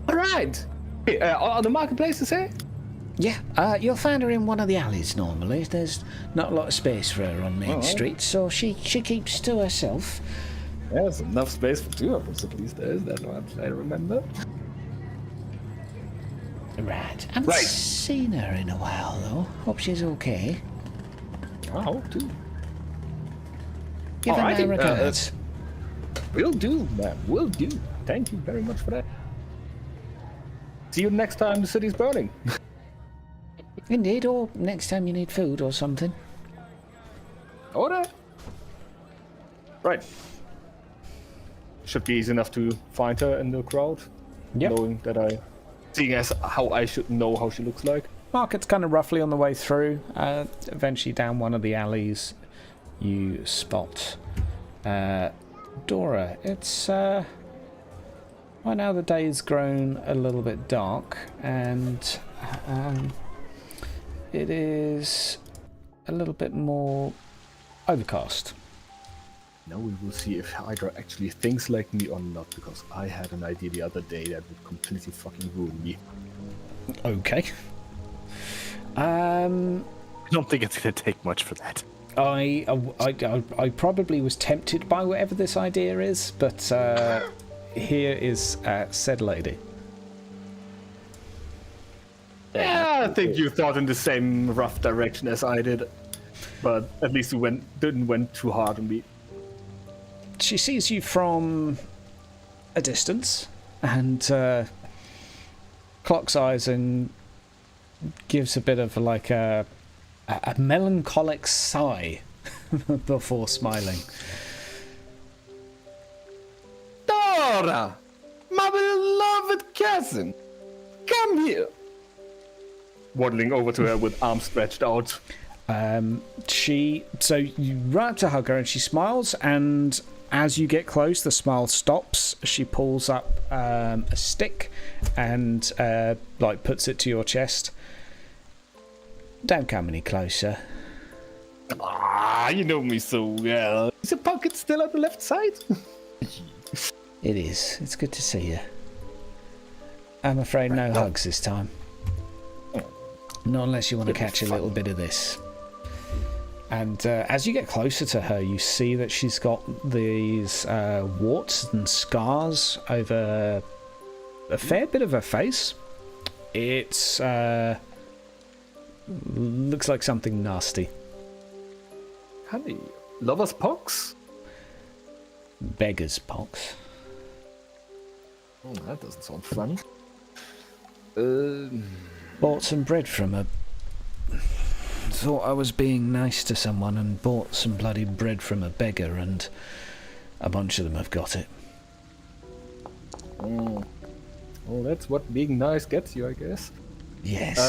All right. Hey, on the marketplace, you say? Yeah, you'll find her in one of the alleys normally. There's not a lot of space for her on Main Street, so she keeps to herself. There's enough space for two of us, at least. There is that one, I remember. Right. I haven't seen her in a while, though. Hope she's okay. I hope too. Give her my regards. Will do, ma'am. Will do. Thank you very much for that. See you next time the city's burning. Indeed, or next time you need food or something. Order. Right. Should be easy enough to find her in the crowd. Yep. Knowing that seeing as how I should know how she looks like. Market's kind of roughly on the way through. Eventually down one of the alleys, you spot Dora. It's right now the day's grown a little bit dark, and it is a little bit more overcast. Now we will see if Hydra actually thinks like me or not, because I had an idea the other day that would completely fucking ruin me. Okay. I don't think it's going to take much for that. I probably was tempted by whatever this idea is, but here is said lady. Yeah, I think you thought in the same rough direction as I did, but at least you didn't went too hard on me. She sees you from a distance and clocks eyes and gives a bit of like a melancholic sigh before smiling. Dora, my beloved cousin, come here. Waddling over to her with arms stretched out. So you run up to hug her and she smiles, and as you get close the smile stops. She pulls up a stick and like puts it to your chest. Don't come any closer. Ah, you know me so well. Is the pocket still on the left side? It is. It's good to see you. I'm afraid no hugs this time. Not unless you want to catch a little bit of this. And as you get closer to her, you see that she's got these warts and scars over a fair bit of her face. It's looks like something nasty. Honey, lover's pox? Beggar's pox. Oh, that doesn't sound funny. Bought some bread from her. Thought I was being nice to someone and bought some bloody bread from a beggar, and a bunch of them have got it. Well, that's what being nice gets you, I guess. Yes.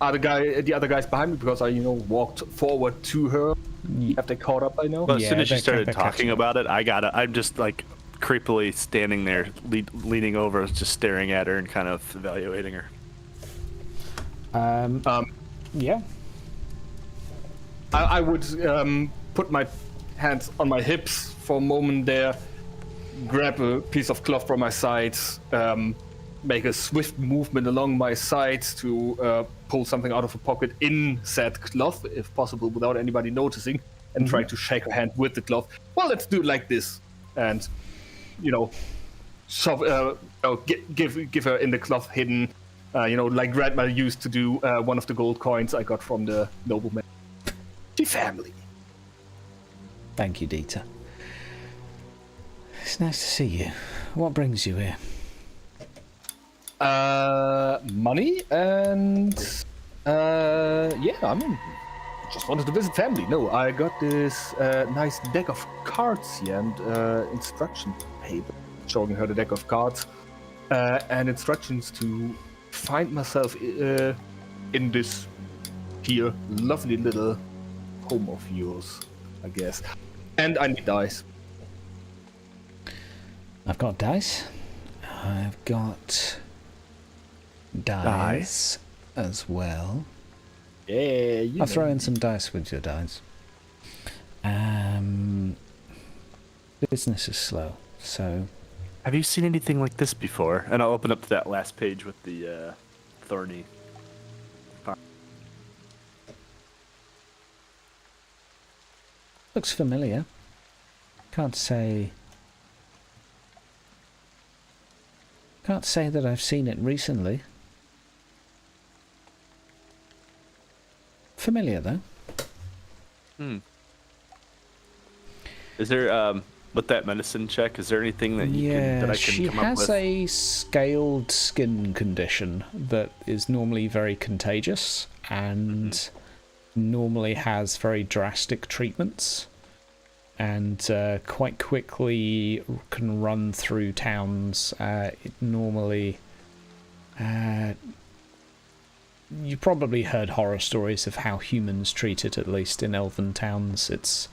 Are the other guys behind me, because I, walked forward to her? Have they caught up by now? Well, as soon as she they're started catching talking up. about it, I'm just like creepily standing there, leaning over, just staring at her and kind of evaluating her. Yeah. I would put my hands on my hips for a moment there, grab a piece of cloth from my sides, make a swift movement along my sides to pull something out of a pocket in said cloth, if possible, without anybody noticing, and try to shake her hand with the cloth. Well, let's do it like this, and shove, give her in the cloth hidden. Like Grandma used to do, one of the gold coins I got from the nobleman. The family. Thank you, Dieter. It's nice to see you. What brings you here? Money and just wanted to visit family. No, I got this nice deck of cards here and instruction paper showing her the deck of cards and instructions to find myself in this here lovely little home of yours, I guess. And I need dice. I've got dice. I've got dice. as well. Yeah, I'll throw in some dice with your dice. Business is slow, so... Have you seen anything like this before? And I'll open up to that last page with the thorny. Looks familiar. Can't say that I've seen it recently. Familiar though. Is there with that medicine check? Is there anything that that I can come up with? She has a scaled skin condition that is normally very contagious and normally has very drastic treatments, and quite quickly can run through towns. It normally... you probably heard horror stories of how humans treat it, at least in elven towns. It's...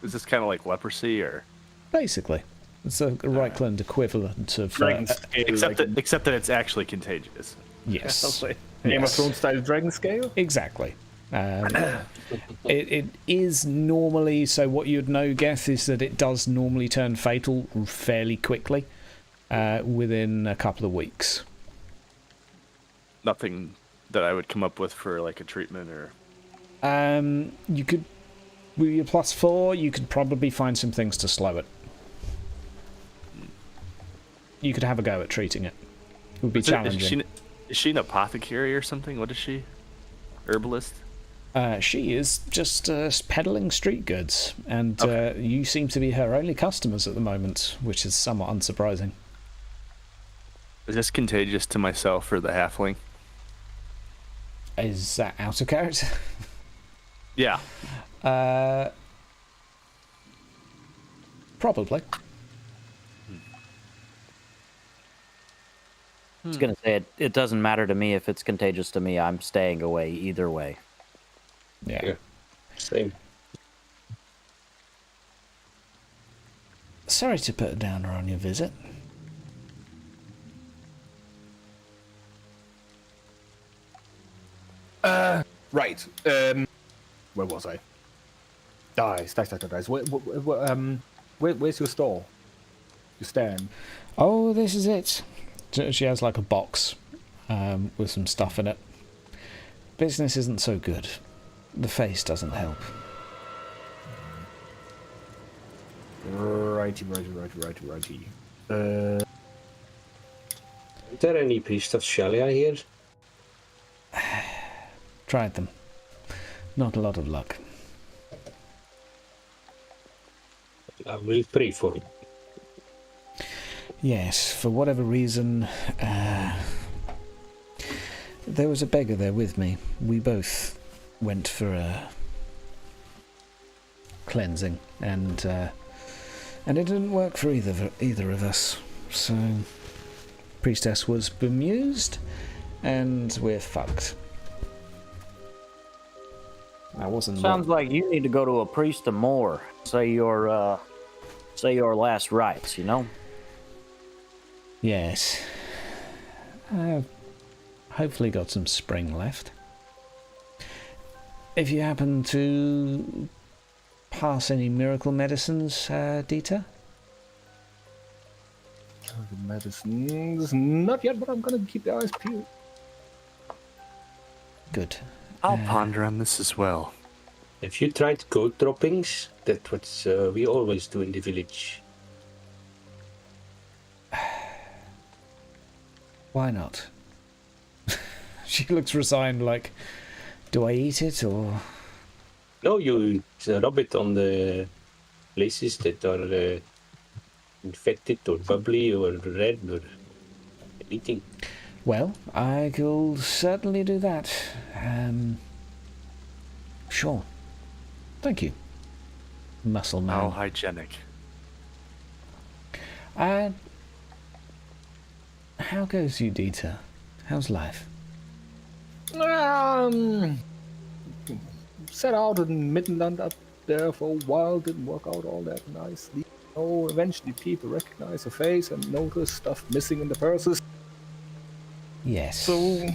Is this kind of like leprosy, or...? Basically. It's a Reichland equivalent of... except that it's actually contagious. Yes. Game of Thrones style dragon scale? Exactly. It is normally, so what you'd know, Geth, is that it does normally turn fatal fairly quickly, within a couple of weeks. Nothing that I would come up with for like a treatment, or... You could, with your +4, you could probably find some things to slow it. You could have a go at treating it. It would be challenging. Is she an apothecary or something? What is she? Herbalist? She is just peddling street goods, and you seem to be her only customers at the moment, which is somewhat unsurprising. Is this contagious to myself or the halfling? Is that out of character? Yeah. Probably. I was gonna say it doesn't matter to me if it's contagious to me. I'm staying away either way. Yeah. Same. Sorry to put a downer on your visit. Right. Where was I? Dice. Where's your stall? You stand. Oh, this is it. She has like a box with some stuff in it. Business isn't so good. The face doesn't help. Righty. Is there any priest of Shalia here? Tried them. Not a lot of luck. I will pray for him. Yes, for whatever reason, there was a beggar there with me. We both went for a cleansing, and it didn't work for either of us. So, priestess was bemused, and we're fucked. That wasn't. Sounds like you need to go to a priest of moor. Say your last rites. You know. Yes. Hopefully got some spring left. If you happen to pass any miracle medicines, Dieter? The medicines, not yet, but I'm gonna keep the eyes peeled. Good. I'll ponder on this as well. Have you tried goat droppings? That's what we always do in the village. Why not? She looks resigned, like, do I eat it or... No, you rub it on the places that are infected or bubbly or red or anything. Well, I could certainly do that. Sure. Thank you, muscle man. How hygienic. How goes you, Dieter? How's life? Set out in Midland up there for a while, didn't work out all that nicely. Oh, eventually people recognize the face and notice stuff missing in the purses. Yes. So,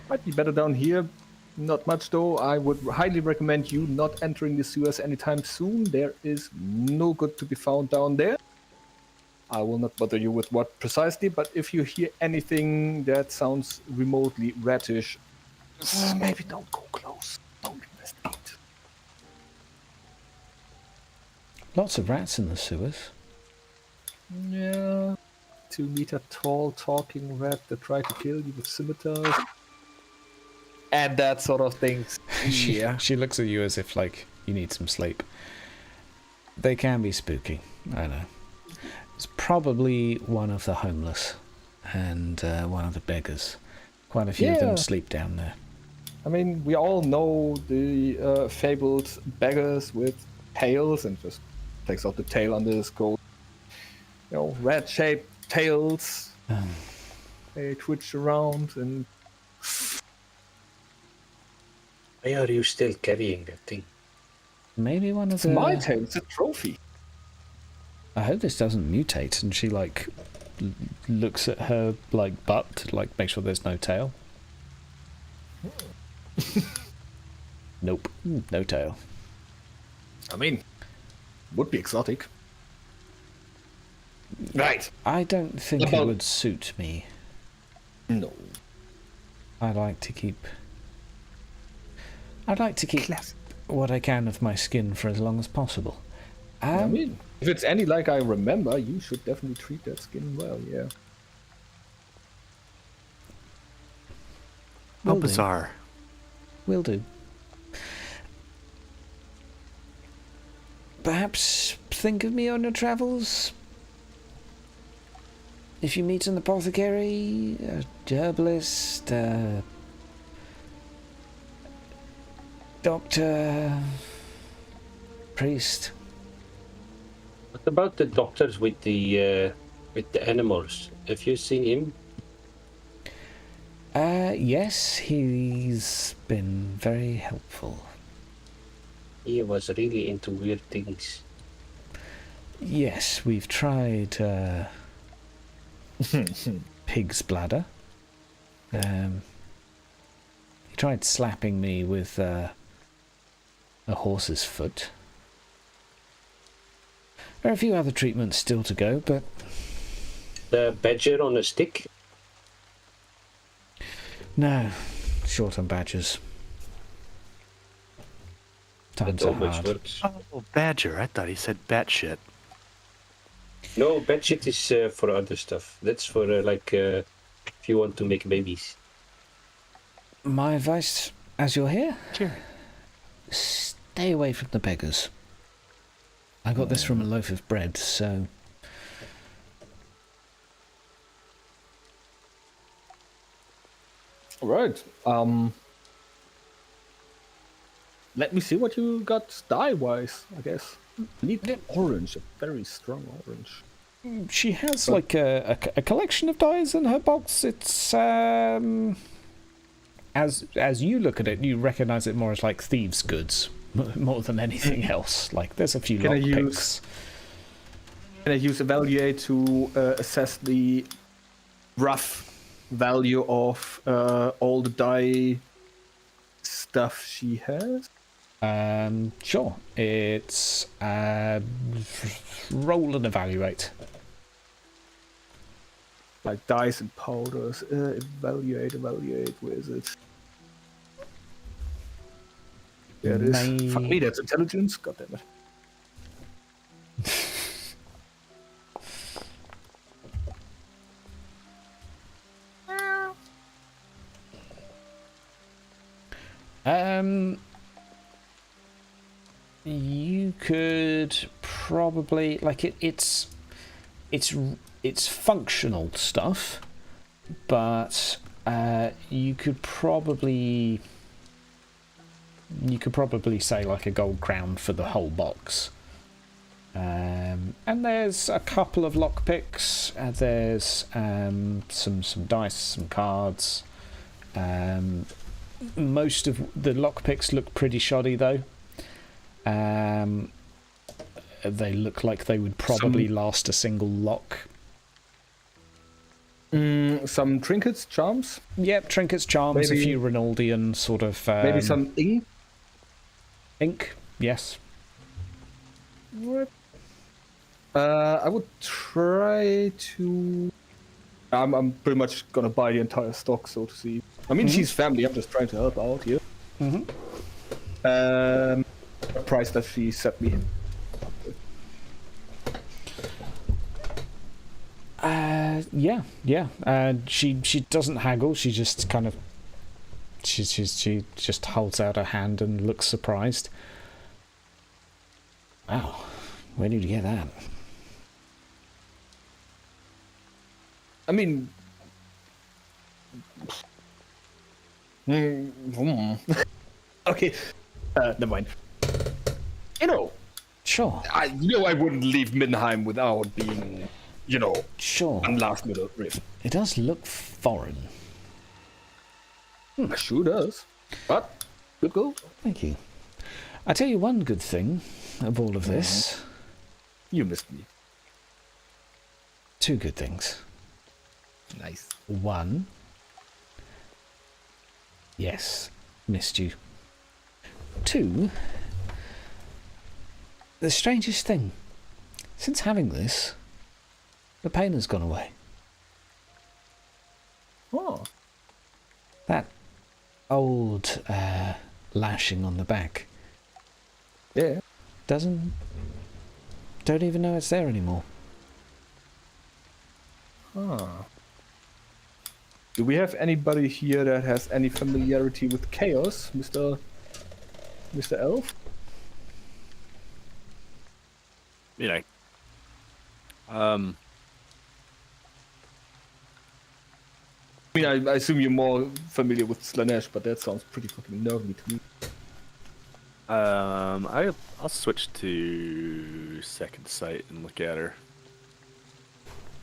Might be better down here. Not much though. I would highly recommend you not entering the sewers anytime soon. There is no good to be found down there. I will not bother you with what precisely, but if you hear anything that sounds remotely ratish, maybe don't go close. Don't investigate. Lots of rats in the sewers. Yeah. 2-meter tall talking rat that try to kill you with scimitars. And that sort of things. She looks at you as if, like, you need some sleep. They can be spooky, I know. It's probably one of the homeless and one of the beggars. Quite a few of them sleep down there. I mean, we all know the fabled beggars with tails, and just takes out the tail under his coat. You know, rat-shaped tails. They twitch around and... Why are you still carrying that thing? Maybe one of It's the... my tail, it's a trophy. I hope this doesn't mutate, and she, like, looks at her, like, butt to, like, make sure there's no tail. Nope, no tail. I mean, would be exotic. Right. I don't think it would suit me. No. I'd like to keep what I can of my skin for as long as possible. I mean, if it's any like I remember, you should definitely treat that skin well, yeah. How bizarre. Will do. Perhaps think of me on your travels. If you meet an apothecary, a herbalist, a doctor, priest. What about the doctors with the animals? Have you seen him? Yes, he's been very helpful. He was really into weird things. Yes, we've tried pig's bladder. He tried slapping me with a horse's foot. There are a few other treatments still to go, but... The badger on a stick? No, short on badgers. Times That are always hard. works. Oh, badger. I thought he said batshit. No, batshit is for other stuff. That's for if you want to make babies. My advice, as you're here, Sure. stay away from the beggars. I got this from a loaf of bread, so... Alright, let me see what you got dye-wise, I guess. Need orange, a very strong orange. She has, like, a collection of dyes in her box. It's, as you look at it, you recognise it more as, like, thieves' goods, more than anything else. Like, there's a few lockpicks. Can I use evaluate to assess the rough value of all the dye stuff she has? Sure. It's, roll and evaluate. Like dyes and powders. Evaluate, where is it? There it is. Fuck me, that's intelligence. God damn it. You could probably like it's functional stuff, but you could probably say like a gold crown for the whole box. And there's a couple of lockpicks. There's some dice, some cards. Most of the lockpicks look pretty shoddy though. They look like they would probably last a single lock. Some trinkets, charms, Yep, trinkets, charms, a Maybe- few Rinaldian sort of maybe some ink. ink. Yes. What? I would try to. I'm pretty much gonna buy the entire stock, so to see. I mean, she's family. I'm just trying to help out here. A price that she set me. Yeah. She doesn't haggle. She just kind of she just holds out her hand and looks surprised. Wow, where did you get that? I mean, okay, never mind. You know, Sure, I wouldn't leave Middenheim without being, sure. on last middle rift. It does look foreign. It sure does. But good go. Thank you. I tell you one good thing of all of this. You missed me. Two good things. Nice. One. Yes, missed you. Two. The strangest thing. Since having this, the pain has gone away. Oh. That old lashing on the back Yeah. don't even know it's there anymore. Huh. Do we have anybody here that has any familiarity with chaos, Mr. Elf? I mean, I assume you're more familiar with Slanesh, but that sounds pretty fucking nerdy to me. I'll switch to second sight and look at her.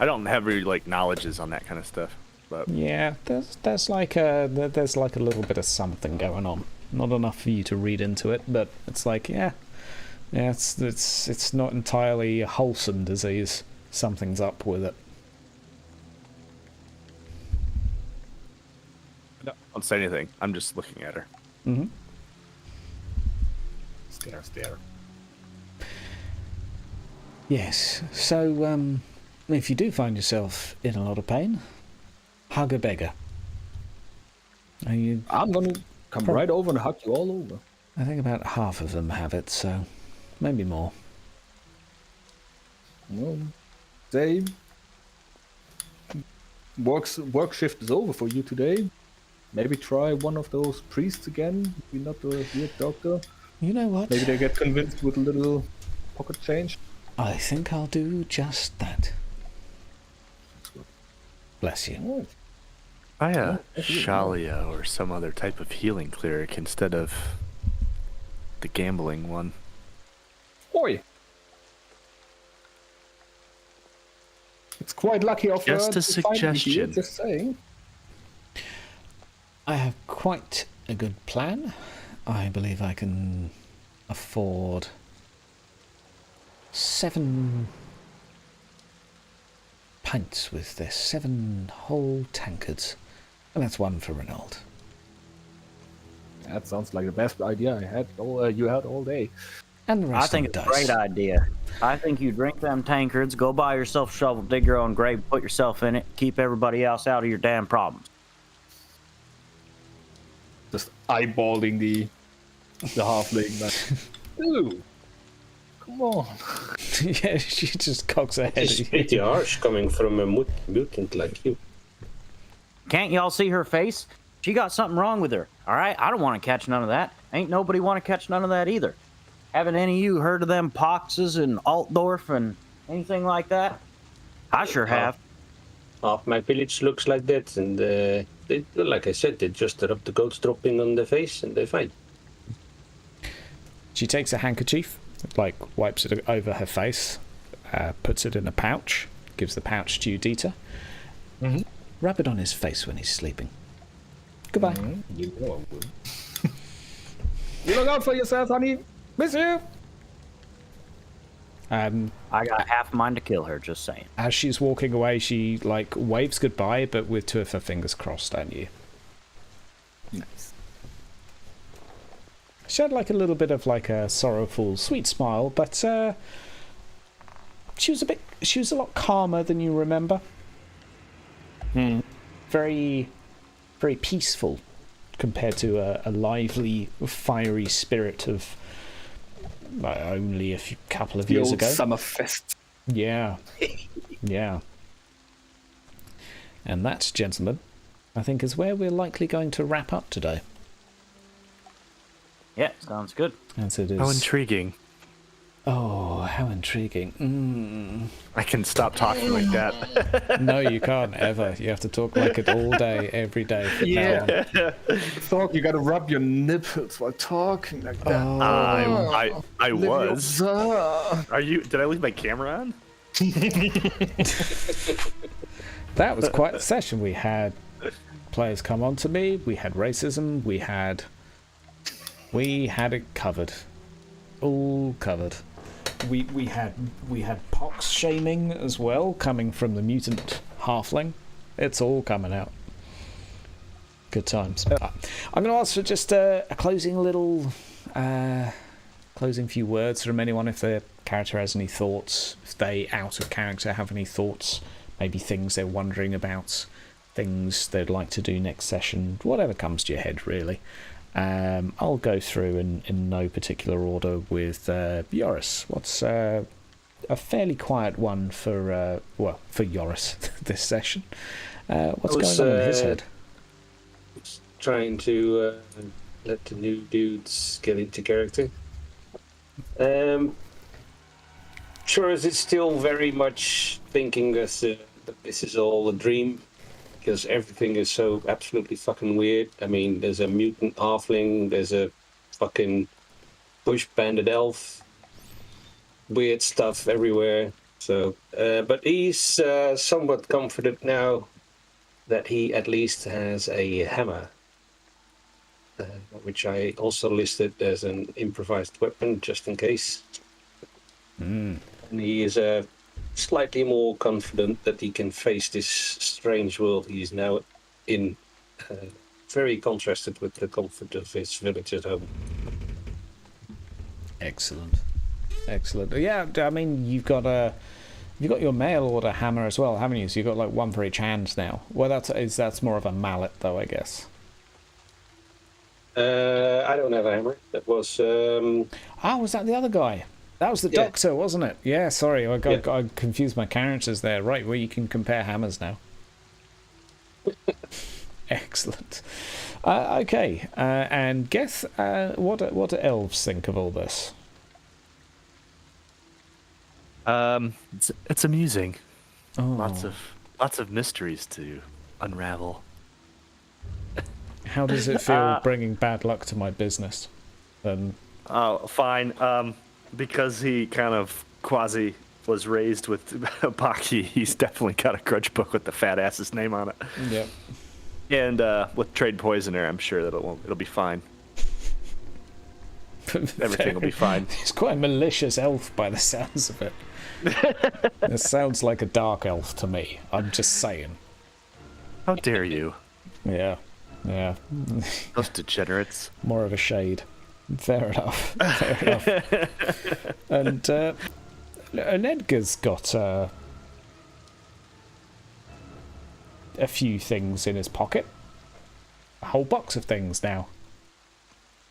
I don't have really knowledges on that kind of stuff, but Yeah, there's like a little bit of something going on. Not enough for you to read into it, but it's it's not entirely a wholesome disease. Something's up with it. I don't say anything. I'm just looking at her. Mm-hmm. Stare. Yes. So, if you do find yourself in a lot of pain, hug a beggar. I'm gonna come right over and hug you all over. I think about half of them have it, so maybe more. Well, say work shift is over for you today. Maybe try one of those priests again. You're not the weird doctor. You know what? Maybe they get convinced with a little pocket change. I think I'll do just that. Bless you. Oh, I Shalia or some other type of healing cleric instead of the gambling one. Oi! It's quite lucky of her Just a to find me here, suggestion. just saying. I have quite a good plan. I believe I can afford 7 pints with this. 7 whole tankards. And that's one for Renaud. That sounds like the best idea you had all day. And the rest I think of it's the a dice. great idea. I think you drink them tankards, go buy yourself a shovel, dig your own grave, put yourself in it, keep everybody else out of your damn problems. Just eyeballing the halfling. Like, ooh, come on. Yeah, she just cocks her head It's at you. pretty harsh coming from a mutant like you. Can't y'all see her face? She got something wrong with her, all right? I don't want to catch none of that. Ain't nobody want to catch none of that either. Haven't any of you heard of them Poxes and Altdorf and anything like that? I sure have. Half my village looks like that, and they, like I said, they just rub the goat's dropping on their face and they're fine. She takes a handkerchief, wipes it over her face, puts it in a pouch, gives the pouch to you, Dieter. Mhm. Rub it on his face when he's sleeping. Goodbye. You know I will. You look out for yourself, honey. Miss you. I got half a mind to kill her, just saying. As she's walking away, she like waves goodbye, but with two of her fingers crossed at you. Nice. She had like a little bit of like a sorrowful, sweet smile, but she was a lot calmer than you remember. Very, very peaceful compared to a lively, fiery spirit of only a couple of The years old ago. summer fest. Yeah. Yeah. And that, gentlemen, I think is where we're likely going to wrap up today. Yeah, sounds good. As it is. How intriguing. Oh, how intriguing. I can stop talking like that. No, you can't ever. You have to talk like it all day, every day. From now on. Thought you gotta rub your nipples while talking like that. I was. Leviosa. Are you? Did I leave my camera on? That was quite the session. We had players come on to me. We had racism. We had it covered. All covered. We had pox shaming as well, coming from the mutant halfling. It's all coming out. Good times. I'm going to ask for just a closing few words from anyone. If their character has any thoughts, if they out of character have any thoughts, maybe things they're wondering about, things they'd like to do next session, whatever comes to your head, really. I'll go through in no particular order with Joris. What's a fairly quiet one for Joris this session? What's going on in his head? Trying to let the new dudes get into character. Joris is still very much thinking that this is all a dream. Because everything is so absolutely fucking weird. I mean, there's a mutant halfling, there's a fucking bush banded elf, weird stuff everywhere. So, but he's somewhat comforted now that he at least has a hammer, which I also listed as an improvised weapon just in case. And he is slightly more confident that he can face this strange world he is now in, very contrasted with the comfort of his village at home. Excellent. Yeah, I mean, you've got your mail order hammer as well, haven't you? So you've got like one for each hand now. Well, that's more of a mallet, though, I guess. I don't have a hammer. That was. Was that the other guy? That was the doctor, wasn't it? Yeah, sorry, I confused my characters there. Right, where you can compare hammers now. Excellent. Okay, and Geth, what do elves think of all this? It's amusing. Oh. Lots of mysteries to unravel. How does it feel bringing bad luck to my business? Oh, fine. Because he kind of quasi was raised with Baki, he's definitely got a grudge book with the fat ass's name on it. Yep. And with Trade Poisoner, I'm sure that it'll be fine. Everything will be fine. He's quite a malicious elf by the sounds of it. It sounds like a dark elf to me. I'm just saying. How dare you? Yeah. Those degenerates. More of a shade. Fair enough. And Edgar's got a few things in his pocket. A whole box of things now.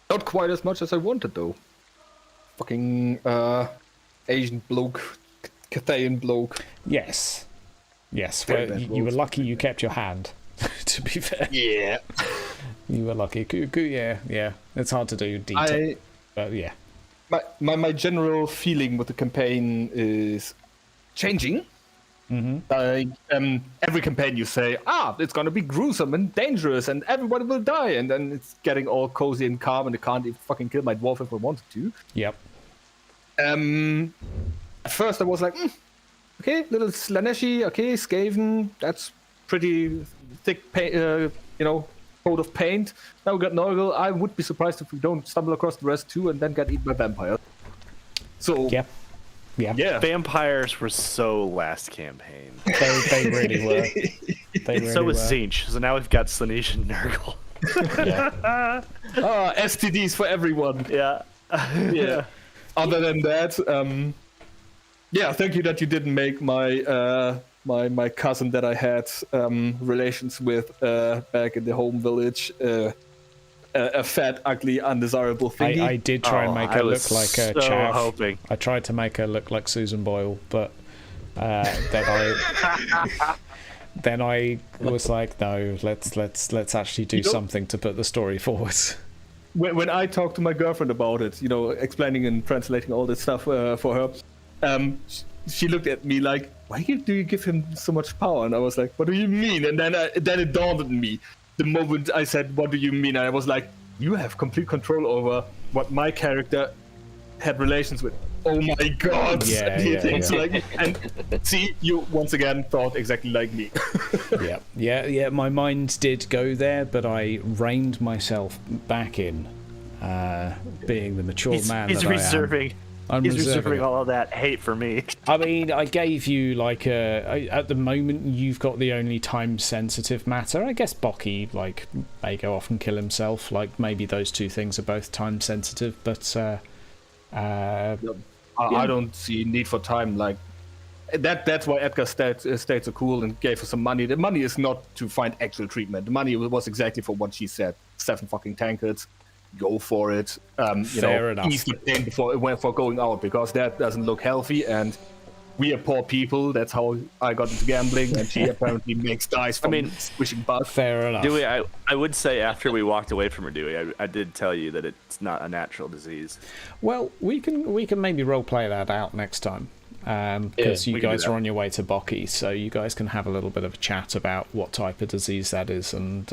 Not quite as much as I wanted, though. Fucking Asian bloke, Cathayan bloke. Yes. Well, you were lucky you kept your hand. To be fair. Yeah. You were lucky. Yeah. It's hard to do detail. But yeah. My general feeling with the campaign is changing. Mm-hmm. Every campaign you say, it's going to be gruesome and dangerous and everybody will die. And then it's getting all cozy and calm and I can't even fucking kill my dwarf if I wanted to. Yep. At first I was like, okay, little Slaneshi, okay, Skaven, that's pretty thick, coat of paint. Now we got Nurgle. I would be surprised if we don't stumble across the rest too and then get eaten by vampires. So, Yep. Yeah. Vampires were so last campaign. They really were. So was Zinch. So now we've got Slaanesh and Nurgle. Yeah. STDs for everyone. Yeah. Yeah. Other than that, yeah, thank you that you didn't make my my cousin that I had relations with back in the home village a fat, ugly, undesirable thingy. I did try and make her look like a so chav. hoping. I tried to make her look like Susan Boyle, but then I was like, no, let's actually do something to put the story forward. When I talked to my girlfriend about it, you know, explaining and translating all this stuff for her, she looked at me like, why do you give him so much power? And I was like, what do you mean? And then it dawned on me the moment I said, what do you mean? And I was like, you have complete control over what my character had relations with. Oh my god! Yeah. Like, and see, you once again thought exactly like me. Yeah. My mind did go there, but I reined myself back in, being the mature man He's that reserving. I am. He's reserving all of that hate for me. I mean, I gave you like at the moment you've got the only time-sensitive matter. I guess Bocky may go off and kill himself. Like maybe those two things are both time-sensitive, but. I don't see need for time like that. That's why Edgar stayed so cool and gave us some money. The money is not to find actual treatment. The money was exactly for what she said. 7 fucking tankards. Go for it. Fair enough. Ease the pain before going out, because that doesn't look healthy, and we are poor people. That's how I got into gambling, and she apparently makes dice from squishing bugs. Fair enough. Dewey, I would say after we walked away from her, Dewey, I did tell you that it's not a natural disease. Well, we can maybe roleplay that out next time, because you guys are on your way to Bocky, so you guys can have a little bit of a chat about what type of disease that is, and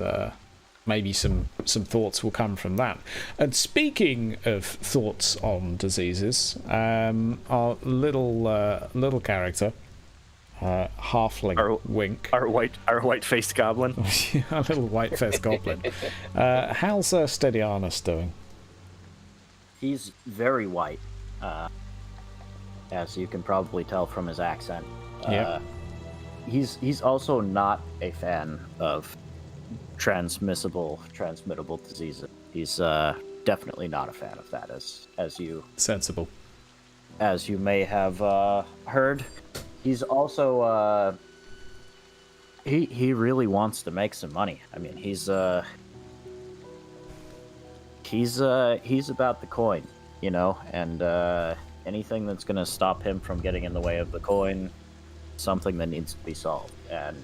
maybe some thoughts will come from that. And speaking of thoughts on diseases, our little character, halfling Wink, our white faced goblin, our little white faced goblin. How's Steadianus doing? He's very white, as you can probably tell from his accent. Yeah. He's also not a fan of transmittable diseases. He's definitely not a fan of that, as you sensible, as you may have heard. He's also he really wants to make some money. I mean, he's about the coin, you know, and anything that's going to stop him from getting in the way of the coin, something that needs to be solved. And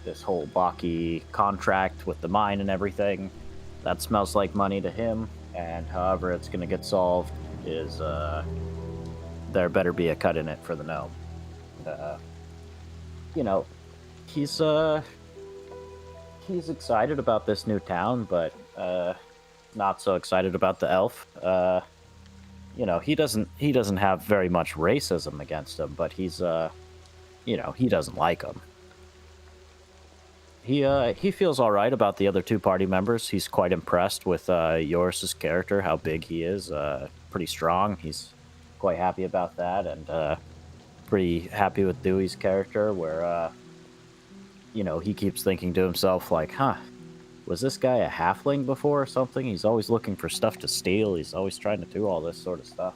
this whole Bocky contract with the mine and everything, that smells like money to him, and however it's going to get solved is there better be a cut in it for the gnome. You know, he's excited about this new town, but not so excited about the elf. You know, he doesn't have very much racism against him, but he's you know, he doesn't like him. He feels all right about the other two party members. He's quite impressed with Yoris's character, how big he is, pretty strong. He's quite happy about that, and pretty happy with Dewey's character, where you know, he keeps thinking to himself like, was this guy a halfling before or something? He's always looking for stuff to steal. He's always trying to do all this sort of stuff.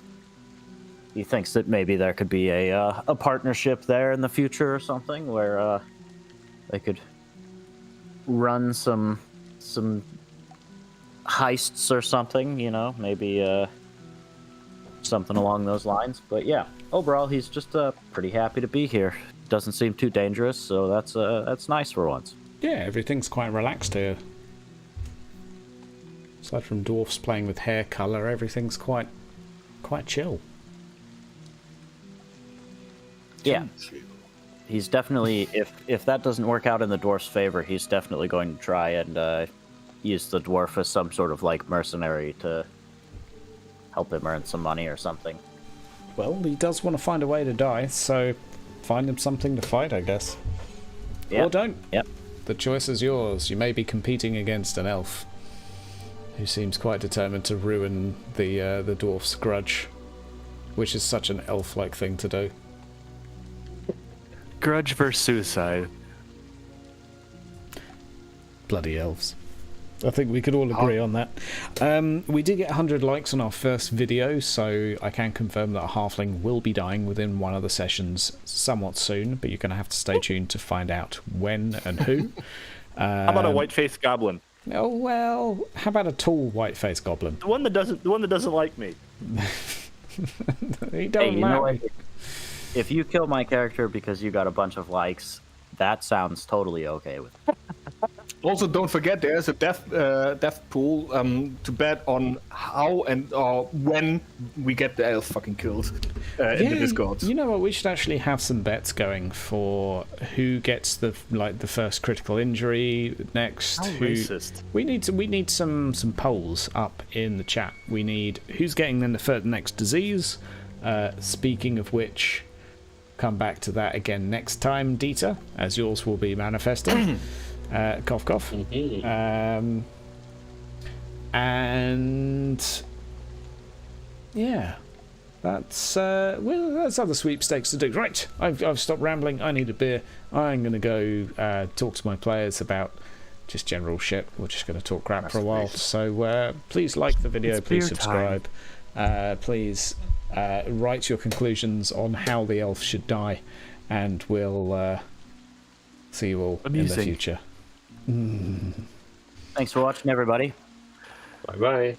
He thinks that maybe there could be a partnership there in the future or something, where they could run some heists or something, you know, maybe something along those lines. But yeah, overall, he's just pretty happy to be here. Doesn't seem too dangerous, so that's nice for once. Yeah, everything's quite relaxed here. Aside from dwarfs playing with hair colour, everything's quite chill. Yeah. He's definitely, if that doesn't work out in the dwarf's favor, he's definitely going to try and use the dwarf as some sort of like mercenary to help him earn some money or something. Well, he does want to find a way to die, so find him something to fight, I guess. Yep. Or don't. Yep. The choice is yours. You may be competing against an elf who seems quite determined to ruin the dwarf's grudge. which is such an elf-like thing to do. Grudge versus suicide. Bloody elves. I think we could all agree on that. We did get 100 likes on our first video, so I can confirm that a halfling will be dying within one of the sessions somewhat soon, but you're going to have to stay tuned to find out when and who. How about a white-faced goblin? Oh well, how about a tall white-faced goblin? The one that doesn't like me. He don't Hey, you know like what? If you kill my character because you got a bunch of likes, that sounds totally okay with me. Also, don't forget there's a death pool to bet on how and when we get the elf fucking killed in the Discord. You know what? We should actually have some bets going for who gets the first critical injury next. How racist. We need some polls up in the chat. We need who's getting the next disease. Speaking of which, come back to that again next time, Dieter, as yours will be manifesting. Cough, cough. And yeah, that's other sweepstakes to do. Right, I've stopped rambling. I need a beer. I'm gonna go talk to my players about just general shit. We're just gonna talk crap for a while. So please like the video. Please subscribe. Please write your conclusions on how the elf should die, and we'll see you all in the future. Thanks for watching, everybody. Bye bye.